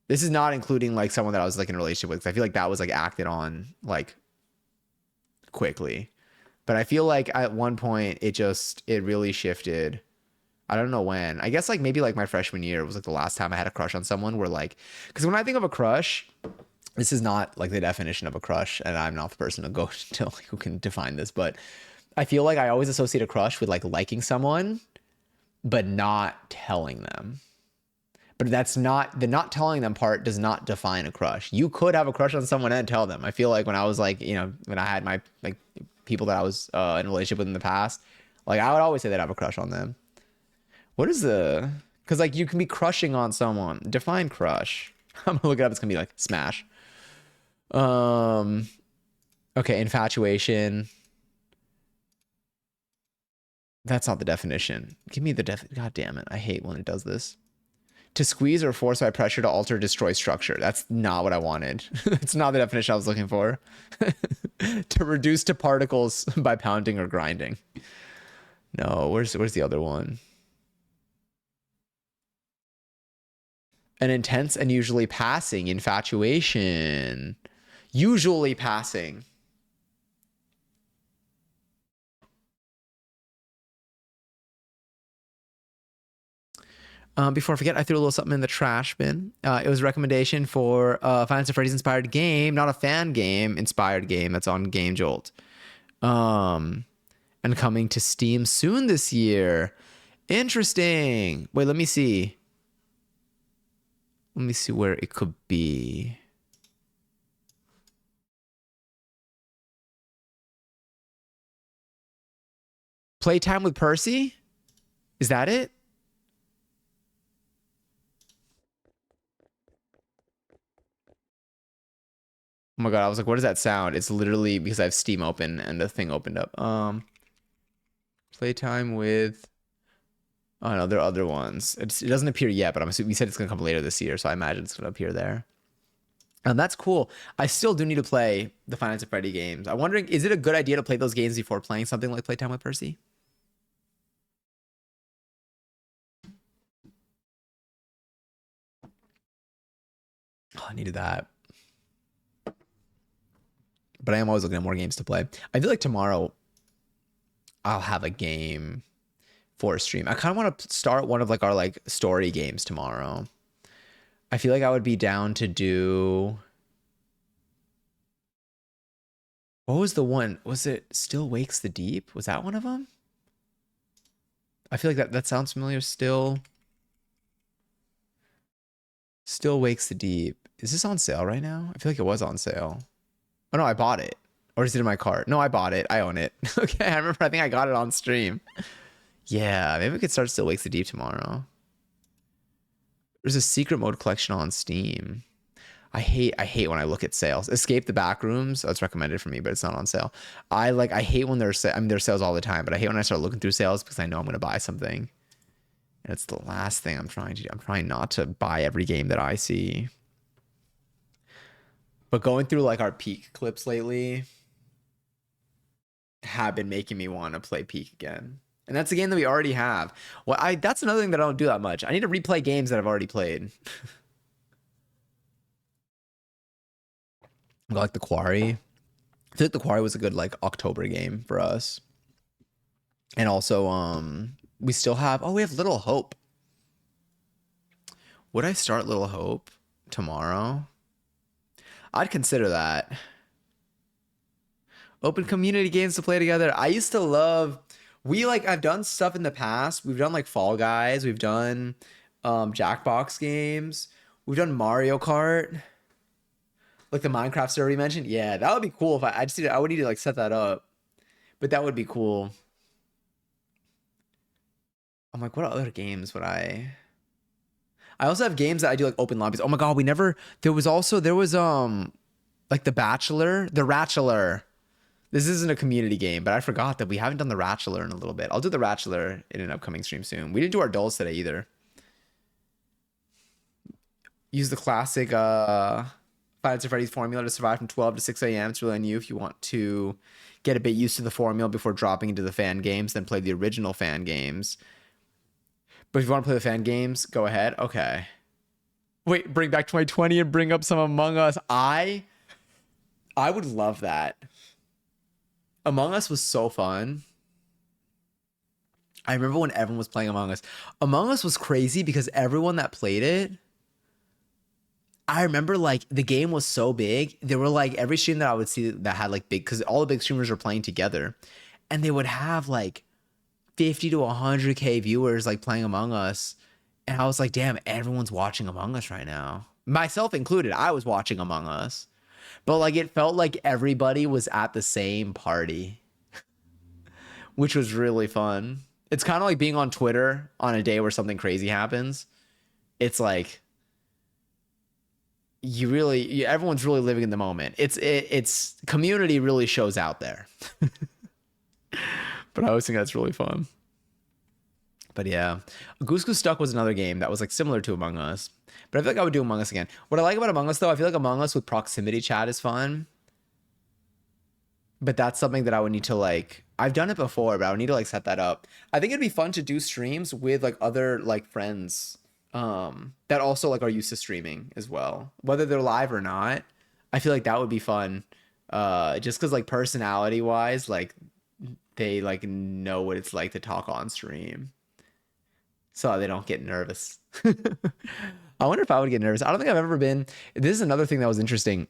This is not including like someone that I was like in a relationship with, 'cause I feel like that was like acted on like quickly. But I feel like at one point it really shifted. I don't know when. I guess like maybe like my freshman year was like the last time I had a crush on someone where like, because when I think of a crush, this is not like the definition of a crush, and I'm not the person to go to like, who can define this, but I feel like I always associate a crush with like liking someone, but not telling them. But that's not, the not telling them part does not define a crush. You could have a crush on someone and tell them. I feel like when I was like, you know, when I had my like people that I was in a relationship with in the past, like I would always say that I have a crush on them. What is because like you can be crushing on someone. Define crush. I'm gonna look it up. It's gonna be like smash. Okay, infatuation. That's not the definition. Give me the God damn it. I hate when it does this. To squeeze or force by pressure to alter or destroy structure. That's not what I wanted. It's not the definition I was looking for. To reduce to particles by pounding or grinding. No, where's the other one? An intense and usually passing infatuation. Usually passing. Before I forget, I threw a little something in the trash bin. It was a recommendation for Five Nights at Freddy's inspired game, not a fan game, inspired game that's on Game Jolt. And coming to Steam soon this year. Interesting. Wait, let me see. Let me see where it could be. Playtime with Percy? Is that it? Oh my god, I was like, what does that sound? It's literally because I have Steam open and the thing opened up. Playtime with... Oh no, there are other ones. It doesn't appear yet, but I'm assuming we said it's gonna come later this year, so I imagine it's gonna appear there. And that's cool. I still do need to play the Five Nights at Freddy games. I'm wondering, is it a good idea to play those games before playing something like Playtime with Percy? Oh, I needed that. But I am always looking at more games to play. I feel like tomorrow I'll have a game for a stream. I kind of want to start one of like our like story games tomorrow. I feel like I would be down to do... What was the one? Was it Still Wakes the Deep? Was that one of them? I feel like that sounds familiar. Still Wakes the Deep. Is this on sale right now? I feel like it was on sale. Oh no, I bought it. Or is it in my cart? No, I bought it. I own it. Okay, I remember. I think I got it on stream. Yeah, maybe we could start Still Wakes the Deep tomorrow. There's a secret mode collection on Steam. I hate when I look at sales. Escape the Backrooms. That's recommended for me, but it's not on sale. I hate when there's sales all the time, but I hate when I start looking through sales because I know I'm gonna buy something. And it's the last thing I'm trying to do. I'm trying not to buy every game that I see. But going through like our Peak clips lately have been making me want to play Peak again. And that's a game that we already have. Well, that's another thing that I don't do that much. I need to replay games that I've already played. Like The Quarry. I feel like The Quarry was a good like October game for us. And also, we still have, we have Little Hope. Would I start Little Hope tomorrow? I'd consider that. Open community games to play together. I used to love... I've done stuff in the past. We've done like Fall Guys. We've done Jackbox games. We've done Mario Kart. Like the Minecraft server you mentioned. Yeah, that would be cool if I would need to like set that up. But that would be cool. I'm like, what other games would I also have games that I do like open lobbies. Oh my god, there was like The Bachelor, The Ratchelor. This isn't a community game, but I forgot that we haven't done The Ratchelor in a little bit. I'll do The Ratchelor in an upcoming stream soon. We didn't do our dolls today either. Use the classic Five Nights at Freddy's formula to survive from 12 to 6 a.m. It's really on you if you want to get a bit used to the formula before dropping into the fan games, then play the original fan games. But if you want to play the fan games, go ahead. Okay. Wait, bring back 2020 and bring up some Among Us. I would love that. Among Us was so fun. I remember when everyone was playing Among Us. Among Us was crazy because everyone that played it, I remember like the game was so big. There were like every stream that I would see that had like big, because all the big streamers were playing together, and they would have like 50 to 100K viewers like playing Among Us. And I was like, damn, everyone's watching Among Us right now. Myself included. I was watching Among Us. But like it felt like everybody was at the same party, which was really fun. It's kind of like being on Twitter on a day where something crazy happens. It's like everyone's really living in the moment. It's community really shows out there. But I always think that's really fun. But yeah, Goose Goose Duck was another game that was like similar to Among Us. But I feel like I would do Among Us again. What I like about Among Us, though, I feel like Among Us with proximity chat is fun. But that's something that I would need to like... I've done it before, but I would need to like set that up. I think it'd be fun to do streams with like other like friends that also like are used to streaming as well, whether they're live or not. I feel like that would be fun. Just because like personality wise, like they like know what it's like to talk on stream, so they don't get nervous. I wonder if I would get nervous. I don't think I've ever been. This is another thing that was interesting.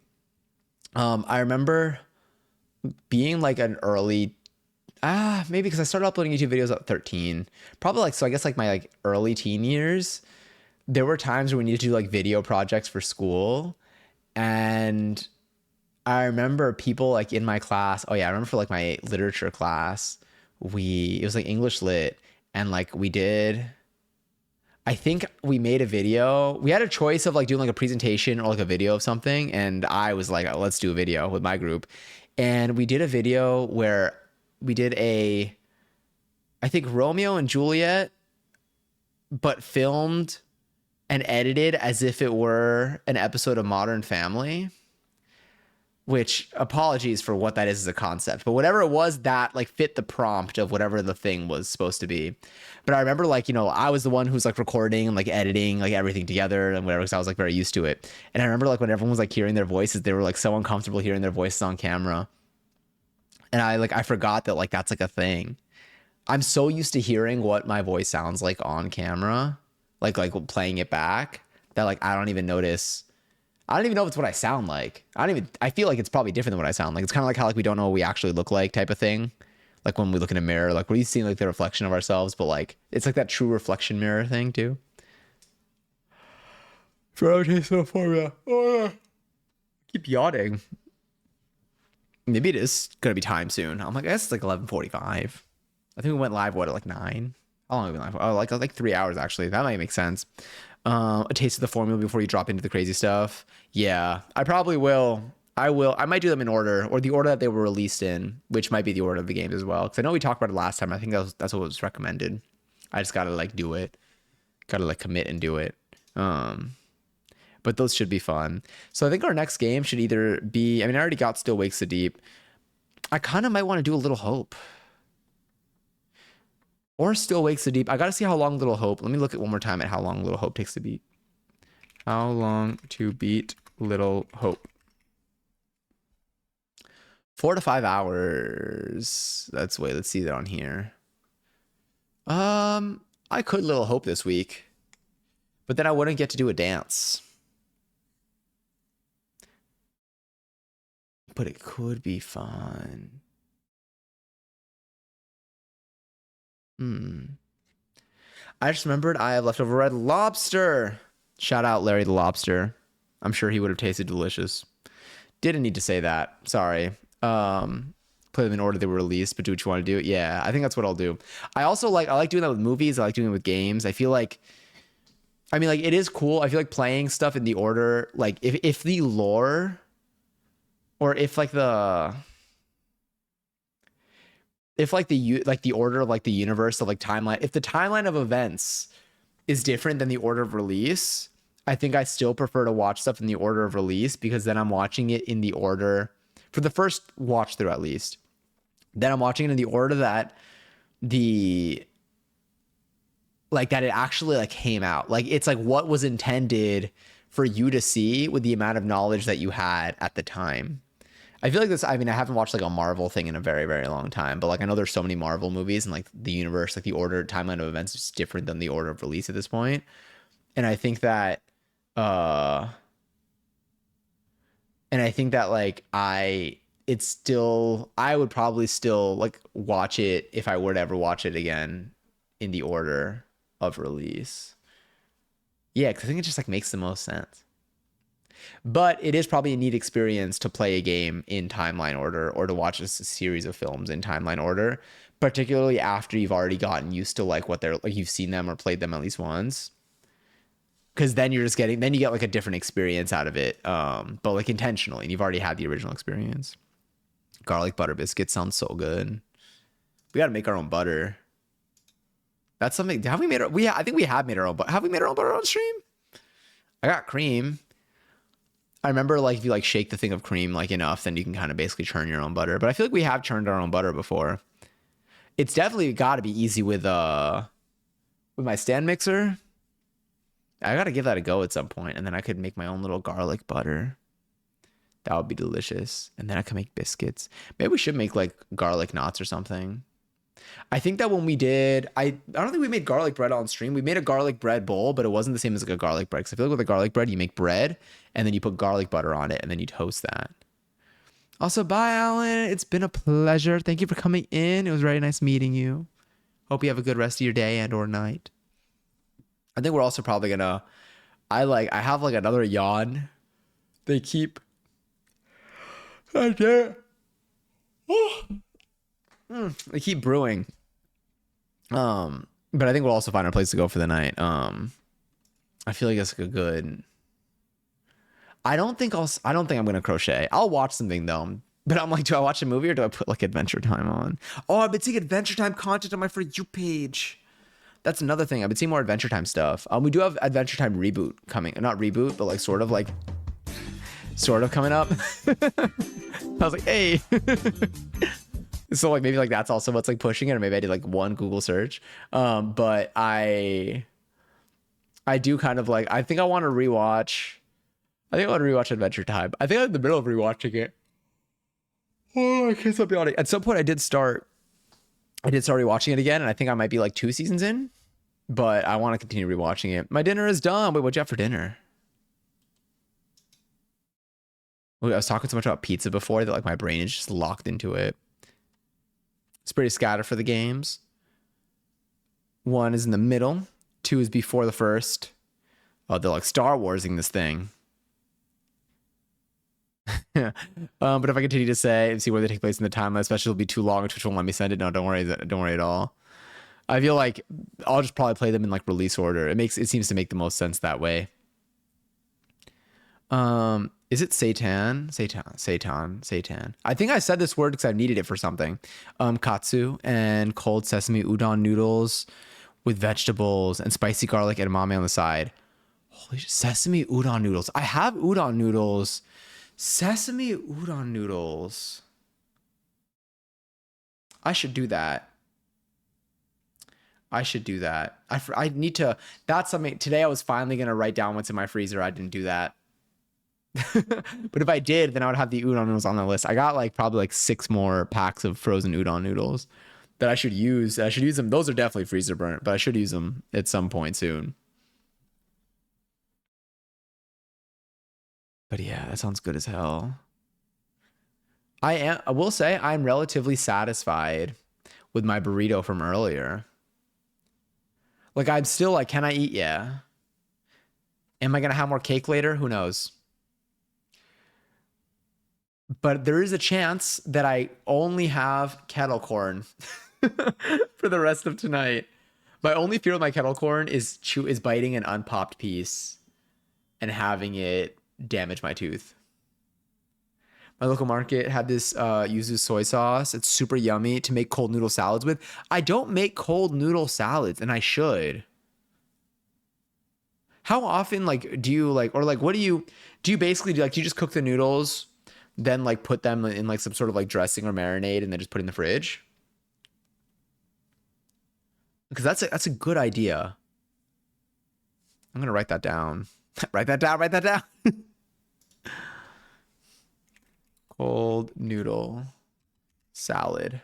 I remember being like an early, maybe because I started uploading YouTube videos at 13, probably like, so I guess like my like early teen years, there were times where we needed to do like video projects for school. And I remember people like in my class, oh yeah, I remember for like my literature class, it was like English lit, and like I think we made a video. We had a choice of like doing like a presentation or like a video of something. And I was like, oh, let's do a video with my group. And we did a video where we did I think Romeo and Juliet, but filmed and edited as if it were an episode of Modern Family. Which, apologies for what that is as a concept, but whatever it was, that like fit the prompt of whatever the thing was supposed to be. But I remember like, I was the one who's like recording and like editing like everything together and whatever, because I was like very used to it. And I remember like when everyone was like hearing their voices, they were like so uncomfortable hearing their voices on camera. And I forgot that like that's like a thing. I'm so used to hearing what my voice sounds like on camera, like playing it back, that like I don't even notice. I don't even know if it's what I sound like. I feel like it's probably different than what I sound like. It's kind of like how like we don't know what we actually look like type of thing. Like when we look in a mirror, like we're seeing like the reflection of ourselves, but like it's like that true reflection mirror thing too. Formula. Oh, yeah. Keep yawning. Maybe it is gonna be time soon. I'm like, I guess it's like 11:45. I think we went live at like 9. How long have we been live? Oh, like 3 hours actually. That might make sense. A taste of the formula before you drop into the crazy stuff. Yeah, I probably will. I might do them in order, or the order that they were released in, which might be the order of the games as well. Because I know we talked about it last time. I think that's what was recommended. I just gotta like do it. Gotta like commit and do it. But those should be fun. So I think our next game should either be, I already got Still Wakes the Deep. I kind of might want to do A Little Hope. Or Still Wakes the Deep. I got to see how long Little Hope. Let me look at one more time at how long Little Hope takes to beat. How long to beat Little Hope? 4 to 5 hours. Let's see that on here. I could Little Hope this week, but then I wouldn't get to do a dance. But it could be fun. I just remembered I have leftover Red Lobster. Shout out Larry the Lobster. I'm sure he would have tasted delicious. Didn't need to say that. Sorry. Play them in order they were released, but do what you want to do. Yeah, I think that's what I'll do. I like doing that with movies. I like doing it with games. I feel like, it is cool. I feel like playing stuff in the order, like if the lore, or if the order of like the universe of like timeline, if the timeline of events is different than the order of release, I think I still prefer to watch stuff in the order of release, because then I'm watching it in the order for the first watch through at least. Then I'm watching it in the order that that it actually like came out. Like it's like what was intended for you to see with the amount of knowledge that you had at the time. I feel like this, I haven't watched like a Marvel thing in a very, very long time, but like I know there's so many Marvel movies, and like the universe, like the order timeline of events is different than the order of release at this point. And I think that like I would probably still like watch it if I were to ever watch it again in the order of release. Yeah, because I think it just like makes the most sense. But it is probably a neat experience to play a game in timeline order, or to watch a series of films in timeline order, particularly after you've already gotten used to like what they're like, you've seen them or played them at least once. Because then you get like a different experience out of it, but like intentionally, and you've already had the original experience. Garlic butter biscuits sounds so good. We got to make our own butter. That's something. Have we made our? I think we have made our own. But have we made our own butter on stream? I got cream. I remember like if you like shake the thing of cream like enough, then you can kind of basically churn your own butter. But I feel like we have churned our own butter before. It's definitely got to be easy with my stand mixer. I gotta give that a go at some point, and then I could make my own little garlic butter. That would be delicious. And then I could make biscuits. Maybe we should make like garlic knots or something. I think that when we did, I don't think we made garlic bread on stream. We made a garlic bread bowl, but it wasn't the same as like a garlic bread. Because I feel like with a garlic bread, you make bread and then you put garlic butter on it and then you toast that. Also, bye, Alan. It's been a pleasure. Thank you for coming in. It was very nice meeting you. Hope you have a good rest of your day and or night. I think we're also probably gonna. I have like another yawn. They keep. I can't. They keep brewing. But I think we'll also find a place to go for the night. I feel like it's like a good. I don't think I'm gonna crochet. I'll watch something though. But I'm like, do I watch a movie or do I put like Adventure Time on? Oh, I've been seeing Adventure Time content on my For You page. That's another thing. I've been seeing more Adventure Time stuff. We do have Adventure Time reboot coming. Not reboot, but like sort of coming up. I was like, hey. So like maybe like that's also what's like pushing it, or maybe I did like one Google search. But I do kind of like, I think I want to rewatch. I think I want to rewatch Adventure Time. I think I'm in the middle of rewatching it. Oh, I can't stop yawning. At some point I did start rewatching it again, and I think I might be like 2 seasons in, but I want to continue rewatching it. My dinner is done. Wait, what'd you have for dinner? Wait, I was talking so much about pizza before that like my brain is just locked into it. It's pretty scattered for the games. 1 is in the middle. 2 is before the first. Oh, they're like Star Warsing this thing. Yeah. But if I continue to say and see where they take place in the timeline, especially it'll be too long, Twitch won't let me send it. No, don't worry at all. I feel like I'll just probably play them in like release order. It seems to make the most sense that way. Is it seitan? Seitan. I think I said this word because I've needed it for something. Katsu and cold sesame udon noodles with vegetables and spicy garlic edamame on the side. Holy shit, sesame udon noodles. I have udon noodles. Sesame udon noodles. I should do that. I need to. That's something. Today I was finally going to write down what's in my freezer. I didn't do that. But if I did, then I would have the udon noodles on the list. I got like probably like 6 more packs of frozen udon noodles that I should use. I should use them. Those are definitely freezer burnt, but I should use them at some point soon. But yeah, that sounds good as hell. I will say I'm relatively satisfied with my burrito from earlier. Like I'm still like, can I eat? Yeah. Am I going to have more cake later? Who knows? But there is a chance that I only have kettle corn for the rest of tonight. My only fear with my kettle corn is biting an unpopped piece and having it damage my tooth. My local market had this yuzu soy sauce. It's super yummy to make cold noodle salads with. I don't make cold noodle salads, and I should. How often like do you like, or like what do you basically do? Like do you just cook the noodles, then like put them in like some sort of like dressing or marinade and then just put it in the fridge? Because that's a good idea. I'm gonna write that down. Write that down. Cold noodle salad.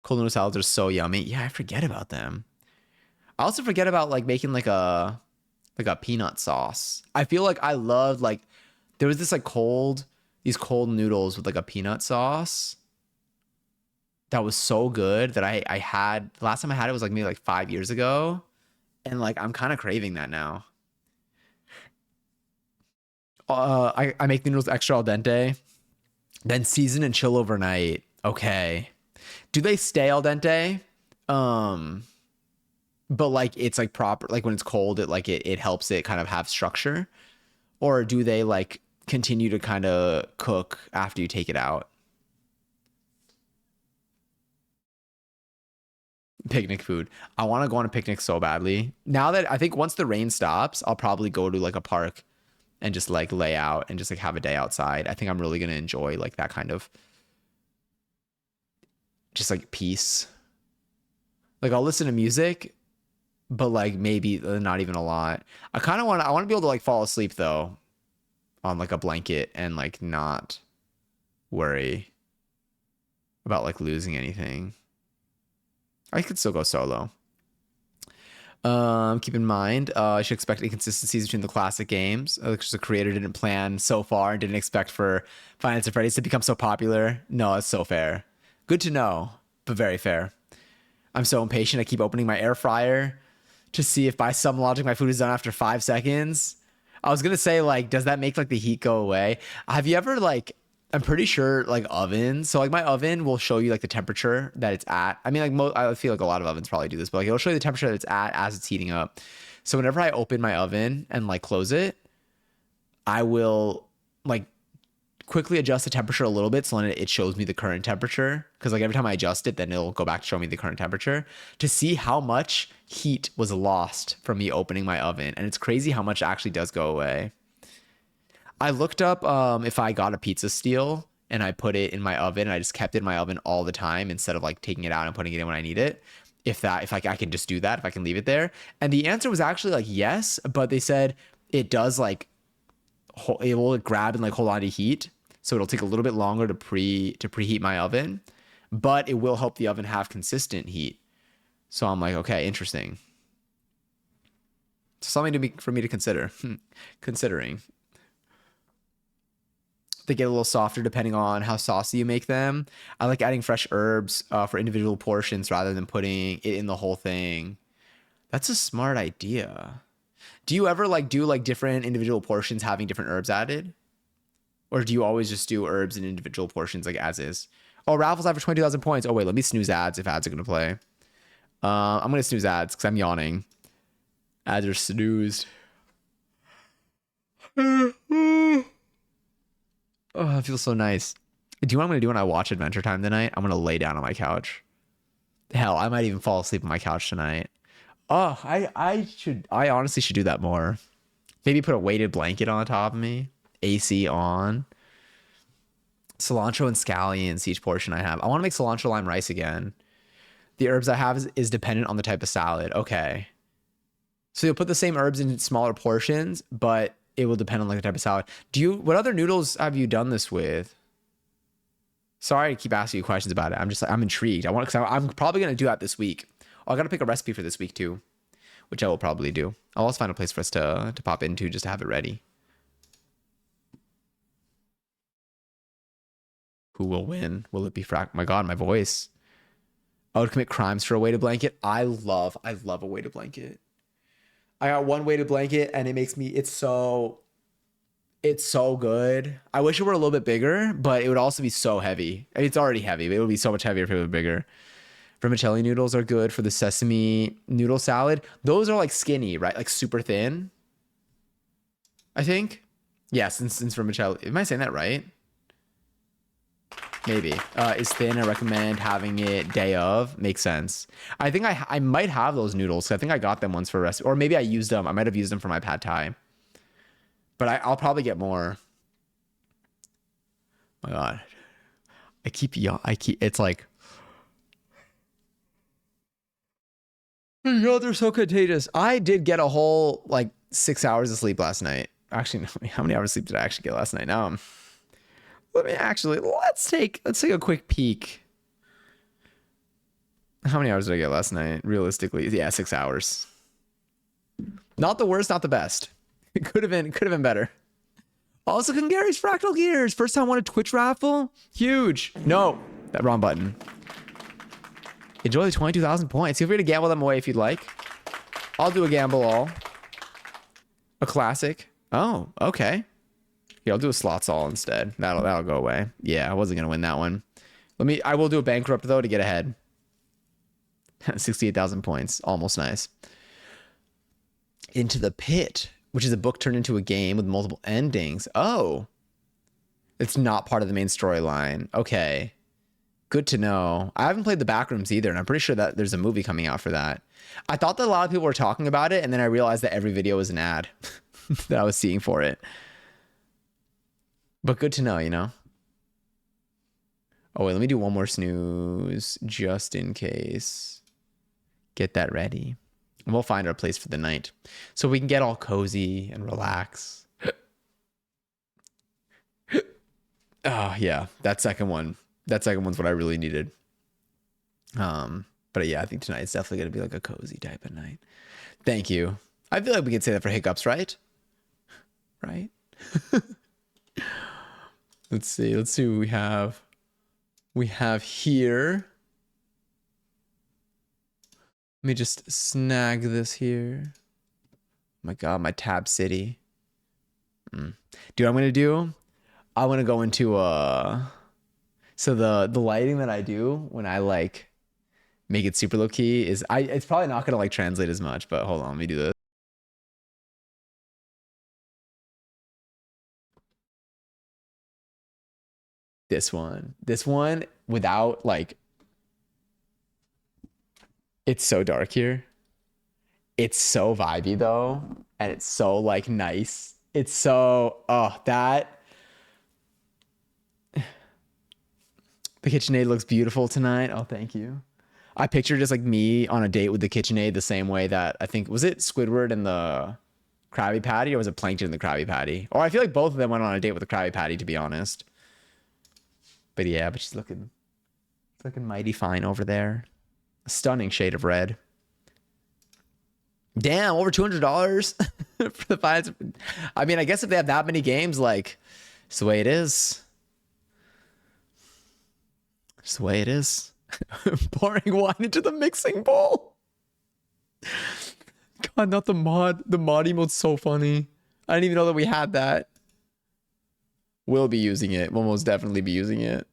Cold noodle salads are so yummy. Yeah, I forget about them. I also forget about like making like a peanut sauce. I feel like I loved like there was this like these cold noodles with like a peanut sauce that was so good that I had the last time I had it was like maybe like 5 years ago, and like I'm kind of craving that now. I make the noodles extra al dente, then season and chill overnight. Okay. Do they stay al dente? But like it's like proper, like when it's cold, it helps it kind of have structure, or do they like continue to kind of cook after you take it out? Picnic food. I want to go on a picnic so badly. Now that I think once the rain stops, I'll probably go to like a park and just like lay out and just like have a day outside. I think I'm really going to enjoy like that kind of just like peace. Like I'll listen to music, but like maybe not even a lot. I want to be able to like fall asleep though on like a blanket and like not worry about like losing anything. I could still go solo. Keep in mind, I should expect inconsistencies between the classic games, because the creator didn't plan so far and didn't expect for Five Nights at Freddy's to become so popular. No, it's so fair. Good to know, but very fair. I'm so impatient. I keep opening my air fryer to see if by some logic my food is done after 5 seconds. I was gonna say, like, does that make like the heat go away? Have you ever like, I'm pretty sure like ovens. So like my oven will show you like the temperature that it's at. I mean, like I feel like a lot of ovens probably do this, but like it'll show you the temperature that it's at as it's heating up. So whenever I open my oven and like close it, I will like quickly adjust the temperature a little bit so then it shows me the current temperature. Because like every time I adjust it, then it'll go back to show me the current temperature to see how much heat was lost from me opening my oven. And it's crazy how much actually does go away. I looked up if I got a pizza steel and I put it in my oven and I just kept it in my oven all the time instead of like taking it out and putting it in when I need it. If I can just do that, if I can leave it there. And the answer was actually like yes, but they said it does like it will grab and like hold on to heat. So it'll take a little bit longer to preheat my oven, but it will help the oven have consistent heat. So I'm like, okay, interesting. Something for me to consider. Considering. They get a little softer depending on how saucy you make them. I like adding fresh herbs for individual portions rather than putting it in the whole thing. That's a smart idea. Do you ever like do like different individual portions having different herbs added? Or do you always just do herbs in individual portions like as is? Oh, Raffles average 22,000 points. Oh, wait, let me snooze ads if ads are going to play. I'm going to snooze ads because I'm yawning. Ads are snoozed. Oh, it feels so nice. Do you know what I'm going to do when I watch Adventure Time tonight? I'm going to lay down on my couch. Hell, I might even fall asleep on my couch tonight. Oh, I honestly should do that more. Maybe put a weighted blanket on top of me. AC on. Cilantro and scallions each portion I have. I want to make cilantro lime rice again. The herbs I have is dependent on the type of salad. Okay. So you'll put the same herbs in smaller portions, but it will depend on like the type of salad. What other noodles have you done this with? Sorry to keep asking you questions about it. I'm intrigued. Because I'm probably going to do that this week. I got to pick a recipe for this week too, which I will probably do. I'll also find a place for us to pop into just to have it ready. Who will win? Will it be my God, my voice. I would commit crimes for a weighted blanket. I love a weighted blanket. I got one weighted blanket and it makes me, it's so good. I wish it were a little bit bigger, but it would also be so heavy. I mean, it's already heavy, but it would be so much heavier if it were bigger. Vermicelli noodles are good for the sesame noodle salad. Those are like skinny, right? Like super thin. I think. Yeah, since vermicelli, am I saying that right? Maybe. Is thin. I recommend having it day of. Makes sense. I think I might have those noodles. I think I got them once for a recipe. Or maybe I used them. I might have used them for my pad thai. But I'll probably get more. My God. It's like. Oh God, they're so contagious. I did get a whole like 6 hours of sleep last night. Actually, no, how many hours of sleep did I actually get last night? Let's take a quick peek. How many hours did I get last night? Realistically, yeah, 6 hours. Not the worst, not the best. It could have been better. Also, Gary's Fractal Gears. First time won a Twitch raffle. Huge. No, that wrong button. Enjoy the 22,000 points. Feel free to gamble them away if you'd like. I'll do a gamble all. A classic. Oh, okay. Yeah, I'll do a slots all instead. That'll go away. Yeah, I wasn't gonna win that one. I will do a bankrupt though to get ahead. 68,000 points. Almost nice. Into the Pit, which is a book turned into a game with multiple endings. Oh. It's not part of the main storyline. Okay. Good to know. I haven't played the Backrooms either, and I'm pretty sure that there's a movie coming out for that. I thought that a lot of people were talking about it, and then I realized that every video was an ad that I was seeing for it. But good to know, you know? Oh, wait, let me do one more snooze just in case. Get that ready. And we'll find our place for the night so we can get all cozy and relax. Oh yeah, that second one's what I really needed. But yeah, I think tonight's definitely gonna be like a cozy type of night. Thank you. I feel like we could say that for hiccups, right? Right? Let's see what we have. We have here. Let me just snag this here. Oh my God, my Tab City. Dude, I'm gonna do. I want to go into so the lighting that I do when I like make it super low key is it's probably not gonna like translate as much, but hold on, let me do this. This one without like, it's so dark here. It's so vibey though, and it's so like nice. It's so that. The KitchenAid looks beautiful tonight. Oh, thank you. I pictured just like me on a date with the KitchenAid the same way that I think, was it Squidward and the Krabby Patty, or was it Plankton and the Krabby Patty? Or I feel like both of them went on a date with the Krabby Patty, to be honest. But yeah, but she's looking mighty fine over there. A stunning shade of red. Damn, over $200 for the finance. I mean, I guess if they have that many games, like, it's the way it is. It's the way it is. Pouring wine into the mixing bowl. God, not the mod. The mod emote's so funny. I didn't even know that we had that. We'll be using it. We'll most definitely be using it.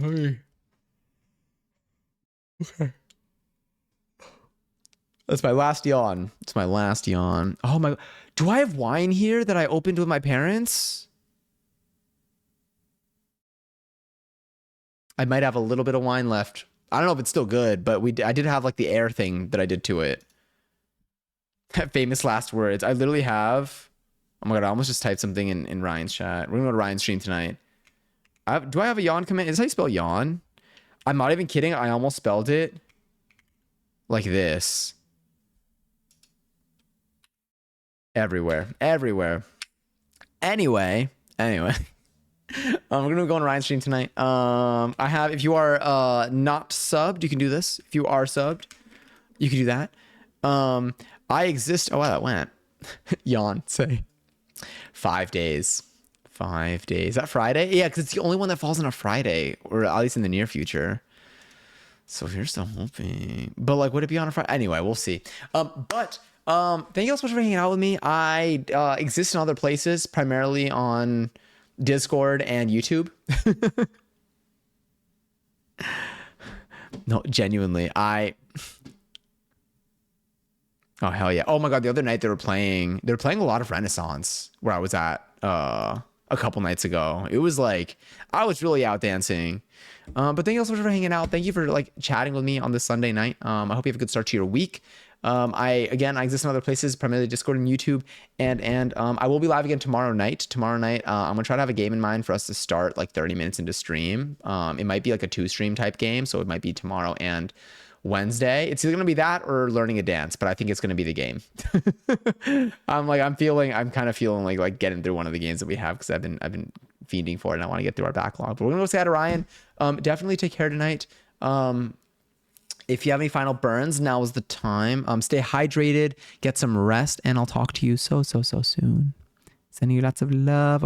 Okay. That's my last yawn. It's my last yawn. Oh my. Do I have wine here that I opened with my parents? I might have a little bit of wine left. I don't know if it's still good, but I did have like the air thing that I did to it. Famous last words. I literally have. Oh my God, I almost just typed something in Ryan's chat. We're gonna go to Ryan's stream tonight. Do I have a yawn command? Is that how you spell yawn? I'm not even kidding. I almost spelled it like this. Everywhere. Anyway. We're gonna go on Ryan's stream tonight. I have, if you are not subbed, you can do this. If you are subbed, you can do that. I exist. Oh wow, that went. Yawn. Say 5 days. 5 days. Is that Friday? Yeah, because it's the only one that falls on a Friday, or at least in the near future. So here's the hoping. But like, would it be on a Friday? Anyway, we'll see. But thank you all so much for hanging out with me. I exist in other places, primarily on Discord and YouTube. No, genuinely, oh hell yeah. Oh my God, the other night they were playing a lot of Renaissance where I was at a couple nights ago. It was like, I was really out dancing. But thank you all so much for hanging out. Thank you for like chatting with me on this Sunday night. I hope you have a good start to your week. I exist in other places, primarily Discord and YouTube, and I will be live again tomorrow night. I'm gonna try to have a game in mind for us to start like 30 minutes into stream. It might be like a 2-stream type game, so it might be tomorrow and Wednesday. It's either gonna be that or learning a dance, but I think it's gonna be the game. I'm kind of feeling like getting through one of the games that we have, because I've been fiending for it and I want to get through our backlog. But we're gonna go say hi to Ryan. Definitely take care tonight. If you have any final burns, now is the time. Stay hydrated, get some rest, and I'll talk to you so soon. Sending you lots of love. Okay.